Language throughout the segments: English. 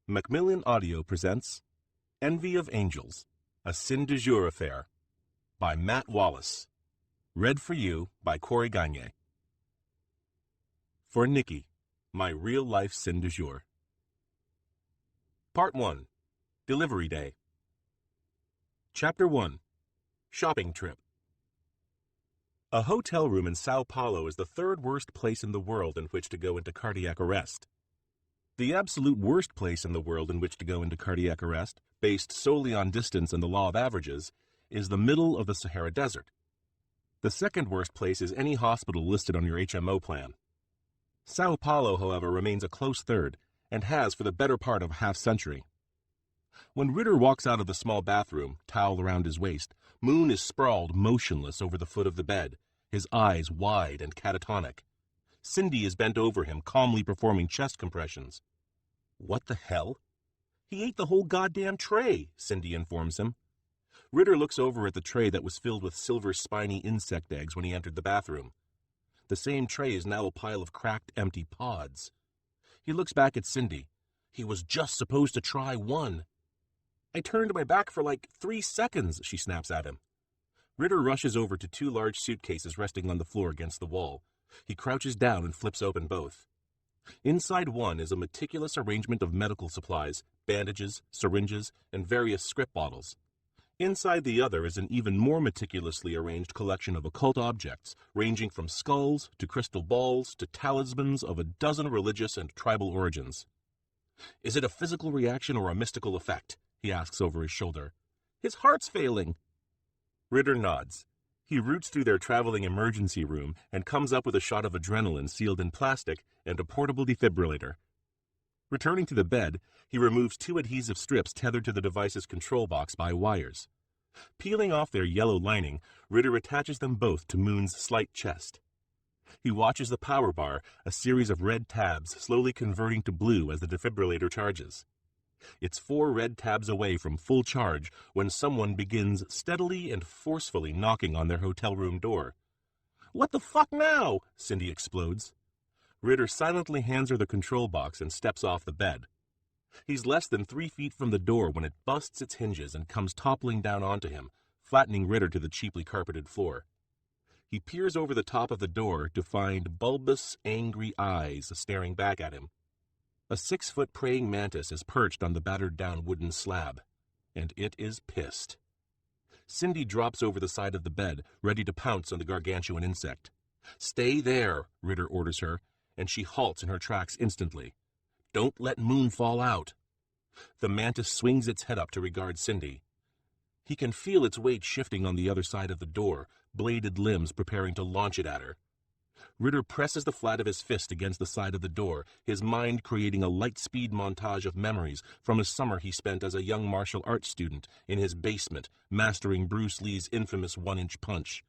Macmillan Audio presents Envy of Angels, a Sin du Jour affair, by Matt Wallace. Read for you by Corey Gagne. For Nikki, my real-life Sin du Jour. Part 1. Delivery Day. Chapter 1. Shopping Trip. A hotel room in Sao Paulo is the third worst place in the world in which to go into cardiac arrest. The absolute worst place in the world in which to go into cardiac arrest, based solely on distance and the law of averages, is the middle of the Sahara Desert. The second worst place is any hospital listed on your HMO plan. Sao Paulo, however, remains a close third, and has for the better part of a half-century. When Ritter walks out of the small bathroom, towel around his waist, Moon is sprawled motionless over the foot of the bed, his eyes wide and catatonic. Cindy is bent over him, calmly performing chest compressions. What the hell? He ate the whole goddamn tray, Cindy informs him. Ritter looks over at the tray that was filled with silver spiny insect eggs when he entered the bathroom. The same tray is now a pile of cracked, empty pods. He looks back at Cindy. He was just supposed to try one. I turned my back for like 3 seconds, she snaps at him. Ritter rushes over to 2 large suitcases resting on the floor against the wall. He crouches down and flips open both. Inside one is a meticulous arrangement of medical supplies, bandages, syringes, and various script bottles. Inside the other is an even more meticulously arranged collection of occult objects, ranging from skulls to crystal balls to talismans of a dozen religious and tribal origins. Is it a physical reaction or a mystical effect? He asks over his shoulder. His heart's failing. Ritter nods. He roots through their traveling emergency room and comes up with a shot of adrenaline sealed in plastic and a portable defibrillator. Returning to the bed, he removes 2 adhesive strips tethered to the device's control box by wires. Peeling off their yellow lining, Ritter attaches them both to Moon's slight chest. He watches the power bar, a series of red tabs slowly converting to blue as the defibrillator charges. It's 4 red tabs away from full charge when someone begins steadily and forcefully knocking on their hotel room door. What the fuck now? Cindy explodes. Ritter silently hands her the control box and steps off the bed. He's less than 3 feet from the door when it busts its hinges and comes toppling down onto him, flattening Ritter to the cheaply carpeted floor. He peers over the top of the door to find bulbous, angry eyes staring back at him. A 6-foot praying mantis is perched on the battered-down wooden slab, and it is pissed. Cindy drops over the side of the bed, ready to pounce on the gargantuan insect. Stay there, Ritter orders her, and she halts in her tracks instantly. Don't let Moon fall out. The mantis swings its head up to regard Cindy. He can feel its weight shifting on the other side of the door, bladed limbs preparing to launch it at her. Ritter presses the flat of his fist against the side of the door, his mind creating a light-speed montage of memories from a summer he spent as a young martial arts student in his basement, mastering Bruce Lee's infamous 1-inch punch.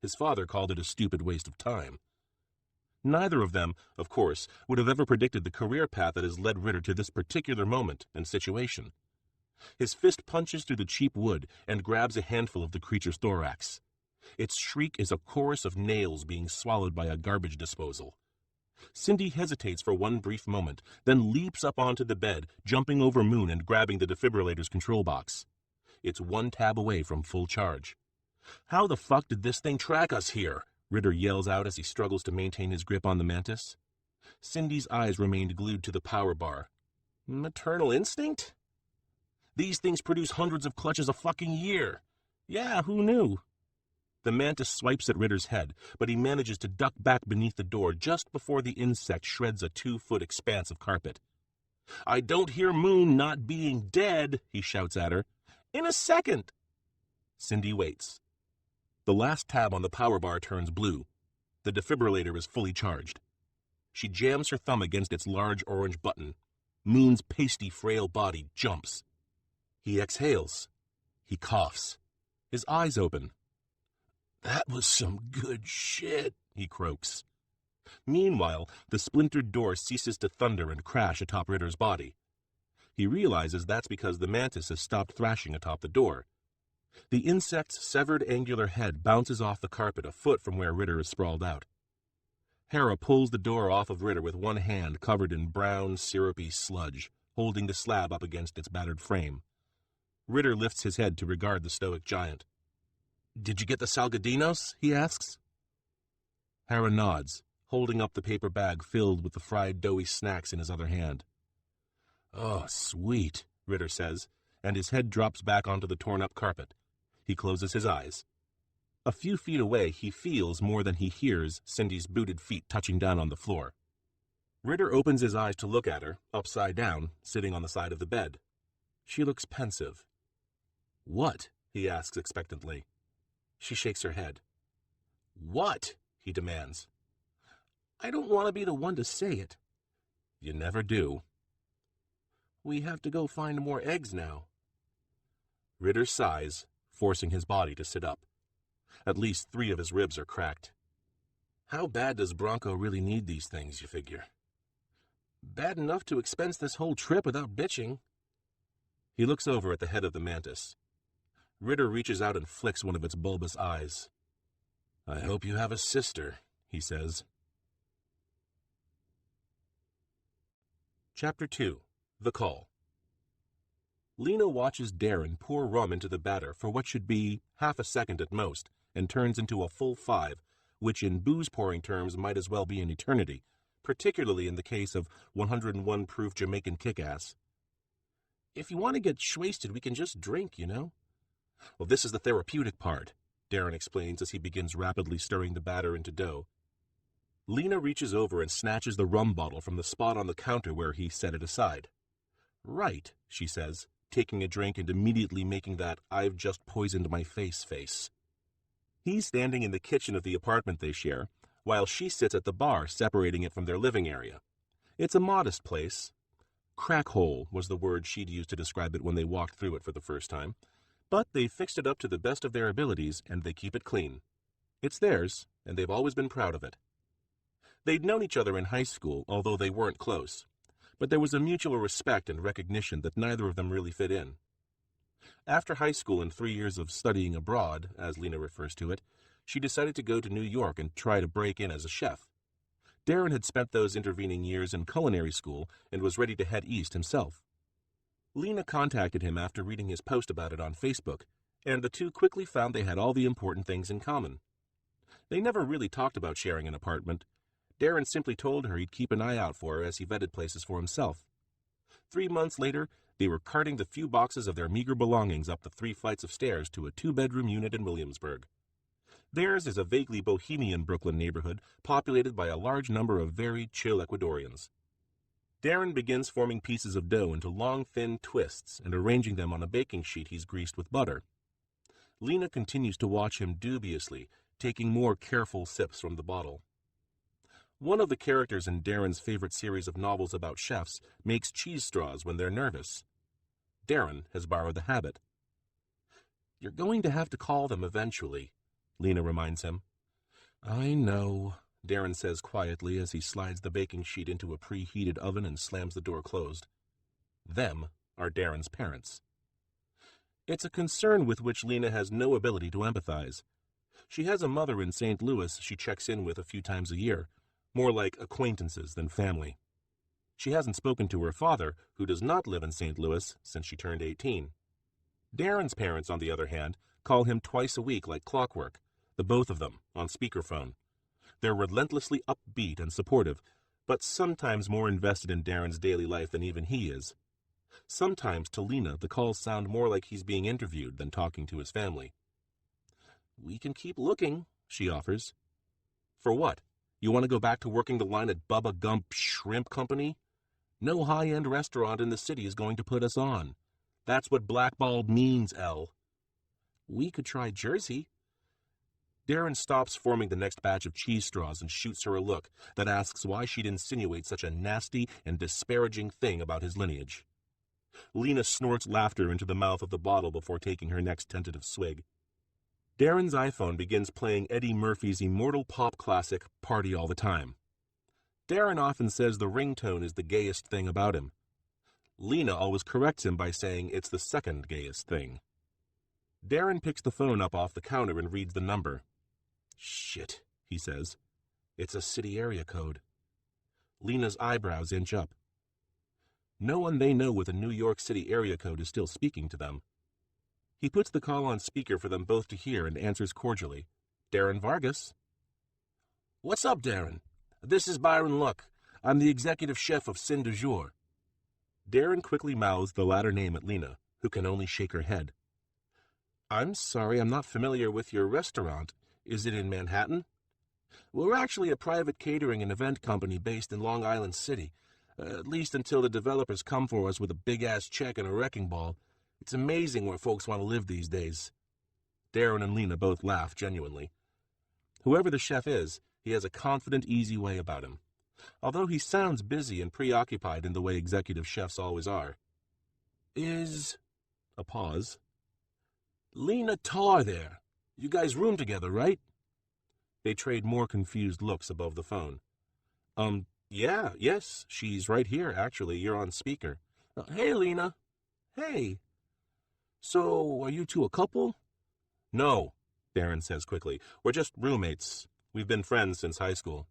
His father called it a stupid waste of time. Neither of them, of course, would have ever predicted the career path that has led Ritter to this particular moment and situation. His fist punches through the cheap wood and grabs a handful of the creature's thorax. Its shriek is a chorus of nails being swallowed by a garbage disposal. Cindy hesitates for one brief moment, then leaps up onto the bed, jumping over Moon and grabbing the defibrillator's control box. It's 1 tab away from full charge. How the fuck did this thing track us here? Ritter yells out as he struggles to maintain his grip on the mantis. Cindy's eyes remained glued to the power bar. Maternal instinct? These things produce hundreds of clutches a fucking year. Yeah, who knew? The mantis swipes at Ritter's head, but he manages to duck back beneath the door just before the insect shreds a 2-foot expanse of carpet. I don't hear Moon not being dead, he shouts at her. In a second. Cindy waits. The last tab on the power bar turns blue. The defibrillator is fully charged. She jams her thumb against its large orange button. Moon's pasty, frail body jumps. He exhales. He coughs. His eyes open. That was some good shit, he croaks. Meanwhile, the splintered door ceases to thunder and crash atop Ritter's body. He realizes that's because the mantis has stopped thrashing atop the door. The insect's severed angular head bounces off the carpet a foot from where Ritter is sprawled out. Hera pulls the door off of Ritter with one hand covered in brown, syrupy sludge, holding the slab up against its battered frame. Ritter lifts his head to regard the stoic giant. "Did you get the Salgadinos?" he asks. Hara nods, holding up the paper bag filled with the fried doughy snacks in his other hand. "Oh, sweet," Ritter says, and his head drops back onto the torn-up carpet. He closes his eyes. A few feet away, he feels more than he hears Cindy's booted feet touching down on the floor. Ritter opens his eyes to look at her, upside down, sitting on the side of the bed. She looks pensive. "What?" he asks expectantly. She shakes her head. "What?" he demands. "I don't want to be the one to say it." "You never do." "We have to go find more eggs now." Ritter sighs, forcing his body to sit up. At least 3 of his ribs are cracked. How bad does Bronco really need these things, you figure? Bad enough to expense this whole trip without bitching. He looks over at the head of the mantis. Ritter reaches out and flicks one of its bulbous eyes. "I hope you have a sister," he says. Chapter 2. The Call. Lena watches Darren pour rum into the batter for what should be half a second at most, and turns into a full 5, which in booze-pouring terms might as well be an eternity, particularly in the case of 101 proof Jamaican kick-ass. "If you want to get shwasted, we can just drink, you know." "Well, this is the therapeutic part," Darren explains as he begins rapidly stirring the batter into dough. Lena reaches over and snatches the rum bottle from the spot on the counter where he set it aside. "Right," she says, taking a drink and immediately making that "I've just poisoned my face." He's standing in the kitchen of the apartment they share, while she sits at the bar separating it from their living area. It's a modest place. Crack-hole was the word she'd used to describe it when they walked through it for the first time. But they fixed it up to the best of their abilities, and they keep it clean. It's theirs, and they've always been proud of it. They'd known each other in high school, although they weren't close. But there was a mutual respect and recognition that neither of them really fit in. After high school and 3 years of studying abroad, as Lena refers to it, she decided to go to New York and try to break in as a chef. Darren had spent those intervening years in culinary school and was ready to head east himself. Lena contacted him after reading his post about it on Facebook, and the two quickly found they had all the important things in common. They never really talked about sharing an apartment. Darren simply told her he'd keep an eye out for her as he vetted places for himself. 3 months later, they were carting the few boxes of their meager belongings up the 3 flights of stairs to a 2-bedroom unit in Williamsburg. Theirs is a vaguely bohemian Brooklyn neighborhood populated by a large number of very chill Ecuadorians. Darren begins forming pieces of dough into long, thin twists and arranging them on a baking sheet he's greased with butter. Lena continues to watch him dubiously, taking more careful sips from the bottle. One of the characters in Darren's favorite series of novels about chefs makes cheese straws when they're nervous. Darren has borrowed the habit. "You're going to have to call them eventually," Lena reminds him. "I know," Darren says quietly as he slides the baking sheet into a preheated oven and slams the door closed. Them are Darren's parents. It's a concern with which Lena has no ability to empathize. She has a mother in St. Louis she checks in with a few times a year, more like acquaintances than family. She hasn't spoken to her father, who does not live in St. Louis, since she turned 18. Darren's parents, on the other hand, call him twice a week like clockwork, the both of them, on speakerphone. They're relentlessly upbeat and supportive, but sometimes more invested in Darren's daily life than even he is. Sometimes, to Lena, the calls sound more like he's being interviewed than talking to his family. "We can keep looking," she offers. "For what? You want to go back to working the line at Bubba Gump Shrimp Company? No high-end restaurant in the city is going to put us on. That's what blackballed means, Elle." "We could try Jersey." Darren stops forming the next batch of cheese straws and shoots her a look that asks why she'd insinuate such a nasty and disparaging thing about his lineage. Lena snorts laughter into the mouth of the bottle before taking her next tentative swig. Darren's iPhone begins playing Eddie Murphy's immortal pop classic, Party All the Time. Darren often says the ringtone is the gayest thing about him. Lena always corrects him by saying it's the second gayest thing. Darren picks the phone up off the counter and reads the number. "Shit," he says. "It's a city area code." Lena's eyebrows inch up. No one they know with a New York City area code is still speaking to them. He puts the call on speaker for them both to hear and answers cordially. Darren Vargas. What's up, Darren? This is Byron Luck. I'm the executive chef of Sin du Jour. Darren quickly mouths the latter name at Lena, who can only shake her head. I'm sorry, I'm not familiar with your restaurant. Is it in Manhattan? We're actually a private catering and event company based in Long Island City, at least until the developers come for us with a big-ass check and a wrecking ball. It's amazing where folks want to live these days. Darren and Lena both laugh genuinely. Whoever the chef is, he has a confident, easy way about him, although he sounds busy and preoccupied in the way executive chefs always are. Is... a pause. Lena Tarr there. You guys room together, right? They trade more confused looks above the phone. Yes, she's right here, actually. You're on speaker. Hey, Lena. Hey. So, are you two a couple? No, Darren says quickly. We're just roommates. We've been friends since high school.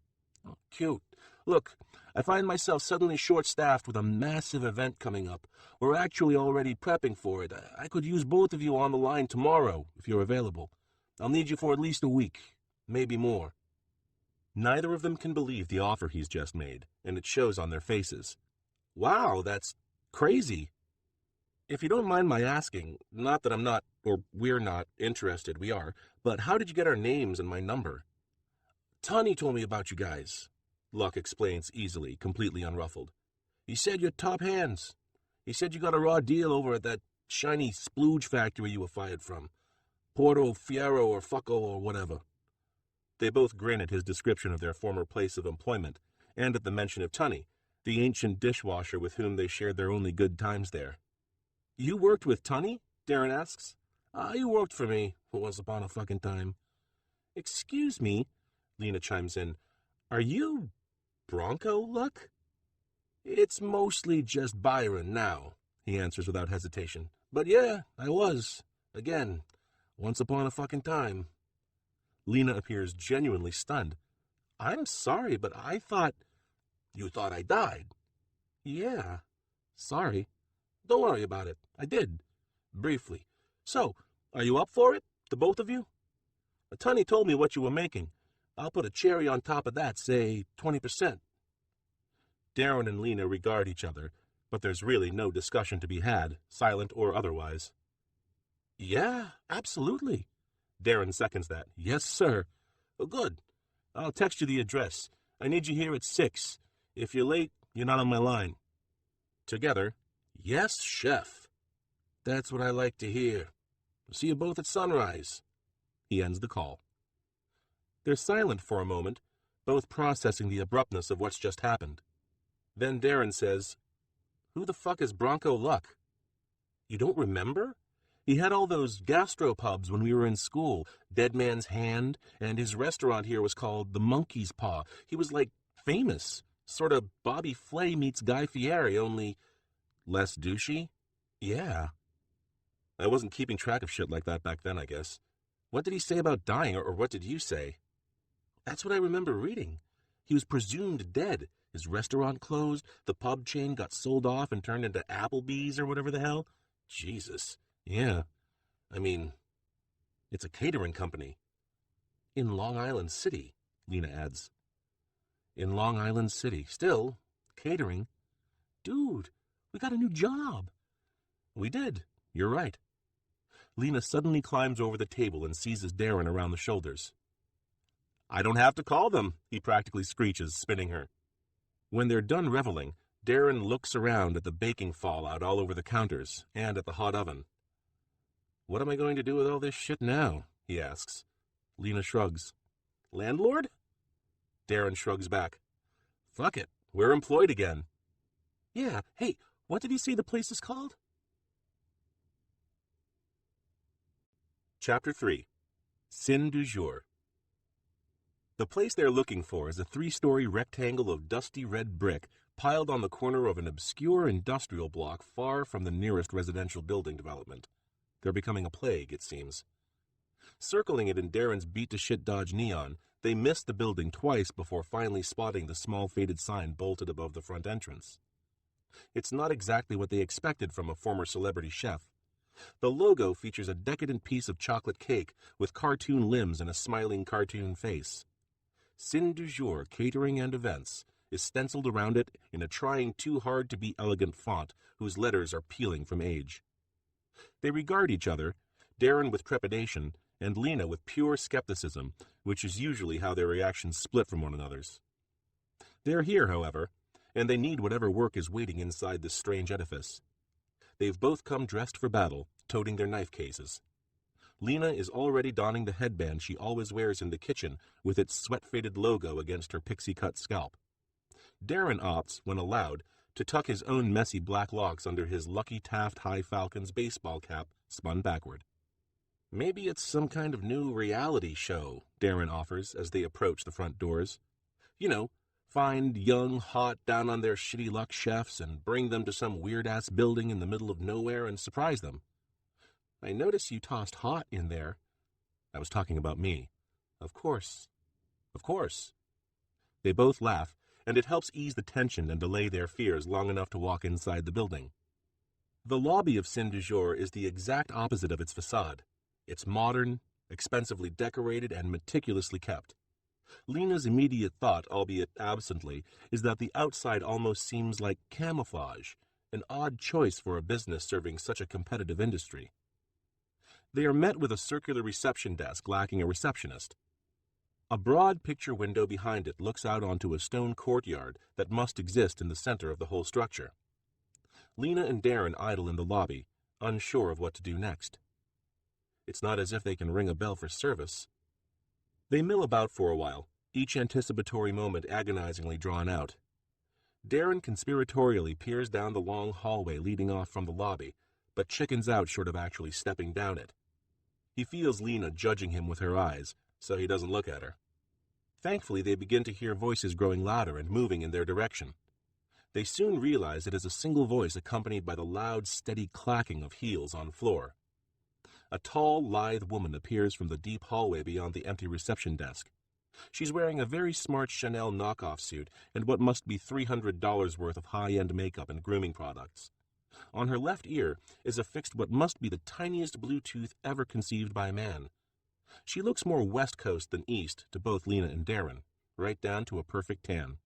Oh, cute. Look, I find myself suddenly short-staffed with a massive event coming up. We're actually already prepping for it. I could use both of you on the line tomorrow, if you're available. I'll need you for at least a week, maybe more. Neither of them can believe the offer he's just made, and it shows on their faces. Wow, that's crazy. If you don't mind my asking, not that I'm not, or we're not, interested, we are, but how did you get our names and my number? Tony told me about you guys, Luck explains easily, completely unruffled. He said you're top hands. He said you got a raw deal over at that shiny splooge factory you were fired from. Porto Fierro or Fucco or whatever. They both grin at his description of their former place of employment, and at the mention of Tunney, the ancient dishwasher with whom they shared their only good times there. You worked with Tunney? Darren asks. He worked for me once upon a fucking time. Excuse me, Lena chimes in. Are you Bronco, Luck? It's mostly just Byron now, he answers without hesitation. But yeah, I was. Again, once upon a fucking time. Lena appears genuinely stunned. I'm sorry, but I thought... You thought I died? Yeah. Sorry. Don't worry about it. I did. Briefly. So, are you up for it? The both of you? Tunney told me what you were making. I'll put a cherry on top of that, say 20%. Darren and Lena regard each other, but there's really no discussion to be had, silent or otherwise. Yeah, absolutely. Darren seconds that. Yes, sir. Good. I'll text you the address. I need you here at 6. If you're late, you're not on my line. Together, yes, chef. That's what I like to hear. See you both at sunrise. He ends the call. They're silent for a moment, both processing the abruptness of what's just happened. Then Darren says, Who the fuck is Bronco Luck? You don't remember? He had all those gastropubs when we were in school, Dead Man's Hand, and his restaurant here was called the Monkey's Paw. He was, like, famous. Sort of Bobby Flay meets Guy Fieri, only less douchey? Yeah. I wasn't keeping track of shit like that back then, I guess. What did he say about dying, or what did you say? That's what I remember reading. He was presumed dead. His restaurant closed, the pub chain got sold off and turned into Applebee's or whatever the hell. Jesus. Yeah. I mean, it's a catering company. In Long Island City, Lena adds. In Long Island City. Still, catering. Dude, we got a new job. We did. You're right. Lena suddenly climbs over the table and seizes Darren around the shoulders. I don't have to call them, he practically screeches, spinning her. When they're done reveling, Darren looks around at the baking fallout all over the counters and at the hot oven. What am I going to do with all this shit now? He asks. Lena shrugs. Landlord? Darren shrugs back. Fuck it, we're employed again. Yeah, hey, what did he say the place is called? Chapter 3. Sin du Jour. The place they're looking for is a 3-story rectangle of dusty red brick piled on the corner of an obscure industrial block far from the nearest residential building development. They're becoming a plague, it seems. Circling it in Darren's beat-to-shit Dodge Neon, they missed the building twice before finally spotting the small faded sign bolted above the front entrance. It's not exactly what they expected from a former celebrity chef. The logo features a decadent piece of chocolate cake with cartoon limbs and a smiling cartoon face. Sin du Jour Catering and Events is stenciled around it in a trying too hard to be elegant font whose letters are peeling from age. They regard each other, Darren with trepidation and Lena with pure skepticism, which is usually how their reactions split from one another's. They're here, however, and they need whatever work is waiting inside this strange edifice. They've both come dressed for battle, toting their knife cases. Lena is already donning the headband she always wears in the kitchen with its sweat-faded logo against her pixie-cut scalp. Darren opts, when allowed, to tuck his own messy black locks under his Lucky Taft High Falcons baseball cap spun backward. "Maybe it's some kind of new reality show," Darren offers as they approach the front doors. "You know, find young, hot, down on their shitty luck chefs and bring them to some weird-ass building in the middle of nowhere and surprise them. I notice you tossed hot in there." "I was talking about me." Of course. Of course." They both laugh, and it helps ease the tension and delay their fears long enough to walk inside the building. The lobby of Sin du Jour is the exact opposite of its facade. It's modern, expensively decorated, and meticulously kept. Lena's immediate thought, albeit absently, is that the outside almost seems like camouflage, an odd choice for a business serving such a competitive industry. They are met with a circular reception desk lacking a receptionist. A broad picture window behind it looks out onto a stone courtyard that must exist in the center of the whole structure. Lena and Darren idle in the lobby, unsure of what to do next. It's not as if they can ring a bell for service. They mill about for a while, each anticipatory moment agonizingly drawn out. Darren conspiratorially peers down the long hallway leading off from the lobby, but chickens out short of actually stepping down it. He feels Lena judging him with her eyes, so he doesn't look at her. Thankfully, they begin to hear voices growing louder and moving in their direction. They soon realize it is a single voice accompanied by the loud, steady clacking of heels on floor. A tall, lithe woman appears from the deep hallway beyond the empty reception desk. She's wearing a very smart Chanel knockoff suit and what must be $300 worth of high-end makeup and grooming products. On her left ear is affixed what must be the tiniest Bluetooth ever conceived by man. She looks more West Coast than East to both Lena and Darren, right down to a perfect tan.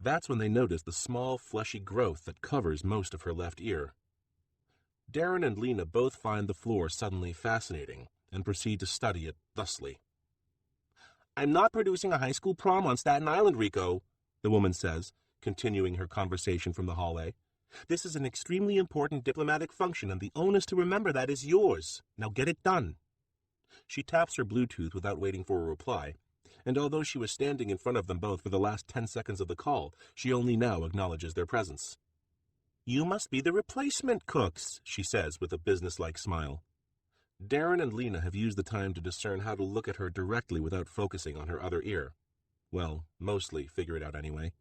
That's when they notice the small, fleshy growth that covers most of her left ear. Darren and Lena both find the floor suddenly fascinating and proceed to study it thusly. "I'm not producing a high school prom on Staten Island, Rico," the woman says, continuing her conversation from the hallway. "This is an extremely important diplomatic function, and the onus to remember that is yours. Now get it done." She taps her Bluetooth without waiting for a reply, and although she was standing in front of them both for the last 10 seconds of the call, she only now acknowledges their presence. "You must be the replacement cooks," she says with a businesslike smile. Darren and Lena have used the time to discern how to look at her directly without focusing on her other ear. Well, mostly figure it out anyway.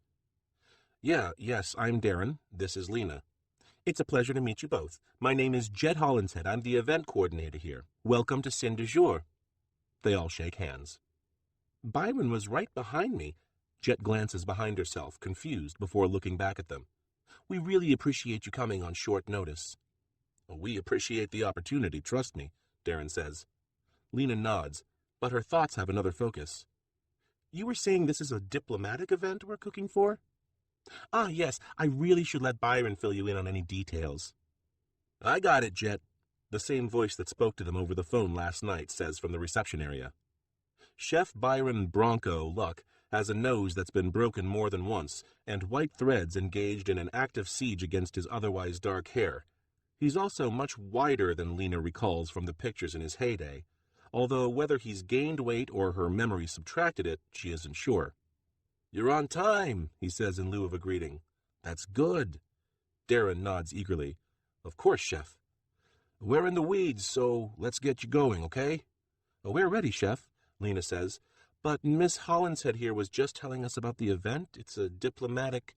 Yes, I'm Darren. This is Lena. It's a pleasure to meet you both. My name is Jet Hollinshead. I'm the event coordinator here. Welcome to Sin du Jour." They all shake hands. "Byron was right behind me." Jet glances behind herself, confused, before looking back at them. "We really appreciate you coming on short notice." "We appreciate the opportunity, trust me," Darren says. Lena nods, but her thoughts have another focus. "You were saying this is a diplomatic event we're cooking for?" "Ah, yes, I really should let Byron fill you in on any details." "I got it, Jet," the same voice that spoke to them over the phone last night says from the reception area. Chef Byron Bronco Luck has a nose that's been broken more than once, and white threads engaged in an active siege against his otherwise dark hair. He's also much wider than Lena recalls from the pictures in his heyday, although whether he's gained weight or her memory subtracted it, she isn't sure. "You're on time," he says in lieu of a greeting. "That's good." Darren nods eagerly. "Of course, Chef." "We're in the weeds, so let's get you going, okay?" "We're ready, Chef," Lena says. "But Miss Hollinshead here was just telling us about the event. It's a diplomatic—"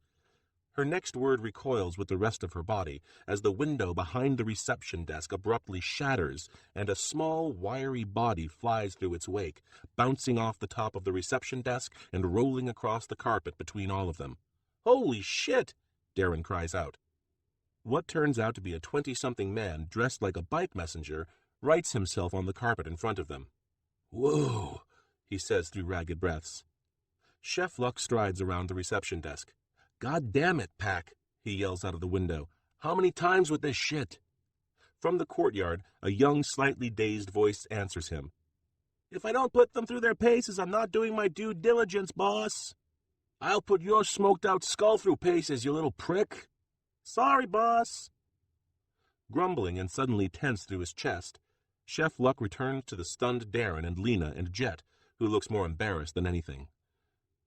Her next word recoils with the rest of her body as the window behind the reception desk abruptly shatters and a small, wiry body flies through its wake, bouncing off the top of the reception desk and rolling across the carpet between all of them. "Holy shit!" Darren cries out. What turns out to be a 20-something man dressed like a bike messenger rights himself on the carpet in front of them. "Whoa," he says through ragged breaths. Chef Luck strides around the reception desk. "God damn it, Pack," he yells out of the window. "How many times with this shit?" From the courtyard, a young, slightly dazed voice answers him. "If I don't put them through their paces, I'm not doing my due diligence, boss." "I'll put your smoked-out skull through paces, you little prick." "Sorry, boss." Grumbling and suddenly tense through his chest, Chef Luck returns to the stunned Darren and Lena and Jet, who looks more embarrassed than anything.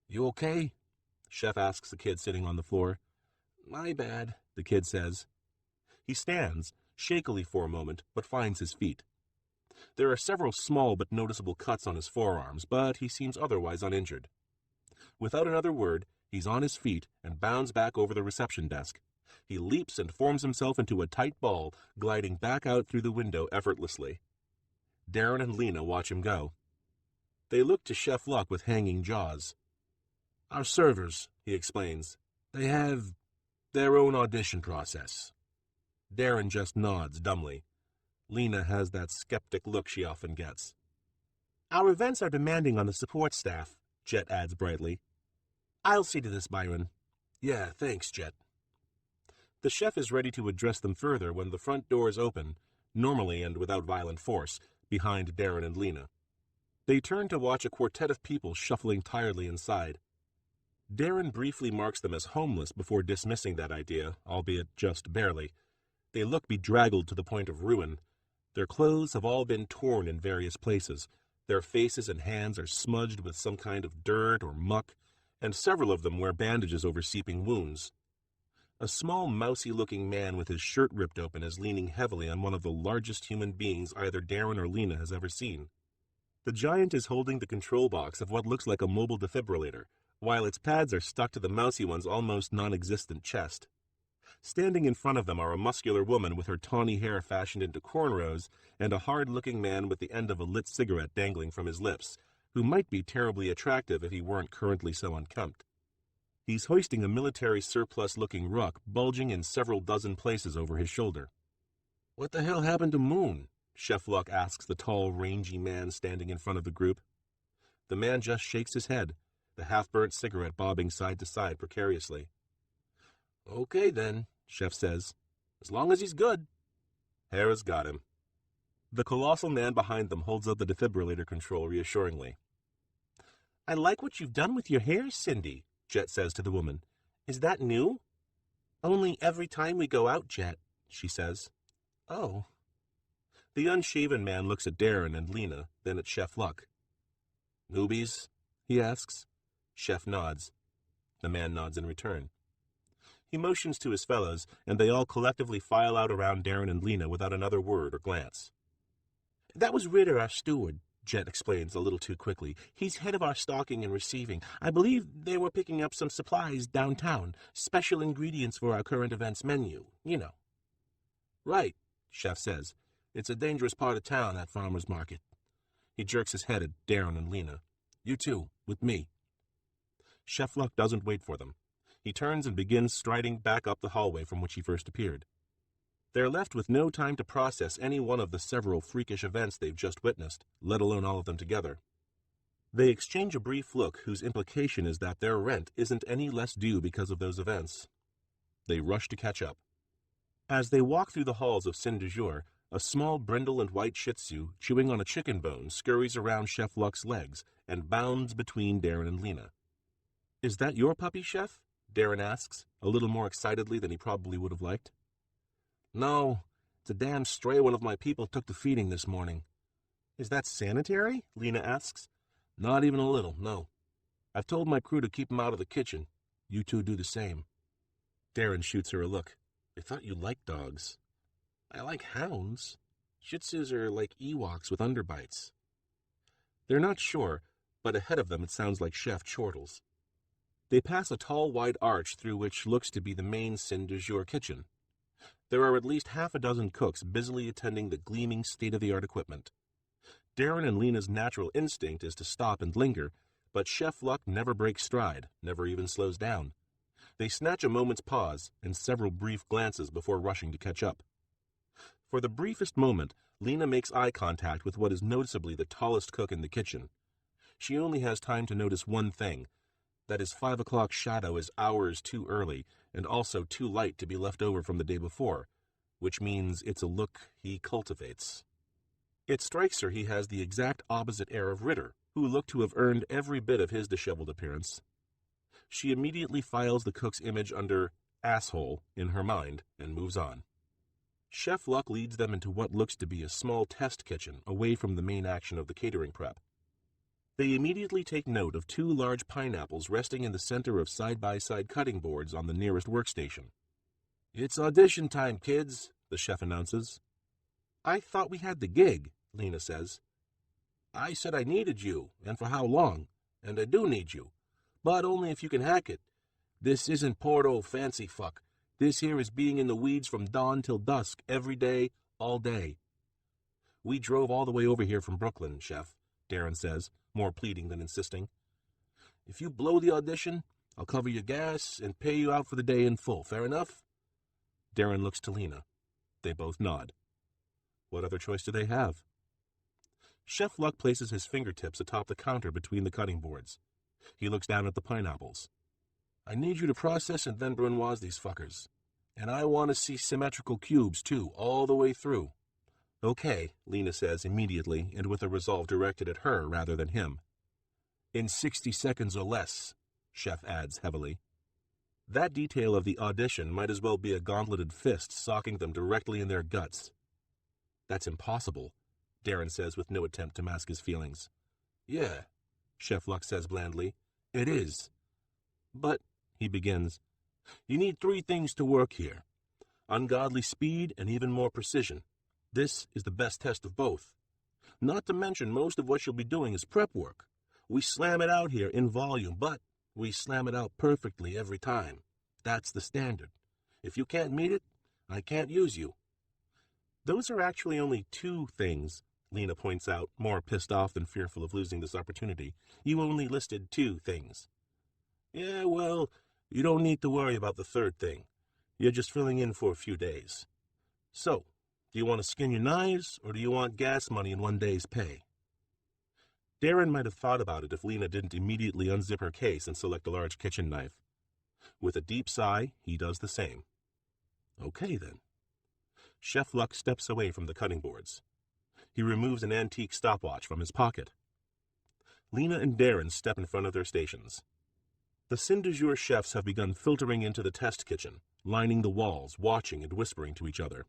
"You okay?" Chef asks the kid sitting on the floor. "My bad," the kid says. He stands, shakily for a moment, but finds his feet. There are several small but noticeable cuts on his forearms, but he seems otherwise uninjured. Without another word, he's on his feet and bounds back over the reception desk. He leaps and forms himself into a tight ball, gliding back out through the window effortlessly. Darren and Lena watch him go. They look to Chef Luck with hanging jaws. "Our servers," he explains. "They have their own audition process." Darren just nods dumbly. Lena has that skeptic look she often gets. "Our events are demanding on the support staff," Jet adds brightly. "I'll see to this, Byron." "Yeah, thanks, Jet." The chef is ready to address them further when the front doors open, normally and without violent force, behind Darren and Lena. They turn to watch a quartet of people shuffling tiredly inside. Darren briefly marks them as homeless before dismissing that idea, albeit just barely. They look bedraggled to the point of ruin. Their clothes have all been torn in various places. Their faces and hands are smudged with some kind of dirt or muck, and several of them wear bandages over seeping wounds. A small, mousy-looking man with his shirt ripped open is leaning heavily on one of the largest human beings either Darren or Lena has ever seen. The giant is holding the control box of what looks like a mobile defibrillator, while its pads are stuck to the mousy one's almost non-existent chest. Standing in front of them are a muscular woman with her tawny hair fashioned into cornrows and a hard-looking man with the end of a lit cigarette dangling from his lips, who might be terribly attractive if he weren't currently so unkempt. He's hoisting a military surplus-looking ruck bulging in several dozen places over his shoulder. "What the hell happened to Moon?" Chef Luck asks the tall, rangy man standing in front of the group. The man just shakes his head, the half-burnt cigarette bobbing side to side precariously. "Okay, then," Chef says. "As long as he's good." Hera's got him. The colossal man behind them holds up the defibrillator control reassuringly. "I like what you've done with your hair, Cindy," Jet says to the woman. "Is that new?" "Only every time we go out, Jet," she says. "Oh." The unshaven man looks at Darren and Lena, then at Chef Luck. "Newbies?" he asks. Chef nods. The man nods in return. He motions to his fellows, and they all collectively file out around Darren and Lena without another word or glance. "That was Ritter, our steward," Jet explains a little too quickly. "He's head of our stocking and receiving. I believe they were picking up some supplies downtown, special ingredients for our current events menu, you know." "Right," Chef says. "It's a dangerous part of town, that farmer's market." He jerks his head at Darren and Lena. "You too, with me." Chef Luck doesn't wait for them. He turns and begins striding back up the hallway from which he first appeared. They're left with no time to process any one of the several freakish events they've just witnessed, let alone all of them together. They exchange a brief look whose implication is that their rent isn't any less due because of those events. They rush to catch up. As they walk through the halls of Saint du Jour, a small brindle and white shih tzu, chewing on a chicken bone, scurries around Chef Luck's legs and bounds between Darren and Lena. "Is that your puppy, Chef?" Darren asks, a little more excitedly than he probably would have liked. "No, it's a damn stray one of my people took to feeding this morning." "Is that sanitary?" Lena asks. "Not even a little, no. I've told my crew to keep him out of the kitchen. You two do the same." Darren shoots her a look. "I thought you liked dogs." "I like hounds. Shih Tzus are like Ewoks with underbites." They're not sure, but ahead of them it sounds like Chef chortles. They pass a tall, wide arch through which looks to be the main Saint du Jour kitchen. There are at least half a dozen cooks busily attending the gleaming state-of-the-art equipment. Darren and Lena's natural instinct is to stop and linger, but Chef Luck never breaks stride, never even slows down. They snatch a moment's pause and several brief glances before rushing to catch up. For the briefest moment, Lena makes eye contact with what is noticeably the tallest cook in the kitchen. She only has time to notice one thing, that his 5 o'clock shadow is hours too early and also too light to be left over from the day before, which means it's a look he cultivates. It strikes her he has the exact opposite air of Ritter, who looked to have earned every bit of his disheveled appearance. She immediately files the cook's image under asshole in her mind and moves on. Chef Luck leads them into what looks to be a small test kitchen away from the main action of the catering prep. They immediately take note of 2 large pineapples resting in the center of side-by-side cutting boards on the nearest workstation. "It's audition time, kids," the chef announces. "I thought we had the gig," Lena says. "I said I needed you, and for how long, and I do need you, but only if you can hack it. This isn't Porto fancy fuck. This here is being in the weeds from dawn till dusk, every day, all day." "We drove all the way over here from Brooklyn, Chef," Darren says, more pleading than insisting. "If you blow the audition, I'll cover your gas and pay you out for the day in full. Fair enough?" Darren looks to Lena. They both nod. What other choice do they have? Chef Luck places his fingertips atop the counter between the cutting boards. He looks down at the pineapples. "I need you to process and then brunoise these fuckers. And I want to see symmetrical cubes, too, all the way through." "Okay," Lena says immediately and with a resolve directed at her rather than him. "In 60 seconds or less," Chef adds heavily. That detail of the audition might as well be a gauntleted fist socking them directly in their guts. "That's impossible," Darren says with no attempt to mask his feelings. "Yeah," Chef Luck says blandly. "It is." "But," he begins, "you need 3 things to work here. Ungodly speed and even more precision. This is the best test of both. Not to mention most of what you'll be doing is prep work. We slam it out here in volume, but we slam it out perfectly every time. That's the standard. If you can't meet it, I can't use you." "Those are actually only 2 things," Lena points out, more pissed off than fearful of losing this opportunity. "You only listed 2 things." "Yeah, well, you don't need to worry about the 3rd thing. You're just filling in for a few days. So, do you want to skin your knives, or do you want gas money in 1 day's pay?" Darren might have thought about it if Lena didn't immediately unzip her case and select a large kitchen knife. With a deep sigh, he does the same. "Okay, then." Chef Luck steps away from the cutting boards. He removes an antique stopwatch from his pocket. Lena and Darren step in front of their stations. The Cin du Jour chefs have begun filtering into the test kitchen, lining the walls, watching and whispering to each other.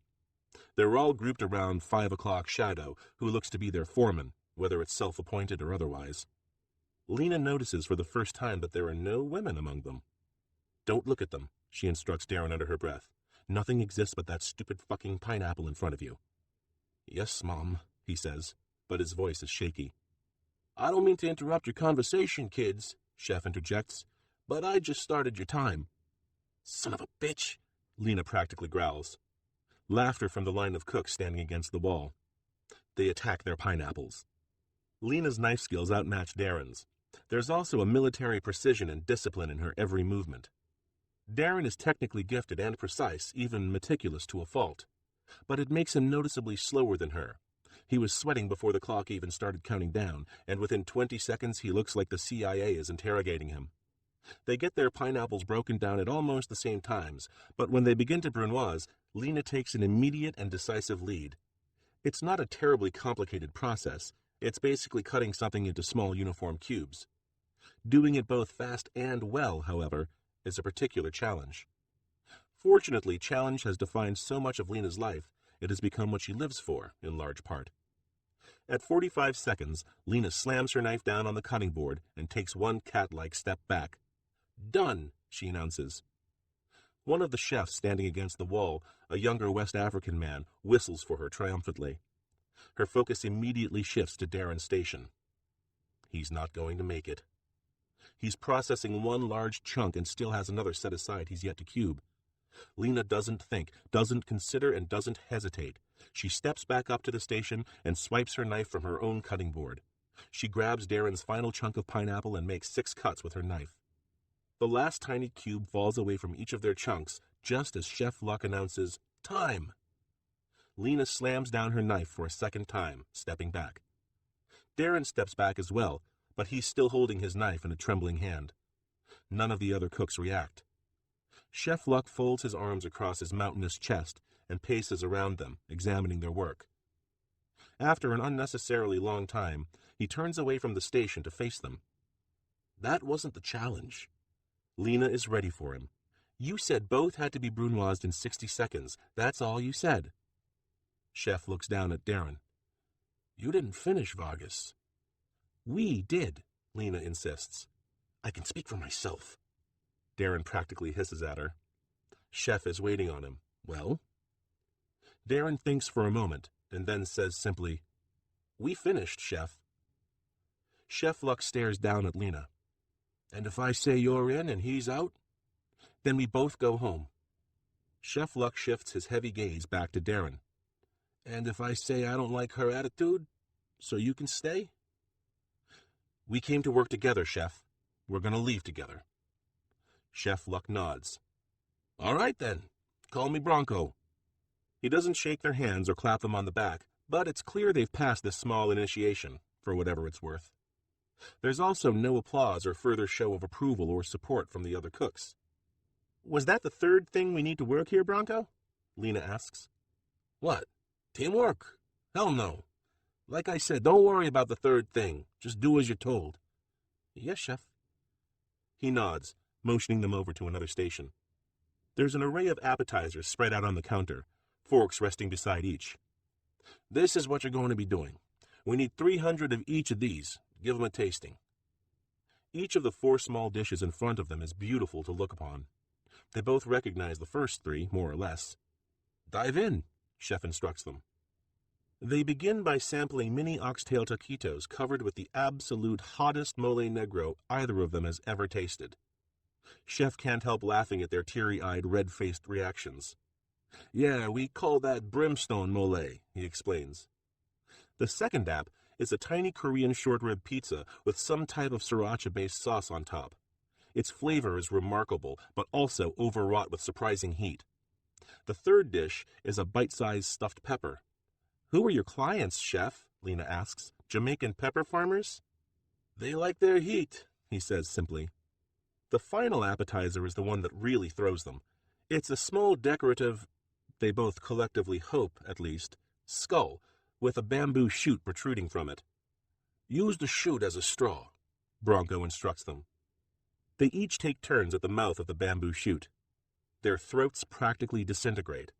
They're all grouped around 5 o'clock Shadow, who looks to be their foreman, whether it's self-appointed or otherwise. Lena notices for the first time that there are no women among them. "Don't look at them," she instructs Darren under her breath. "Nothing exists but that stupid fucking pineapple in front of you." "Yes, Mom," he says, but his voice is shaky. "I don't mean to interrupt your conversation, kids," Chef interjects, "but I just started your time." "Son of a bitch," Lena practically growls. Laughter from the line of cooks standing against the wall. They attack their pineapples. Lena's knife skills outmatch Darren's. There's also a military precision and discipline in her every movement. Darren is technically gifted and precise, even meticulous to a fault. But it makes him noticeably slower than her. He was sweating before the clock even started counting down, and within 20 seconds he looks like the CIA is interrogating him. They get their pineapples broken down at almost the same times, but when they begin to brunoise, Lena takes an immediate and decisive lead. It's not a terribly complicated process. It's basically cutting something into small uniform cubes. Doing it both fast and well, however, is a particular challenge. Fortunately, challenge has defined so much of Lena's life, it has become what she lives for, in large part. At 45 seconds, Lena slams her knife down on the cutting board and takes one cat-like step back. "Done," she announces. One of the chefs standing against the wall, a younger West African man, whistles for her triumphantly. Her focus immediately shifts to Darren's station. He's not going to make it. He's processing one large chunk and still has another set aside he's yet to cube. Lena doesn't think, doesn't consider, and doesn't hesitate. She steps back up to the station and swipes her knife from her own cutting board. She grabs Darren's final chunk of pineapple and makes 6 cuts with her knife. The last tiny cube falls away from each of their chunks just as Chef Luck announces, "Time!" Lena slams down her knife for a second time, stepping back. Darren steps back as well, but he's still holding his knife in a trembling hand. None of the other cooks react. Chef Luck folds his arms across his mountainous chest and paces around them, examining their work. After an unnecessarily long time, he turns away from the station to face them. "That wasn't the challenge." Lena is ready for him. "You said both had to be brunoised in 60 seconds. That's all you said." Chef looks down at Darren. "You didn't finish, Vargas." "We did," Lena insists. "I can speak for myself." Darren practically hisses at her. Chef is waiting on him. "Well?" Darren thinks for a moment and then says simply, "We finished, Chef." Chef Luck stares down at Lena. "And if I say you're in and he's out, then we both go home." Chef Luck shifts his heavy gaze back to Darren. "And if I say I don't like her attitude, so you can stay?" "We came to work together, Chef. We're going to leave together." Chef Luck nods. "All right, then. Call me Bronco." He doesn't shake their hands or clap them on the back, but it's clear they've passed this small initiation, for whatever it's worth. There's also no applause or further show of approval or support from the other cooks. "Was that the third thing we need to work here, Bronco?" Lena asks. "What? Teamwork? Hell no. Like I said, don't worry about the third thing. Just do as you're told." "Yes, Chef." He nods, motioning them over to another station. There's an array of appetizers spread out on the counter, forks resting beside each. "This is what you're going to be doing. We need 300 of each of these. Give them a tasting." Each of the 4 small dishes in front of them is beautiful to look upon. They both recognize the first 3, more or less. "Dive in," Chef instructs them. They begin by sampling mini oxtail taquitos covered with the absolute hottest mole negro either of them has ever tasted. Chef can't help laughing at their teary-eyed, red-faced reactions. "Yeah, we call that brimstone mole," he explains. The second app is a tiny Korean short rib pizza with some type of sriracha-based sauce on top. Its flavor is remarkable, but also overwrought with surprising heat. The third dish is a bite-sized stuffed pepper. "Who are your clients, Chef?" Lena asks. "Jamaican pepper farmers?" "They like their heat," he says simply. The final appetizer is the one that really throws them. It's a small decorative, they both collectively hope, at least, skull with a bamboo shoot protruding from it. "Use the shoot as a straw," Bronco instructs them. They each take turns at the mouth of the bamboo shoot. Their throats practically disintegrate.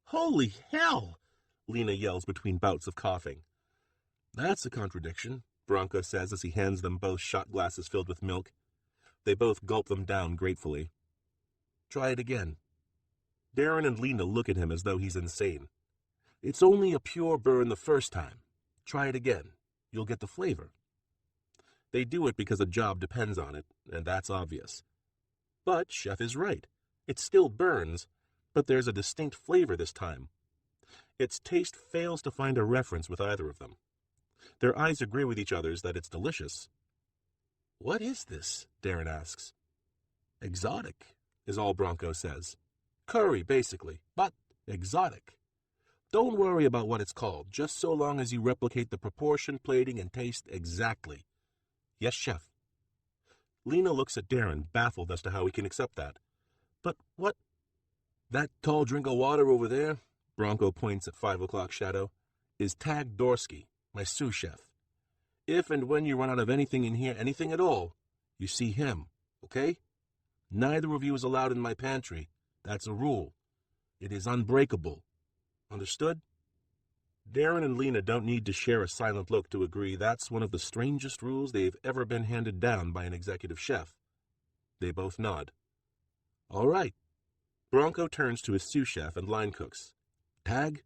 "Holy hell!" Lena yells between bouts of coughing. "That's a contradiction," Bronco says as he hands them both shot glasses filled with milk. They both gulp them down gratefully. "Try it again." Darren and Lena look at him as though he's insane. "It's only a pure burn the first time. Try it again. You'll get the flavor." They do it because a job depends on it, and that's obvious. But Chef is right. It still burns, but there's a distinct flavor this time. Its taste fails to find a reference with either of them. Their eyes agree with each other's that it's delicious. "What is this?" Darren asks. "Exotic," is all Bronco says. "Curry, basically, but exotic. Don't worry about what it's called, just so long as you replicate the proportion, plating, and taste exactly." "Yes, Chef." Lena looks at Darren, baffled as to how he can accept that. "But what—" "That tall drink of water over there," Bronco points at 5 o'clock shadow, "is Tag Dorsky, my sous chef. If and when you run out of anything in here, anything at all, you see him, okay? Neither of you is allowed in my pantry. That's a rule. It is unbreakable. Understood?" Darren and Lena don't need to share a silent look to agree that's one of the strangest rules they've ever been handed down by an executive chef. They both nod. "All right." Bronco turns to his sous chef and line cooks. "Tag,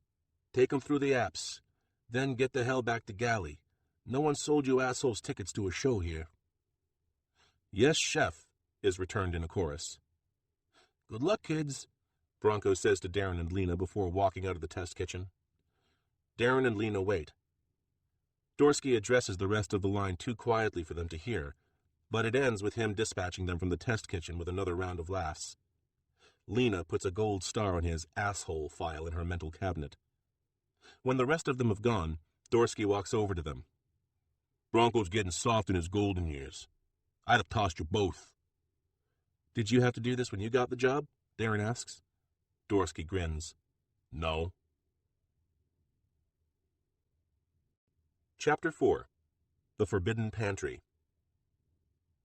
take 'em through the apps. Then get the hell back to galley. No one sold you assholes tickets to a show here." "Yes, Chef," is returned in a chorus. "Good luck, kids," Bronco says to Darren and Lena before walking out of the test kitchen. Darren and Lena wait. Dorsky addresses the rest of the line too quietly for them to hear, but it ends with him dispatching them from the test kitchen with another round of laughs. Lena puts a gold star on his asshole file in her mental cabinet. When the rest of them have gone, Dorsky walks over to them. Bronco's getting soft in his golden years. I'd have tossed you both. Did you have to do this when you got the job? Darren asks. Dorsky grins. No. Chapter 4. The Forbidden Pantry.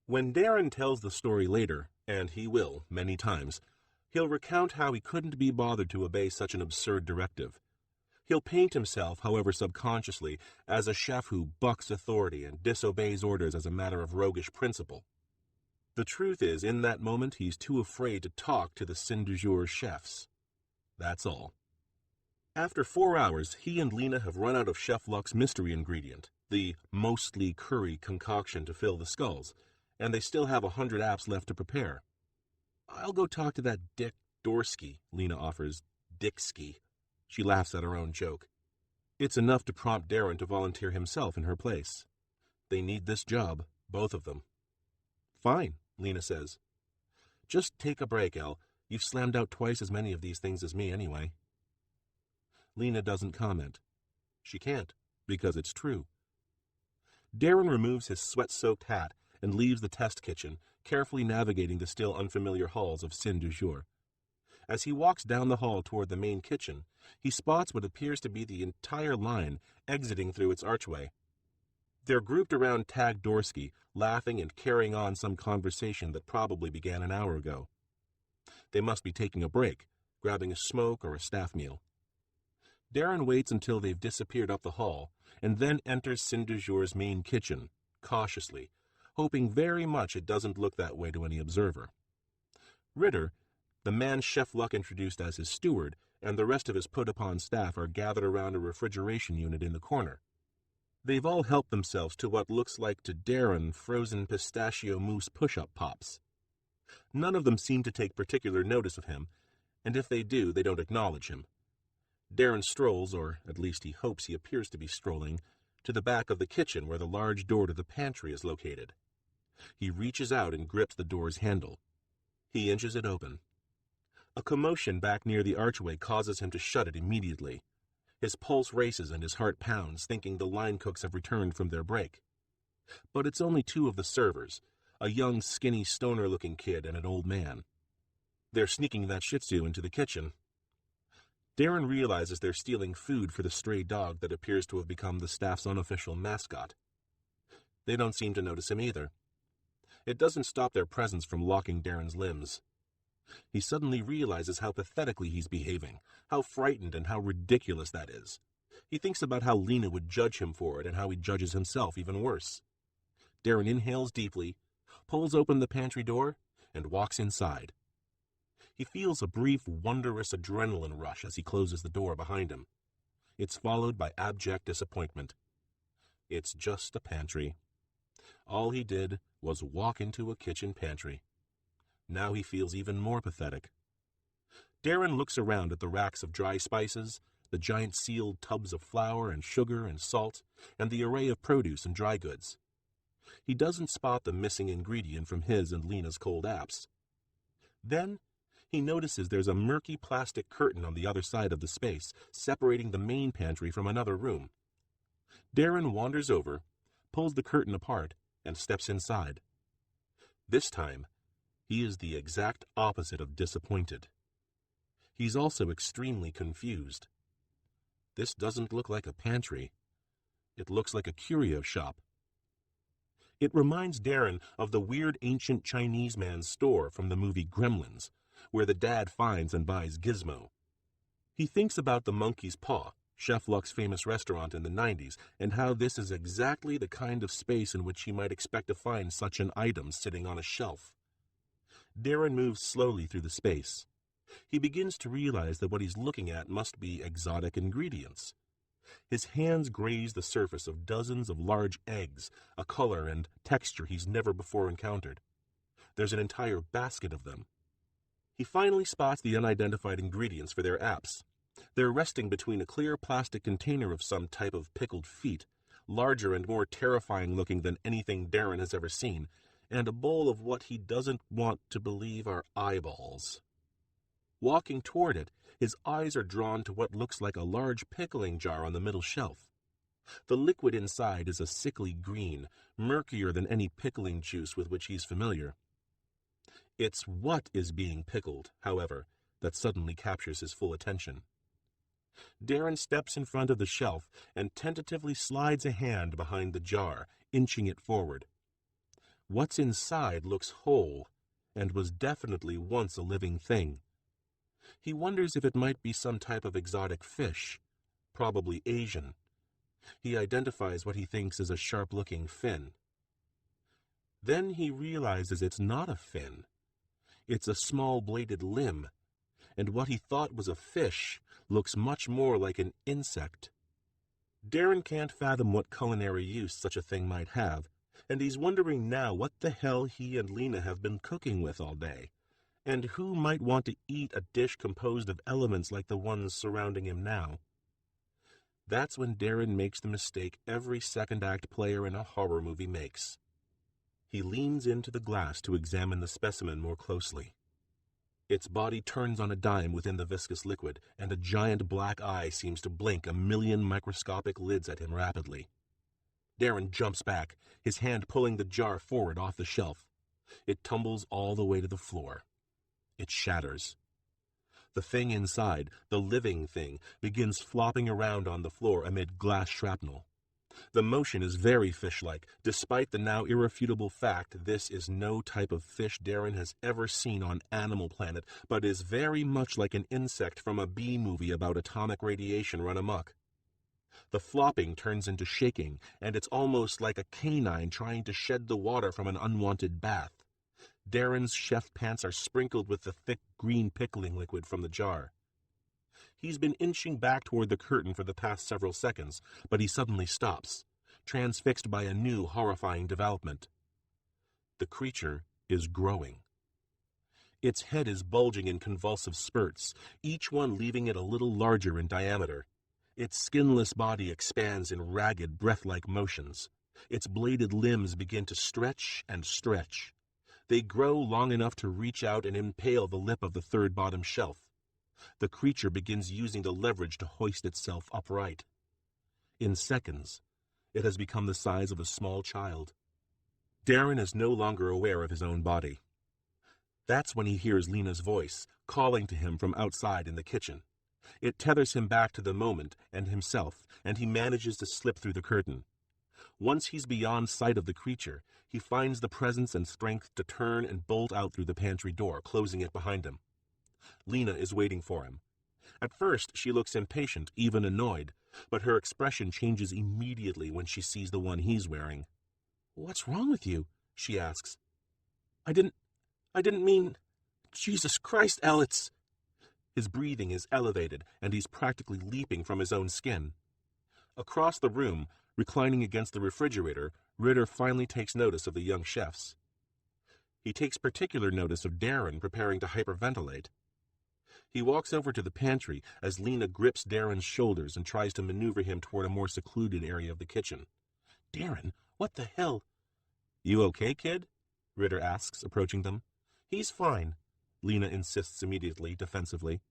When Darren tells the story later, and he will, many times, he'll recount how he couldn't be bothered to obey such an absurd directive. He'll paint himself, however subconsciously, as a chef who bucks authority and disobeys orders as a matter of roguish principle. The truth is, in that moment, he's too afraid to talk to the Sin du Jour chefs. That's all. After 4 hours, he and Lena have run out of Chef Luck's mystery ingredient, the mostly curry concoction to fill the skulls, and they still have 100 apps left to prepare. I'll go talk to that Dick Dorsky, Lena offers. Dicksky. She laughs at her own joke. It's enough to prompt Darren to volunteer himself in her place. They need this job, both of them. Fine, Lena says. Just take a break, Elle. You've slammed out twice as many of these things as me anyway. Lena doesn't comment. She can't, because it's true. Darren removes his sweat-soaked hat and leaves the test kitchen, carefully navigating the still unfamiliar halls of Sin du Jour. As he walks down the hall toward the main kitchen, he spots what appears to be the entire line exiting through its archway. They're grouped around Tag Dorsky, laughing and carrying on some conversation that probably began an hour ago. They must be taking a break, grabbing a smoke or a staff meal. Darren waits until they've disappeared up the hall, and then enters Sin du Jour's main kitchen, cautiously, hoping very much it doesn't look that way to any observer. Ritter, the man Chef Luck introduced as his steward, and the rest of his put-upon staff are gathered around a refrigeration unit in the corner. They've all helped themselves to what looks like to Darren frozen pistachio mousse push-up pops. None of them seem to take particular notice of him, and if they do, they don't acknowledge him. Darren strolls, or at least he hopes he appears to be strolling, to the back of the kitchen where the large door to the pantry is located. He reaches out and grips the door's handle. He inches it open. A commotion back near the archway causes him to shut it immediately. His pulse races and his heart pounds, thinking the line cooks have returned from their break. But it's only two of the servers, a young, skinny, stoner-looking kid and an old man. They're sneaking that Shih Tzu into the kitchen. Darren realizes they're stealing food for the stray dog that appears to have become the staff's unofficial mascot. They don't seem to notice him either. It doesn't stop their presence from locking Darren's limbs. He suddenly realizes how pathetically he's behaving, how frightened and how ridiculous that is. He thinks about how Lena would judge him for it and how he judges himself even worse. Darren inhales deeply, pulls open the pantry door, and walks inside. He feels a brief, wondrous adrenaline rush as he closes the door behind him. It's followed by abject disappointment. It's just a pantry. All he did was walk into a kitchen pantry. Now he feels even more pathetic. Darren looks around at the racks of dry spices, the giant sealed tubs of flour and sugar and salt, and the array of produce and dry goods. He doesn't spot the missing ingredient from his and Lena's cold apps. Then he notices there's a murky plastic curtain on the other side of the space, separating the main pantry from another room. Darren wanders over, pulls the curtain apart, and steps inside. This time, he is the exact opposite of disappointed. He's also extremely confused. This doesn't look like a pantry. It looks like a curio shop. It reminds Darren of the weird ancient Chinese man's store from the movie Gremlins, where the dad finds and buys Gizmo. He thinks about the Monkey's Paw, Chef Luck's famous restaurant in the 90s, and how this is exactly the kind of space in which he might expect to find such an item sitting on a shelf. Darren moves slowly through the space. He begins to realize that what he's looking at must be exotic ingredients. His hands graze the surface of dozens of large eggs, a color and texture he's never before encountered. There's an entire basket of them. He finally spots the unidentified ingredients for their apps. They're resting between a clear plastic container of some type of pickled feet, larger and more terrifying looking than anything Darren has ever seen, and a bowl of what he doesn't want to believe are eyeballs. Walking toward it, his eyes are drawn to what looks like a large pickling jar on the middle shelf. The liquid inside is a sickly green, murkier than any pickling juice with which he's familiar. It's what is being pickled, however, that suddenly captures his full attention. Darren steps in front of the shelf and tentatively slides a hand behind the jar, inching it forward. What's inside looks whole, and was definitely once a living thing. He wonders if it might be some type of exotic fish, probably Asian. He identifies what he thinks is a sharp-looking fin. Then he realizes it's not a fin. It's a small bladed limb, and what he thought was a fish looks much more like an insect. Darren can't fathom what culinary use such a thing might have, and he's wondering now what the hell he and Lena have been cooking with all day, and who might want to eat a dish composed of elements like the ones surrounding him now. That's when Darren makes the mistake every second-act player in a horror movie makes. He leans into the glass to examine the specimen more closely. Its body turns on a dime within the viscous liquid, and a giant black eye seems to blink a million microscopic lids at him rapidly. Darren jumps back, his hand pulling the jar forward off the shelf. It tumbles all the way to the floor. It shatters. The thing inside, the living thing, begins flopping around on the floor amid glass shrapnel. The motion is very fish-like, despite the now irrefutable fact this is no type of fish Darren has ever seen on Animal Planet, but is very much like an insect from a B-movie about atomic radiation run amok. The flopping turns into shaking, and it's almost like a canine trying to shed the water from an unwanted bath. Darren's chef pants are sprinkled with the thick green pickling liquid from the jar. He's been inching back toward the curtain for the past several seconds, but he suddenly stops, transfixed by a new horrifying development. The creature is growing. Its head is bulging in convulsive spurts, each one leaving it a little larger in diameter. Its skinless body expands in ragged, breath-like motions. Its bladed limbs begin to stretch and stretch. They grow long enough to reach out and impale the lip of the third bottom shelf. The creature begins using the leverage to hoist itself upright. In seconds, it has become the size of a small child. Darren is no longer aware of his own body. That's when he hears Lena's voice, calling to him from outside in the kitchen. It tethers him back to the moment and himself, and he manages to slip through the curtain. Once he's beyond sight of the creature, he finds the presence and strength to turn and bolt out through the pantry door, closing it behind him. Lena is waiting for him. At first, she looks impatient, even annoyed, but her expression changes immediately when she sees the one he's wearing. "What's wrong with you?" she asks. I didn't mean... Jesus Christ, Alex!" His breathing is elevated, and he's practically leaping from his own skin. Across the room, reclining against the refrigerator, Ritter finally takes notice of the young chefs. He takes particular notice of Darren preparing to hyperventilate. He walks over to the pantry as Lena grips Darren's shoulders and tries to maneuver him toward a more secluded area of the kitchen. "Darren, what the hell?" "You okay, kid?" Ritter asks, approaching them. "He's fine," Lena insists immediately, defensively.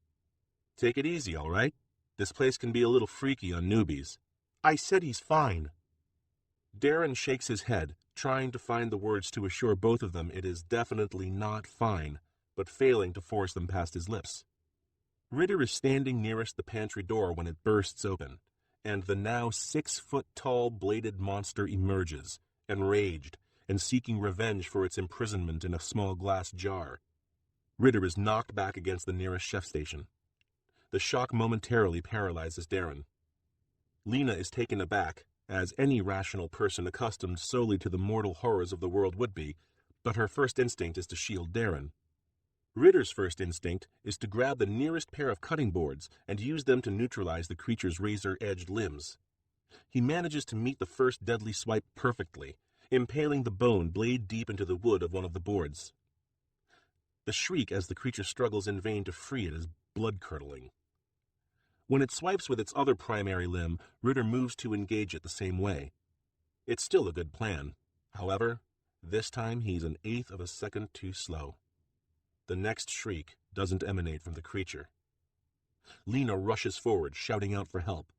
"Take it easy, all right? This place can be a little freaky on newbies." "I said he's fine." Darren shakes his head, trying to find the words to assure both of them it is definitely not fine, but failing to force them past his lips. Ritter is standing nearest the pantry door when it bursts open, and the now 6-foot-tall bladed monster emerges, enraged, and seeking revenge for its imprisonment in a small glass jar. Ritter is knocked back against the nearest chef station. The shock momentarily paralyzes Darren. Lena is taken aback, as any rational person accustomed solely to the mortal horrors of the world would be, but her first instinct is to shield Darren. Ritter's first instinct is to grab the nearest pair of cutting boards and use them to neutralize the creature's razor-edged limbs. He manages to meet the first deadly swipe perfectly, impaling the bone blade deep into the wood of one of the boards. The shriek as the creature struggles in vain to free it is blood-curdling. When it swipes with its other primary limb, Ritter moves to engage it the same way. It's still a good plan. However, This time he's an eighth of a second too slow. The next shriek doesn't emanate from the creature. Lena rushes forward, shouting out for help.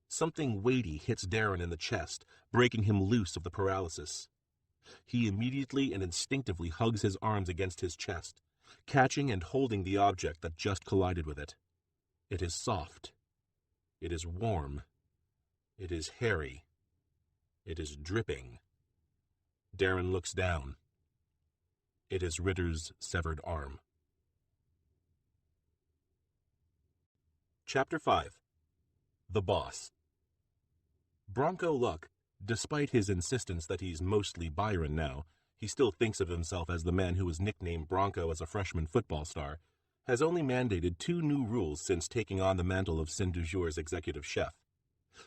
Something weighty hits Darren in the chest, breaking him loose of the paralysis. He immediately and instinctively hugs his arms against his chest, catching and holding the object that just collided with it. It is soft. It is warm. It is hairy. It is dripping. Darren looks down. It is Ritter's severed arm. Chapter 5. The Boss. Bronco Luck, despite his insistence that he's mostly Byron now, he still thinks of himself as the man who was nicknamed Bronco as a freshman football star, has only mandated 2 new rules since taking on the mantle of Sin du Jour's executive chef.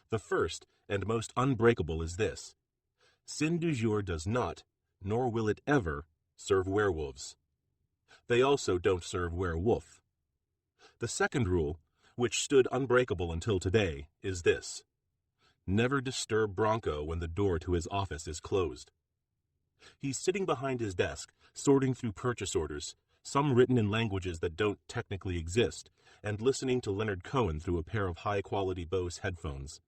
The first, and most unbreakable, is this: Sin du Jour does not, nor will it ever, serve werewolves. They also don't serve werewolf. The second rule, which stood unbreakable until today, is this: never disturb Bronco when the door to his office is closed. He's sitting behind his desk, sorting through purchase orders, some written in languages that don't technically exist, and listening to Leonard Cohen through a pair of high-quality Bose headphones.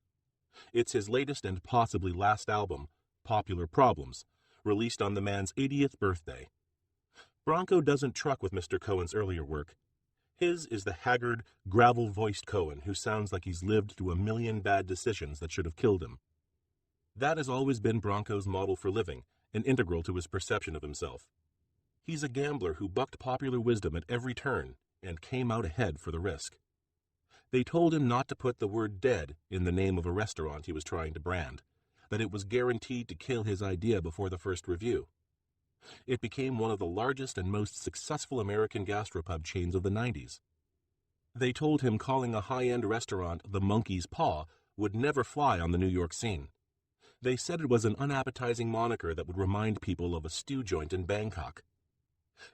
It's his latest and possibly last album, Popular Problems, released on the man's 80th birthday. Bronco doesn't truck with Mr. Cohen's earlier work. His is the haggard, gravel-voiced Cohen who sounds like he's lived through a million bad decisions that should have killed him. That has always been Bronco's model for living, and integral to his perception of himself. He's a gambler who bucked popular wisdom at every turn and came out ahead for the risk. They told him not to put the word dead in the name of a restaurant he was trying to brand, that it was guaranteed to kill his idea before the first review. It became one of the largest and most successful American gastropub chains of the 90s. They told him calling a high-end restaurant the Monkey's Paw would never fly on the New York scene. They said it was an unappetizing moniker that would remind people of a stew joint in Bangkok.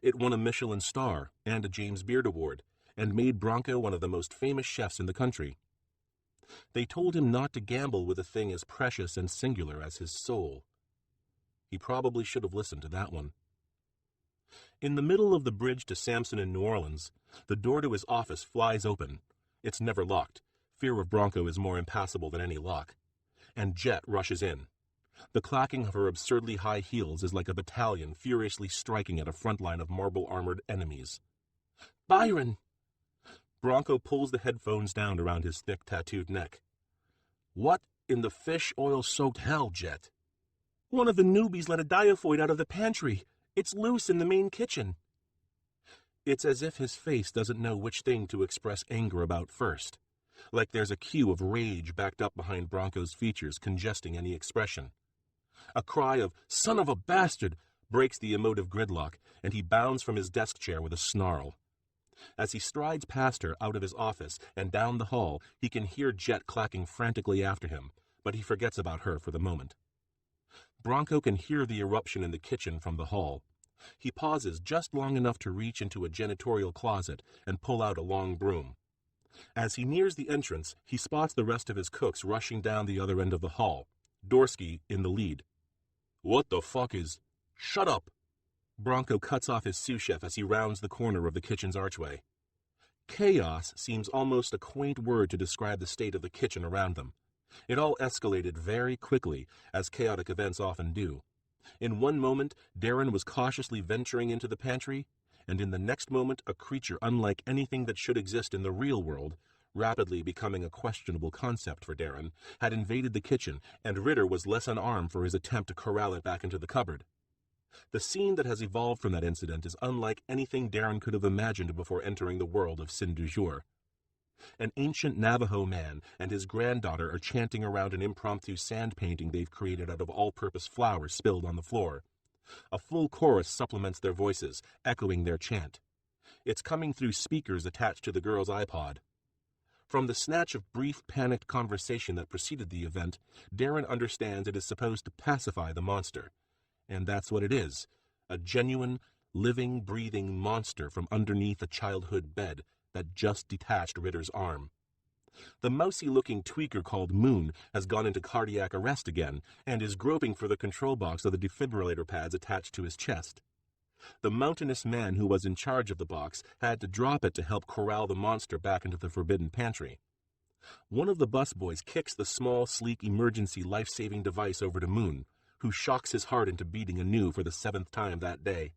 It won a Michelin star and a James Beard Award, and made Bronco one of the most famous chefs in the country. They told him not to gamble with a thing as precious and singular as his soul. He probably should have listened to that one. In the middle of the bridge to Sampson in New Orleans, the door to his office flies open. It's never locked. Fear of Bronco is more impassable than any lock. And Jet rushes in. The clacking of her absurdly high heels is like a battalion furiously striking at a front line of marble-armored enemies. "Byron!" Bronco pulls the headphones down around his thick, tattooed neck. "What in the fish oil-soaked hell, Jet?" "One of the newbies let a diaphoid out of the pantry. It's loose in the main kitchen." It's as if his face doesn't know which thing to express anger about first, like there's a queue of rage backed up behind Bronco's features, congesting any expression. A cry of "son of a bastard" breaks the emotive gridlock, and he bounds from his desk chair with a snarl. As he strides past her out of his office and down the hall, he can hear Jet clacking frantically after him, but he forgets about her for the moment. Bronco can hear the eruption in the kitchen from the hall. He pauses just long enough to reach into a janitorial closet and pull out a long broom. As he nears the entrance, he spots the rest of his cooks rushing down the other end of the hall, Dorsky in the lead. "What the fuck is—" "Shut up!" Bronco cuts off his sous chef as he rounds the corner of the kitchen's archway. Chaos seems almost a quaint word to describe the state of the kitchen around them. It all escalated very quickly, as chaotic events often do. In one moment, Darren was cautiously venturing into the pantry, and in the next moment, a creature unlike anything that should exist in the real world, rapidly becoming a questionable concept for Darren, had invaded the kitchen, and Ritter was less unarmed for his attempt to corral it back into the cupboard. The scene that has evolved from that incident is unlike anything Darren could have imagined before entering the world of Sin du Jour. An ancient Navajo man and his granddaughter are chanting around an impromptu sand painting they've created out of all-purpose flowers spilled on the floor. A full chorus supplements their voices, echoing their chant. It's coming through speakers attached to the girl's iPod. From the snatch of brief, panicked conversation that preceded the event, Darren understands it is supposed to pacify the monster. And that's what it is, a genuine, living, breathing monster from underneath a childhood bed that just detached Ritter's arm. The mousy-looking tweaker called Moon has gone into cardiac arrest again and is groping for the control box of the defibrillator pads attached to his chest. The mountainous man who was in charge of the box had to drop it to help corral the monster back into the forbidden pantry. One of the busboys kicks the small, sleek emergency life-saving device over to Moon, who shocks his heart into beating anew for the 7th time that day.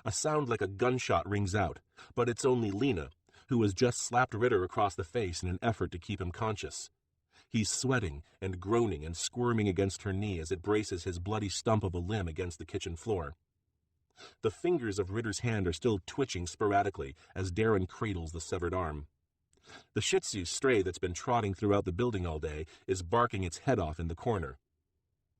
A sound like a gunshot rings out, but it's only Lena, who has just slapped Ritter across the face in an effort to keep him conscious. He's sweating and groaning and squirming against her knee as it braces his bloody stump of a limb against the kitchen floor. The fingers of Ritter's hand are still twitching sporadically as Darren cradles the severed arm. The Shih Tzu stray that's been trotting throughout the building all day is barking its head off in the corner.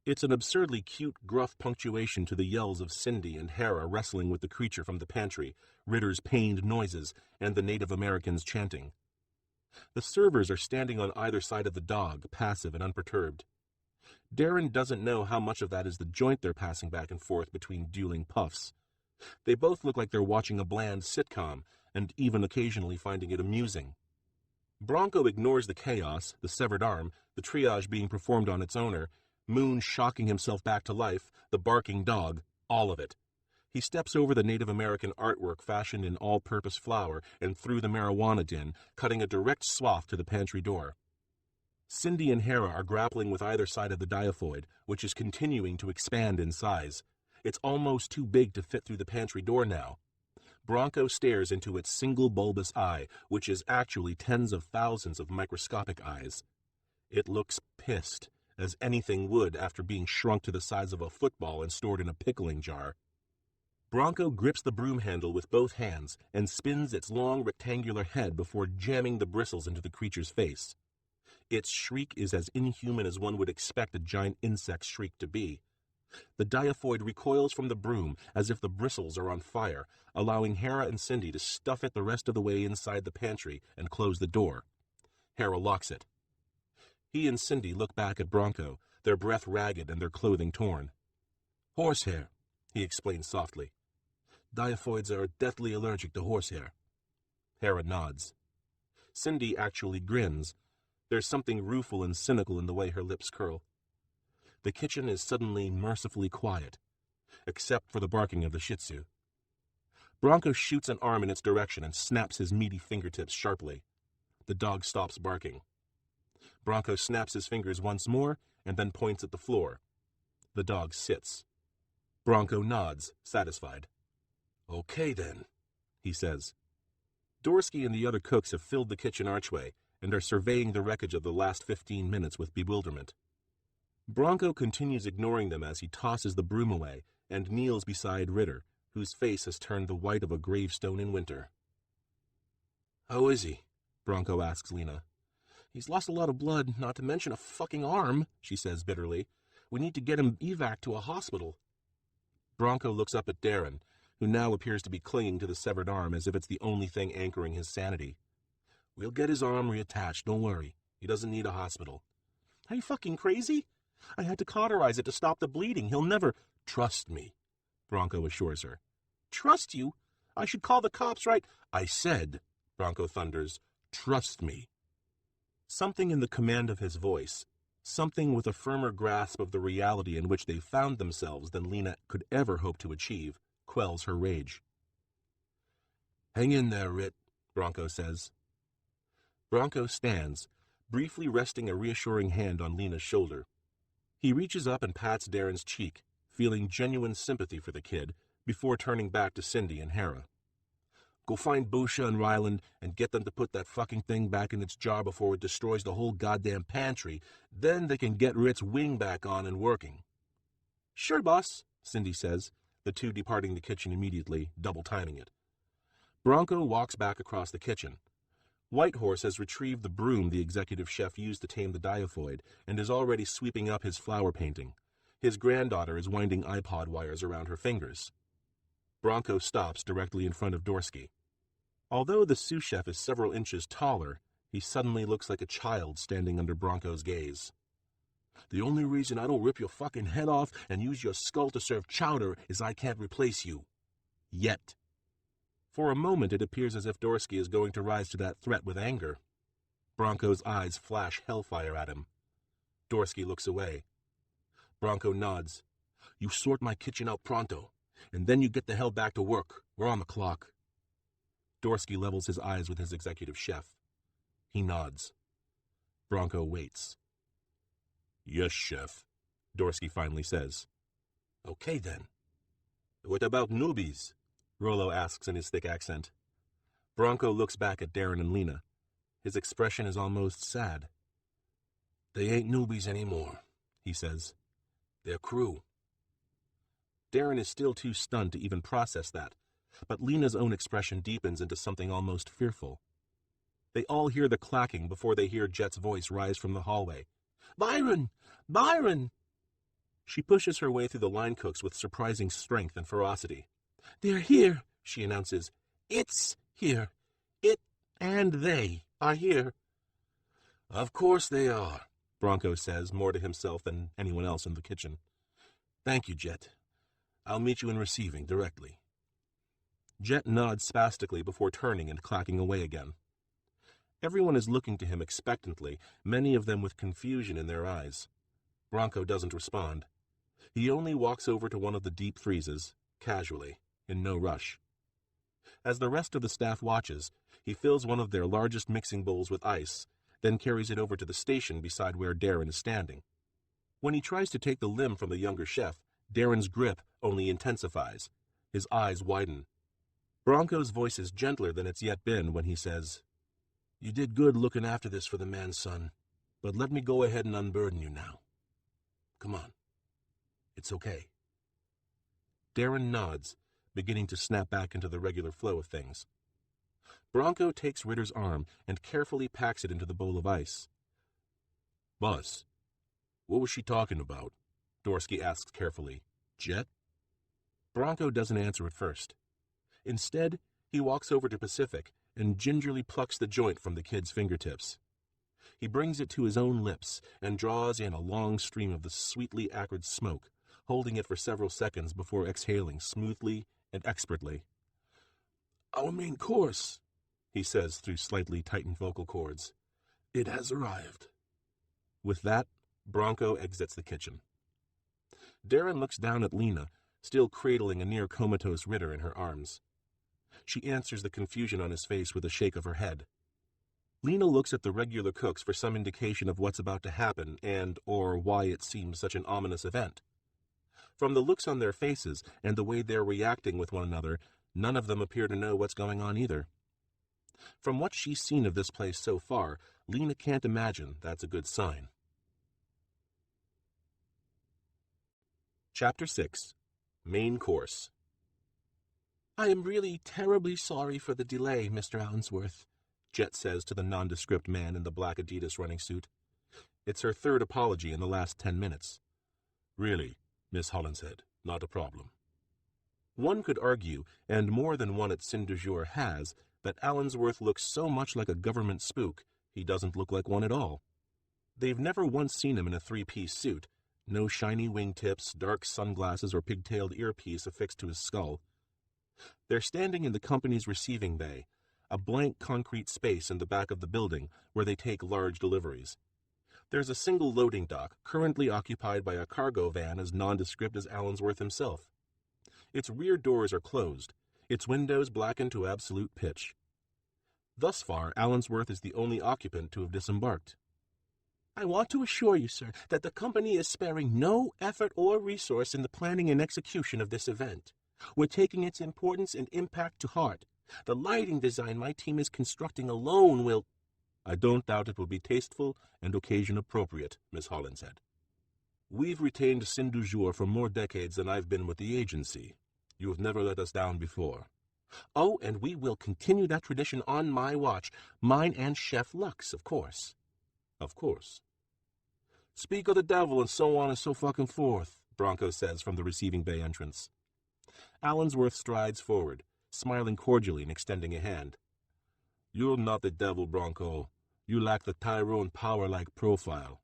It's an absurdly cute, gruff punctuation to the yells of Cindy and Hera wrestling with the creature from the pantry, Ritter's pained noises, and the Native Americans chanting. The servers are standing on either side of the dog, passive and unperturbed. Darren doesn't know how much of that is the joint they're passing back and forth between dueling puffs. They both look like they're watching a bland sitcom, and even occasionally finding it amusing. Bronco ignores the chaos, the severed arm, the triage being performed on its owner, Moon shocking himself back to life, the barking dog, all of it. He steps over the Native American artwork fashioned in all-purpose flour and through the marijuana den, cutting a direct swath to the pantry door. Cindy and Hera are grappling with either side of the diaphoid, which is continuing to expand in size. It's almost too big to fit through the pantry door now. Bronco stares into its single bulbous eye, which is actually tens of thousands of microscopic eyes. It looks pissed, as anything would after being shrunk to the size of a football and stored in a pickling jar. Bronco grips the broom handle with both hands and spins its long rectangular head before jamming the bristles into the creature's face. Its shriek is as inhuman as one would expect a giant insect's shriek to be. The diaphoid recoils from the broom as if the bristles are on fire, allowing Hera and Cindy to stuff it the rest of the way inside the pantry and close the door. Hera locks it. He and Cindy look back at Bronco, their breath ragged and their clothing torn. "Horsehair," he explains softly. "Diaphoids are deathly allergic to horsehair." Hera nods. Cindy actually grins. There's something rueful and cynical in the way her lips curl. The kitchen is suddenly mercifully quiet, except for the barking of the Shih Tzu. Bronco shoots an arm in its direction and snaps his meaty fingertips sharply. The dog stops barking. Bronco snaps his fingers once more and then points at the floor. The dog sits. Bronco nods, satisfied. "Okay, then," he says. Dorsky and the other cooks have filled the kitchen archway and are surveying the wreckage of the last 15 minutes with bewilderment. Bronco continues ignoring them as he tosses the broom away and kneels beside Ritter, whose face has turned the white of a gravestone in winter. "How is he?" Bronco asks Lena. "He's lost a lot of blood, not to mention a fucking arm," she says bitterly. "We need to get him evac to a hospital." Bronco looks up at Darren, who now appears to be clinging to the severed arm as if it's the only thing anchoring his sanity. "We'll get his arm reattached, don't worry. He doesn't need a hospital." "Are you fucking crazy? I had to cauterize it to stop the bleeding. He'll never—" "Trust me," Bronco assures her. "Trust you? I should call the cops right—" "I said," Bronco thunders, "trust me." Something in the command of his voice, something with a firmer grasp of the reality in which they found themselves than Lena could ever hope to achieve, quells her rage. "Hang in there, Rit," Bronco says. Bronco stands, briefly resting a reassuring hand on Lena's shoulder. He reaches up and pats Darren's cheek, feeling genuine sympathy for the kid, before turning back to Cindy and Hera. "Go find Boucher and Ryland and get them to put that fucking thing back in its jar before it destroys the whole goddamn pantry. Then they can get Rit's wing back on and working." "Sure, boss," Cindy says, the two departing the kitchen immediately, double timing it. Bronco walks back across the kitchen. Whitehorse has retrieved the broom the executive chef used to tame the diaphoid and is already sweeping up his flower painting. His granddaughter is winding iPod wires around her fingers. Bronco stops directly in front of Dorsky. Although the sous chef is several inches taller, he suddenly looks like a child standing under Bronco's gaze. "The only reason I don't rip your fucking head off and use your skull to serve chowder is I can't replace you. Yet." For a moment it appears as if Dorsky is going to rise to that threat with anger. Bronco's eyes flash hellfire at him. Dorsky looks away. Bronco nods. "You sort my kitchen out pronto, and then you get the hell back to work. We're on the clock." Dorsky levels his eyes with his executive chef. He nods. Bronco waits. "Yes, chef," Dorsky finally says. "Okay, then." "What about newbies?" Rollo asks in his thick accent. Bronco looks back at Darren and Lena. His expression is almost sad. "They ain't newbies anymore," he says. "They're crew." Darren is still too stunned to even process that, but Lena's own expression deepens into something almost fearful. They all hear the clacking before they hear Jet's voice rise from the hallway. "Byron! Byron!" She pushes her way through the line cooks with surprising strength and ferocity. "They're here," she announces. "It's here. It and they are here." "Of course they are," Bronco says, more to himself than anyone else in the kitchen. "Thank you, Jet. I'll meet you in receiving directly." Jet nods spastically before turning and clacking away again. Everyone is looking to him expectantly, many of them with confusion in their eyes. Bronco doesn't respond. He only walks over to one of the deep freezes, casually, in no rush. As the rest of the staff watches, he fills one of their largest mixing bowls with ice, then carries it over to the station beside where Darren is standing. When he tries to take the limb from the younger chef, Darren's grip only intensifies. His eyes widen. Bronco's voice is gentler than it's yet been when he says, "You did good looking after this for the man, son, but let me go ahead and unburden you now. Come on. It's okay." Darren nods, beginning to snap back into the regular flow of things. Bronco takes Ritter's arm and carefully packs it into the bowl of ice. "Boss, what was she talking about?" Dorsky asks carefully. "Jet?" Bronco doesn't answer at first. Instead, he walks over to Pacific and gingerly plucks the joint from the kid's fingertips. He brings it to his own lips and draws in a long stream of the sweetly acrid smoke, holding it for several seconds before exhaling smoothly and expertly. "Our main course," he says through slightly tightened vocal cords. "It has arrived." With that, Bronco exits the kitchen. Darren looks down at Lena, still cradling a near comatose Ritter in her arms. She answers the confusion on his face with a shake of her head. Lena looks at the regular cooks for some indication of what's about to happen and or why it seems such an ominous event. From the looks on their faces and the way they're reacting with one another, none of them appear to know what's going on either. From what she's seen of this place so far, Lena can't imagine that's a good sign. Chapter 6. Main Course. "I am really terribly sorry for the delay, Mr. Allensworth," Jet says to the nondescript man in the black Adidas running suit. It's her third apology in the last 10 minutes. "Really, Miss Hollinshead, not a problem." One could argue, and more than one at Saint du Jour has, that Allensworth looks so much like a government spook, he doesn't look like one at all. They've never once seen him in a three-piece suit, no shiny wingtips, dark sunglasses, or pigtailed earpiece affixed to his skull. They're standing in the company's receiving bay, a blank concrete space in the back of the building where they take large deliveries. There's a single loading dock, currently occupied by a cargo van as nondescript as Allensworth himself. Its rear doors are closed, its windows blackened to absolute pitch. Thus far, Allensworth is the only occupant to have disembarked. "I want to assure you, sir, that the company is sparing no effort or resource in the planning and execution of this event. We're taking its importance and impact to heart. The lighting design my team is constructing alone will—" "I don't doubt it will be tasteful and occasion appropriate," Miss Holland said. "We've retained Saint du Jour for more decades than I've been with the agency. You have never let us down before." "Oh, and we will continue that tradition on my watch. Mine and Chef Lux, of course." "Of course." "Speak of the devil and so on and so fucking forth," Bronco says from the receiving bay entrance. Allensworth strides forward, smiling cordially and extending a hand. "You're not the devil, Bronco. You lack the Tyrone power-like profile."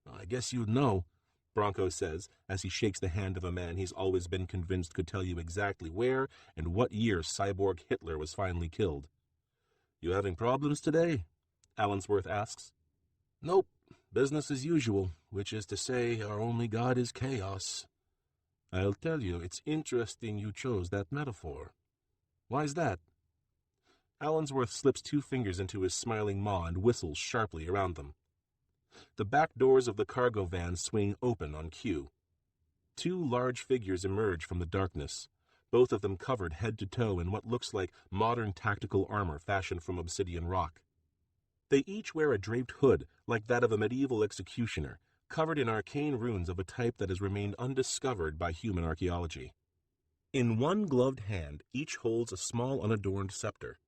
"I guess you'd know," Bronco says as he shakes the hand of a man he's always been convinced could tell you exactly where and what year cyborg Hitler was finally killed. "You having problems today?" Allensworth asks. Nope, business as usual, which is to say our only god is chaos. I'll tell you, it's interesting you chose that metaphor. Why's that? Allensworth slips 2 fingers into his smiling maw and whistles sharply around them. The back doors of the cargo van swing open on cue. 2 large figures emerge from the darkness, both of them covered head to toe in what looks like modern tactical armor fashioned from obsidian rock. They each wear a draped hood like that of a medieval executioner, covered in arcane runes of a type that has remained undiscovered by human archaeology. In one gloved hand, each holds a small unadorned scepter.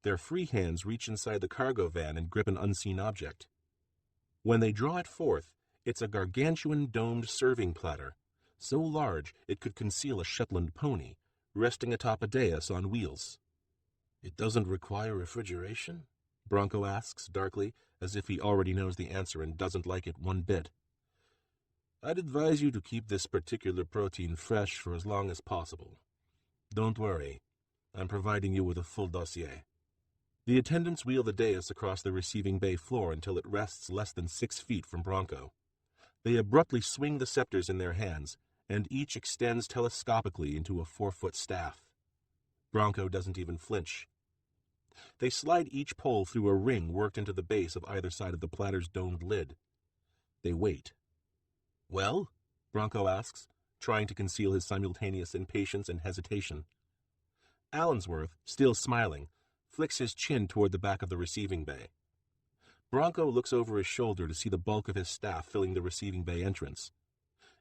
Their free hands reach inside the cargo van and grip an unseen object. When they draw it forth, it's a gargantuan domed serving platter, so large it could conceal a Shetland pony, resting atop a dais on wheels. It doesn't require refrigeration? Bronco asks darkly, as if he already knows the answer and doesn't like it one bit. I'd advise you to keep this particular protein fresh for as long as possible. Don't worry, I'm providing you with a full dossier. The attendants wheel the dais across the receiving bay floor until it rests less than 6 feet from Bronco. They abruptly swing the scepters in their hands, and each extends telescopically into a 4-foot staff. Bronco doesn't even flinch. They slide each pole through a ring worked into the base of either side of the platter's domed lid. They wait. Well? Bronco asks, trying to conceal his simultaneous impatience and hesitation. Allensworth, still smiling, flicks his chin toward the back of the receiving bay. Bronco looks over his shoulder to see the bulk of his staff filling the receiving bay entrance.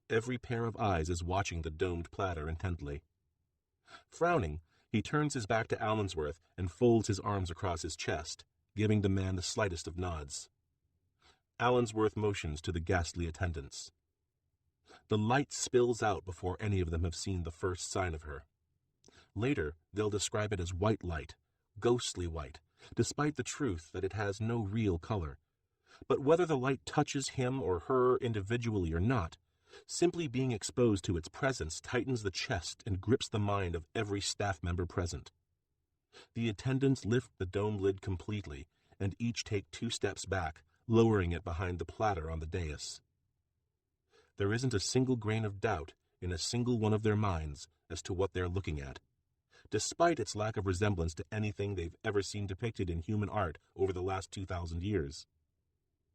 Every pair of eyes is watching the domed platter intently. Frowning, he turns his back to Allensworth and folds his arms across his chest, giving the man the slightest of nods. Allensworth motions to the ghastly attendants. The light spills out before any of them have seen the first sign of her. Later, they'll describe it as white light, ghostly white, despite the truth that it has no real color. But whether the light touches him or her individually or not, simply being exposed to its presence tightens the chest and grips the mind of every staff member present. The attendants lift the dome lid completely, and each take 2 steps back, lowering it behind the platter on the dais. There isn't a single grain of doubt in a single one of their minds as to what they're looking at, despite its lack of resemblance to anything they've ever seen depicted in human art over the last 2,000 years.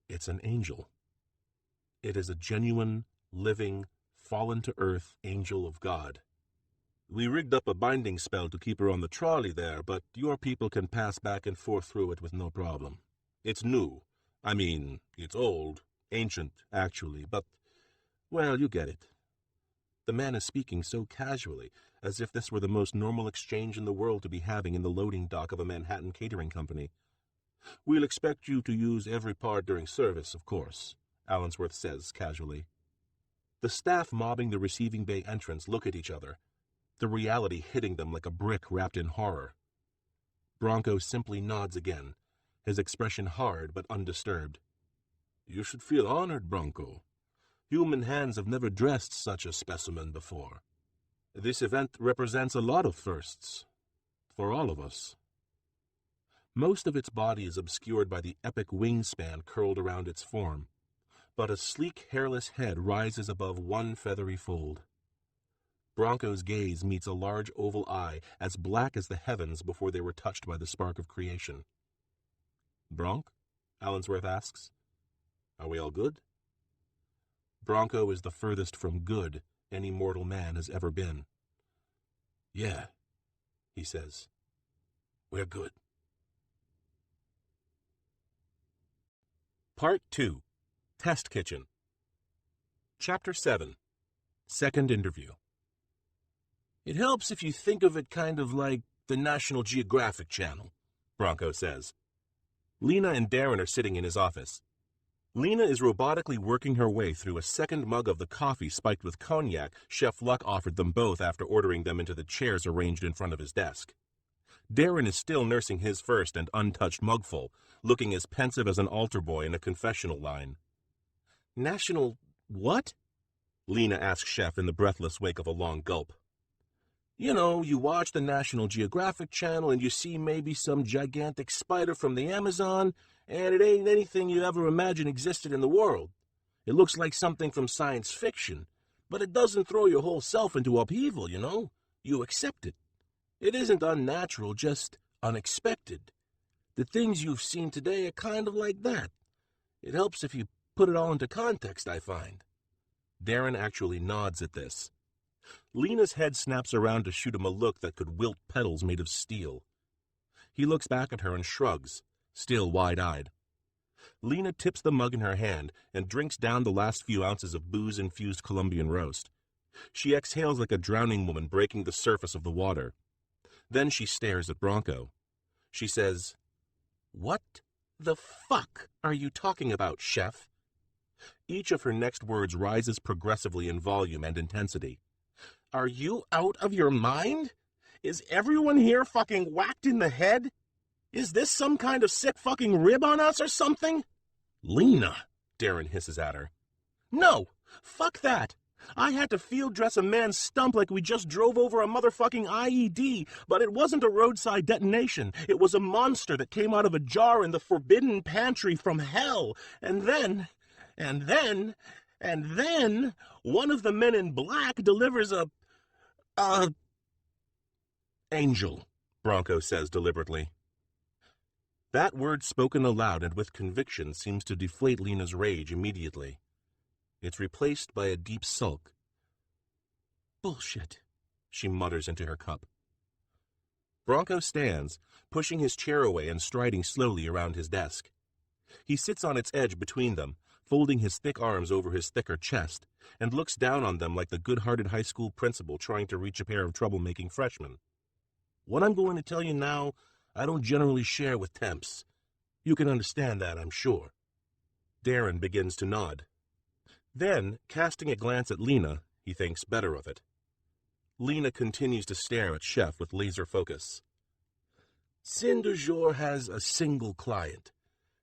It's an angel. It is a genuine, living, fallen-to-earth angel of God. We rigged up a binding spell to keep her on the trolley there, but your people can pass back and forth through it with no problem. It's new. I mean, it's old. Ancient, actually, but, well, you get it. The man is speaking so casually, as if this were the most normal exchange in the world to be having in the loading dock of a Manhattan catering company. We'll expect you to use every part during service, of course, Allensworth says casually. The staff mobbing the receiving bay entrance look at each other, the reality hitting them like a brick wrapped in horror. Bronco simply nods again, his expression hard but undisturbed. You should feel honored, Bronco. Human hands have never dressed such a specimen before. This event represents a lot of firsts, for all of us. Most of its body is obscured by the epic wingspan curled around its form, but a sleek, hairless head rises above one feathery fold. Bronco's gaze meets a large oval eye as black as the heavens before they were touched by the spark of creation. Bronc? Allensworth asks. Are we all good? Bronco is the furthest from good any mortal man has ever been. Yeah, he says. We're good. Part 2. Test Kitchen. Chapter 7. Second Interview. It helps if you think of it kind of like the National Geographic Channel, Bronco says. Lena and Darren are sitting in his office. Lena is robotically working her way through a second mug of the coffee spiked with cognac Chef Luck offered them both after ordering them into the chairs arranged in front of his desk. Darren is still nursing his first and untouched mugful, looking as pensive as an altar boy in a confessional line. National what? Lena asks Chef in the breathless wake of a long gulp. You know, you watch the National Geographic Channel and you see maybe some gigantic spider from the Amazon, and it ain't anything you ever imagined existed in the world. It looks like something from science fiction, but it doesn't throw your whole self into upheaval, you know? You accept it. It isn't unnatural, just unexpected. The things you've seen today are kind of like that. It helps if you put it all into context, I find. Darren actually nods at this. Lena's head snaps around to shoot him a look that could wilt petals made of steel. He looks back at her and shrugs, still wide-eyed. Lena tips the mug in her hand and drinks down the last few ounces of booze-infused Colombian roast. She exhales like a drowning woman breaking the surface of the water. Then she stares at Bronco. She says, "What the fuck are you talking about, Chef?" Each of her next words rises progressively in volume and intensity. "Are you out of your mind? Is everyone here fucking whacked in the head? Is this some kind of sick fucking rib on us or something?" "Lena," Darren hisses at her. "No, fuck that. I had to field dress a man's stump like we just drove over a motherfucking IED, but it wasn't a roadside detonation. It was a monster that came out of a jar in the forbidden pantry from hell. And then, one of the men in black delivers a angel," Bronco says deliberately. That word spoken aloud and with conviction seems to deflate Lena's rage immediately. It's replaced by a deep sulk. "Bullshit," she mutters into her cup. Bronco stands, pushing his chair away and striding slowly around his desk. He sits on its edge between them, folding his thick arms over his thicker chest, and looks down on them like the good-hearted high school principal trying to reach a pair of troublemaking freshmen. "What I'm going to tell you now, I don't generally share with temps. You can understand that, I'm sure." Darren begins to nod. Then, casting a glance at Lena, he thinks better of it. Lena continues to stare at Chef with laser focus. "Sin du jour has a single client.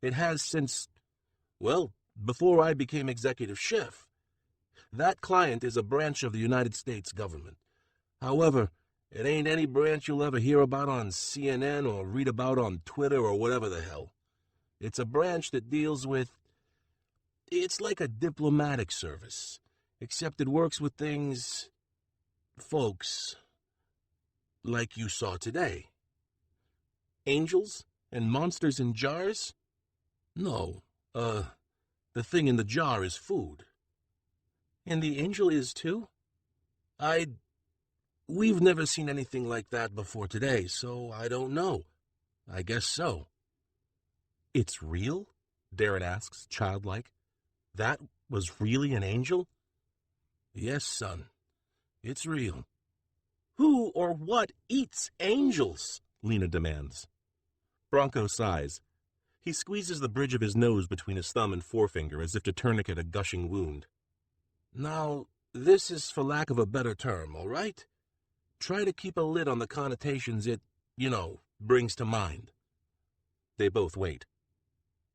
It has since, well, before I became executive chef. That client is a branch of the United States government. However, it ain't any branch you'll ever hear about on CNN or read about on Twitter or whatever the hell. It's a branch that deals with... It's like a diplomatic service, except it works with things... folks... like you saw today. Angels and monsters in jars? No, the thing in the jar is food." "And the angel is too?" We've never seen anything like that before today, so I don't know. I guess so." "It's real?" Darren asks, childlike. "That was really an angel?" "Yes, son. It's real." "Who or what eats angels?" Lena demands. Bronco sighs. He squeezes the bridge of his nose between his thumb and forefinger as if to tourniquet a gushing wound. "Now, this is for lack of a better term, all right? Try to keep a lid on the connotations it, brings to mind." They both wait.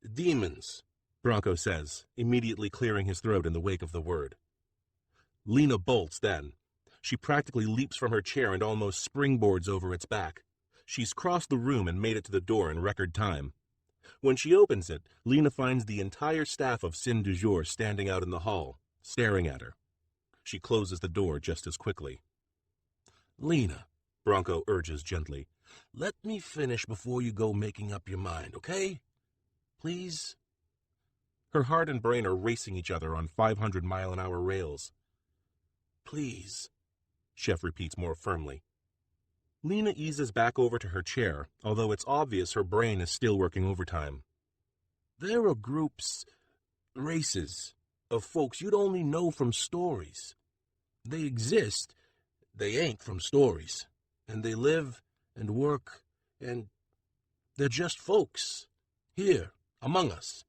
"Demons," Bronco says, immediately clearing his throat in the wake of the word. Lena bolts then. She practically leaps from her chair and almost springboards over its back. She's crossed the room and made it to the door in record time. When she opens it, Lena finds the entire staff of Sin du Jour standing out in the hall, staring at her. She closes the door just as quickly. "Lena," Bronco urges gently, "let me finish before you go making up your mind, okay? Please?" Her heart and brain are racing each other on 500-mile-an-hour rails. "Please," Chef repeats more firmly. Lena eases back over to her chair, although it's obvious her brain is still working overtime. "There are groups, races, of folks you'd only know from stories. They exist, they ain't from stories, and they live and work, and they're just folks, here, among us.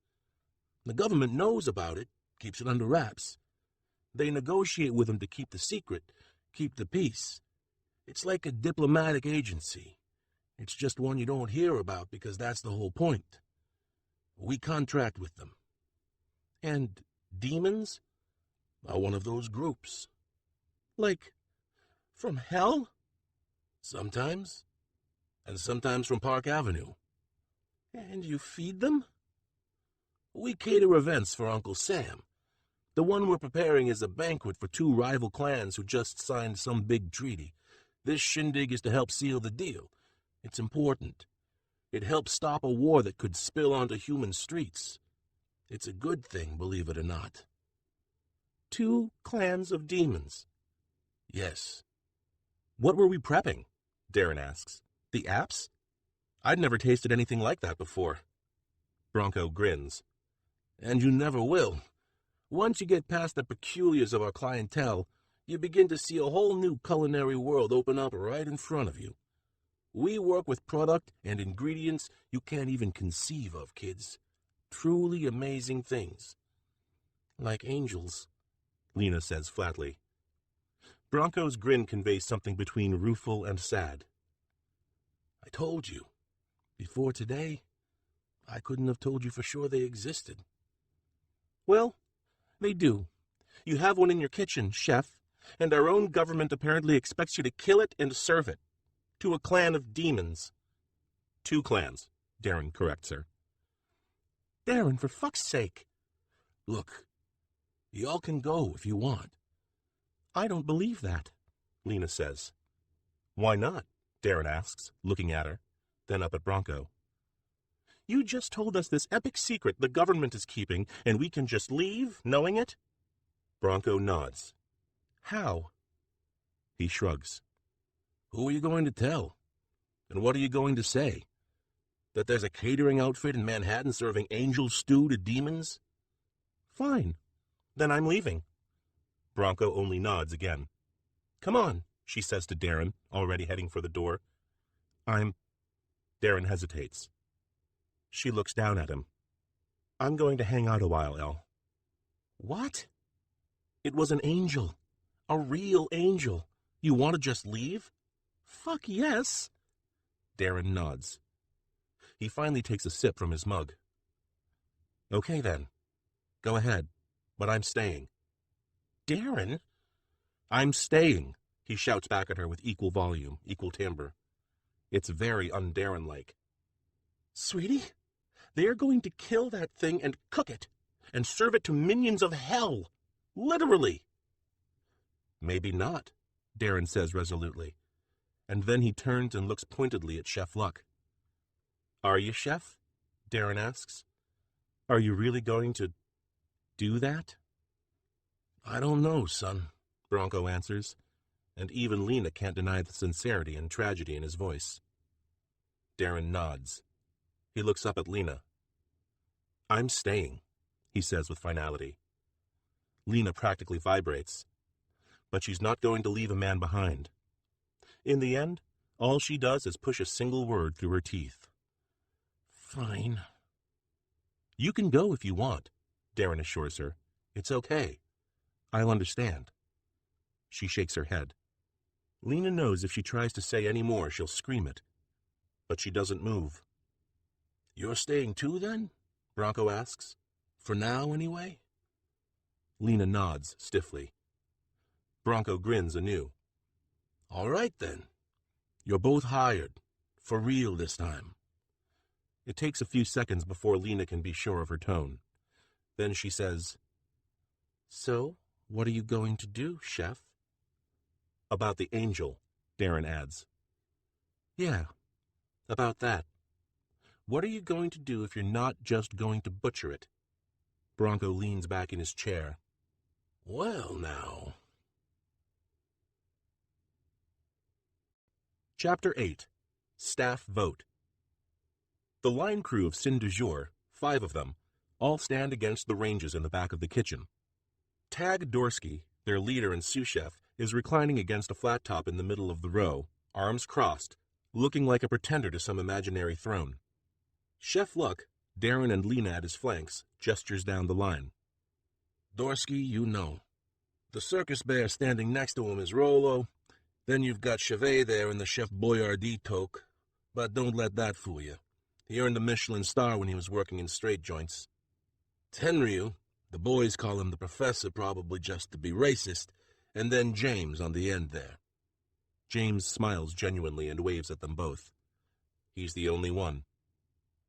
The government knows about it, keeps it under wraps. They negotiate with them to keep the secret, keep the peace. It's like a diplomatic agency. It's just one you don't hear about because that's the whole point. We contract with them. And demons are one of those groups." "Like, from hell?" "Sometimes. And sometimes from Park Avenue." "And you feed them?" We cater events for Uncle Sam. The one we're preparing is a banquet for two rival clans who just signed some big treaty. This shindig is to help seal the deal. It's important. It helps stop a war that could spill onto human streets. It's a good thing, believe it or not. 2 clans of demons. Yes. What were we prepping? Darren asks. The apps? I'd never tasted anything like that before. Bronco grins. And you never will. Once you get past the peculiars of our clientele, you begin to see a whole new culinary world open up right in front of you. We work with product and ingredients you can't even conceive of, kids. Truly amazing things. Like angels, Lena says flatly. Bronco's grin conveys something between rueful and sad. I told you. Before today, I couldn't have told you for sure they existed. Well, they do. You have one in your kitchen, chef, and our own government apparently expects you to kill it and serve it. To a clan of demons. 2 clans, Darren corrects her. Darren, for fuck's sake. Look, y'all can go if you want. I don't believe that, Lena says. Why not? Darren asks, looking at her, then up at Bronco. You just told us this epic secret the government is keeping, and we can just leave, knowing it? Bronco nods. How? He shrugs. Who are you going to tell? And what are you going to say? That there's a catering outfit in Manhattan serving angel stew to demons? Fine. Then I'm leaving. Bronco only nods again. Come on, she says to Darren, already heading for the door. Darren hesitates. She looks down at him. I'm going to hang out a while, Elle. What? It was an angel. A real angel. You want to just leave? Fuck yes. Darren nods. He finally takes a sip from his mug. Okay then. Go ahead. But I'm staying. Darren? I'm staying, he shouts back at her with equal volume, equal timbre. It's very un-Darren-like. Sweetie, they are going to kill that thing and cook it, and serve it to minions of hell. Literally. Maybe not, Darren says resolutely, and then he turns and looks pointedly at Chef Luck. Are you, Chef? Darren asks. Are you really going to do that? I don't know, son, Bronco answers, and even Lena can't deny the sincerity and tragedy in his voice. Darren nods. He looks up at Lena. I'm staying, he says with finality. Lena practically vibrates, but she's not going to leave a man behind. In the end, all she does is push a single word through her teeth. Fine. You can go if you want, Darren assures her. It's okay. I'll understand. She shakes her head. Lena knows if she tries to say any more, she'll scream it. But she doesn't move. You're staying too, then? Bronco asks. For now, anyway? Lena nods stiffly. Bronco grins anew. All right, then. You're both hired. For real this time. It takes a few seconds before Lena can be sure of her tone. Then she says, So, what are you going to do, Chef? About the angel, Darren adds. Yeah, about that. What are you going to do if you're not just going to butcher it? Bronco leans back in his chair. Well, now. Chapter 8. Staff Vote. The line crew of Sin du Jour, 5 of them, all stand against the ranges in the back of the kitchen. Tag Dorsky, their leader and sous chef, is reclining against a flat top in the middle of the row, arms crossed, looking like a pretender to some imaginary throne. Chef Luck, Darren and Lena at his flanks, gestures down the line. Dorsky, you know. The circus bear standing next to him is Rollo. Then you've got Chevet there in the Chef Boyardee toque. But don't let that fool you. He earned a Michelin star when he was working in straight joints. Tenryu, the boys call him the professor probably just to be racist, and then James on the end there. James smiles genuinely and waves at them both. He's the only one.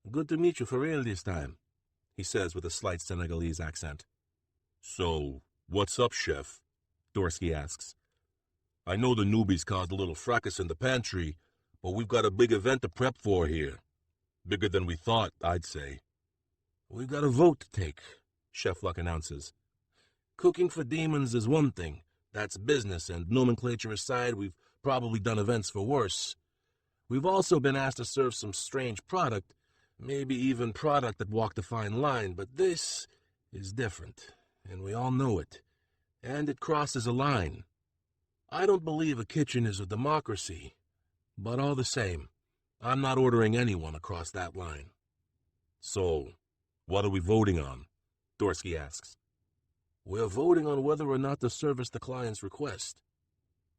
Good to meet you for real this time. he says with a slight Senegalese accent. So, what's up, chef? Dorsky asks. I know the newbies caused a little fracas in the pantry, but we've got a big event to prep for here. Bigger than we thought, I'd say. We've got a vote to take, Chef Luck announces. Cooking for demons is one thing. That's business, and nomenclature aside, we've probably done events for worse. We've also been asked to serve some strange product, maybe even product that walked a fine line, but this is different, and we all know it, and it crosses a line. I don't believe a kitchen is a democracy, but all the same, I'm not ordering anyone across that line. So, what are we voting on? Dorsky asks. We're voting on whether or not to service the client's request.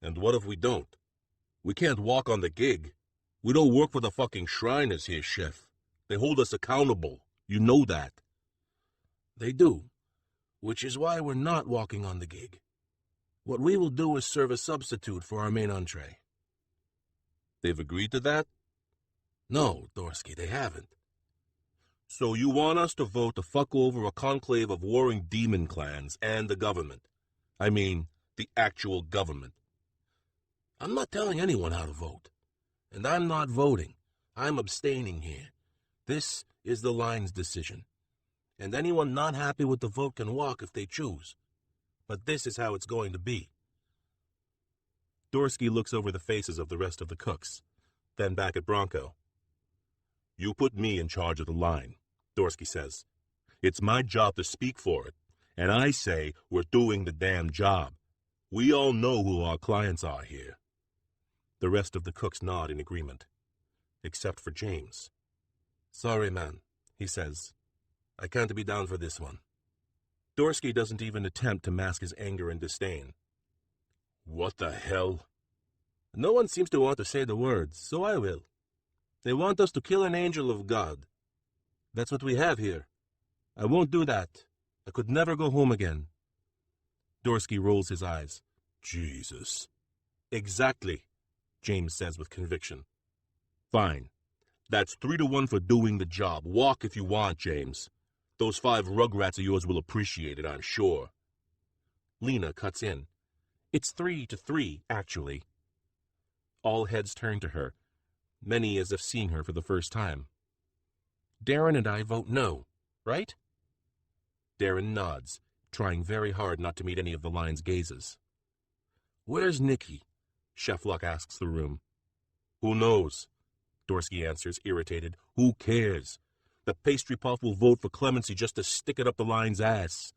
And what if we don't? We can't walk on the gig. We don't work for the fucking Shriners here, chef. They hold us accountable. You know that. They do, which is why we're not walking on the gig. What we will do is serve a substitute for our main entree. They've agreed to that? No, Dorsky, they haven't. So you want us to vote to fuck over a conclave of warring demon clans and the government. I mean, the actual government. I'm not telling anyone how to vote. And I'm not voting. I'm abstaining here. This is the line's decision. And anyone not happy with the vote can walk if they choose. But this is how it's going to be. Dorsky looks over the faces of the rest of the cooks, then back at Bronco. You put me in charge of the line, Dorsky says. It's my job to speak for it, and I say we're doing the damn job. We all know who our clients are here. The rest of the cooks nod in agreement, except for James. Sorry, man, he says. I can't be down for this one. Dorsky doesn't even attempt to mask his anger and disdain. What the hell? No one seems to want to say the words, so I will. They want us to kill an angel of God. That's what we have here. I won't do that. I could never go home again. Dorsky rolls his eyes. Jesus. Exactly, James says with conviction. Fine. That's 3-1 for doing the job. Walk if you want, James. Those 5 rugrats of yours will appreciate it, I'm sure. Lena cuts in. It's 3-3, actually. All heads turn to her, many as if seeing her for the first time. Darren and I vote no, right? Darren nods, trying very hard not to meet any of the line's gazes. Where's Nicky? Chef Luck asks the room. Who knows? Dorsky answers, irritated. Who cares? The pastry puff will vote for clemency just to stick it up the line's ass.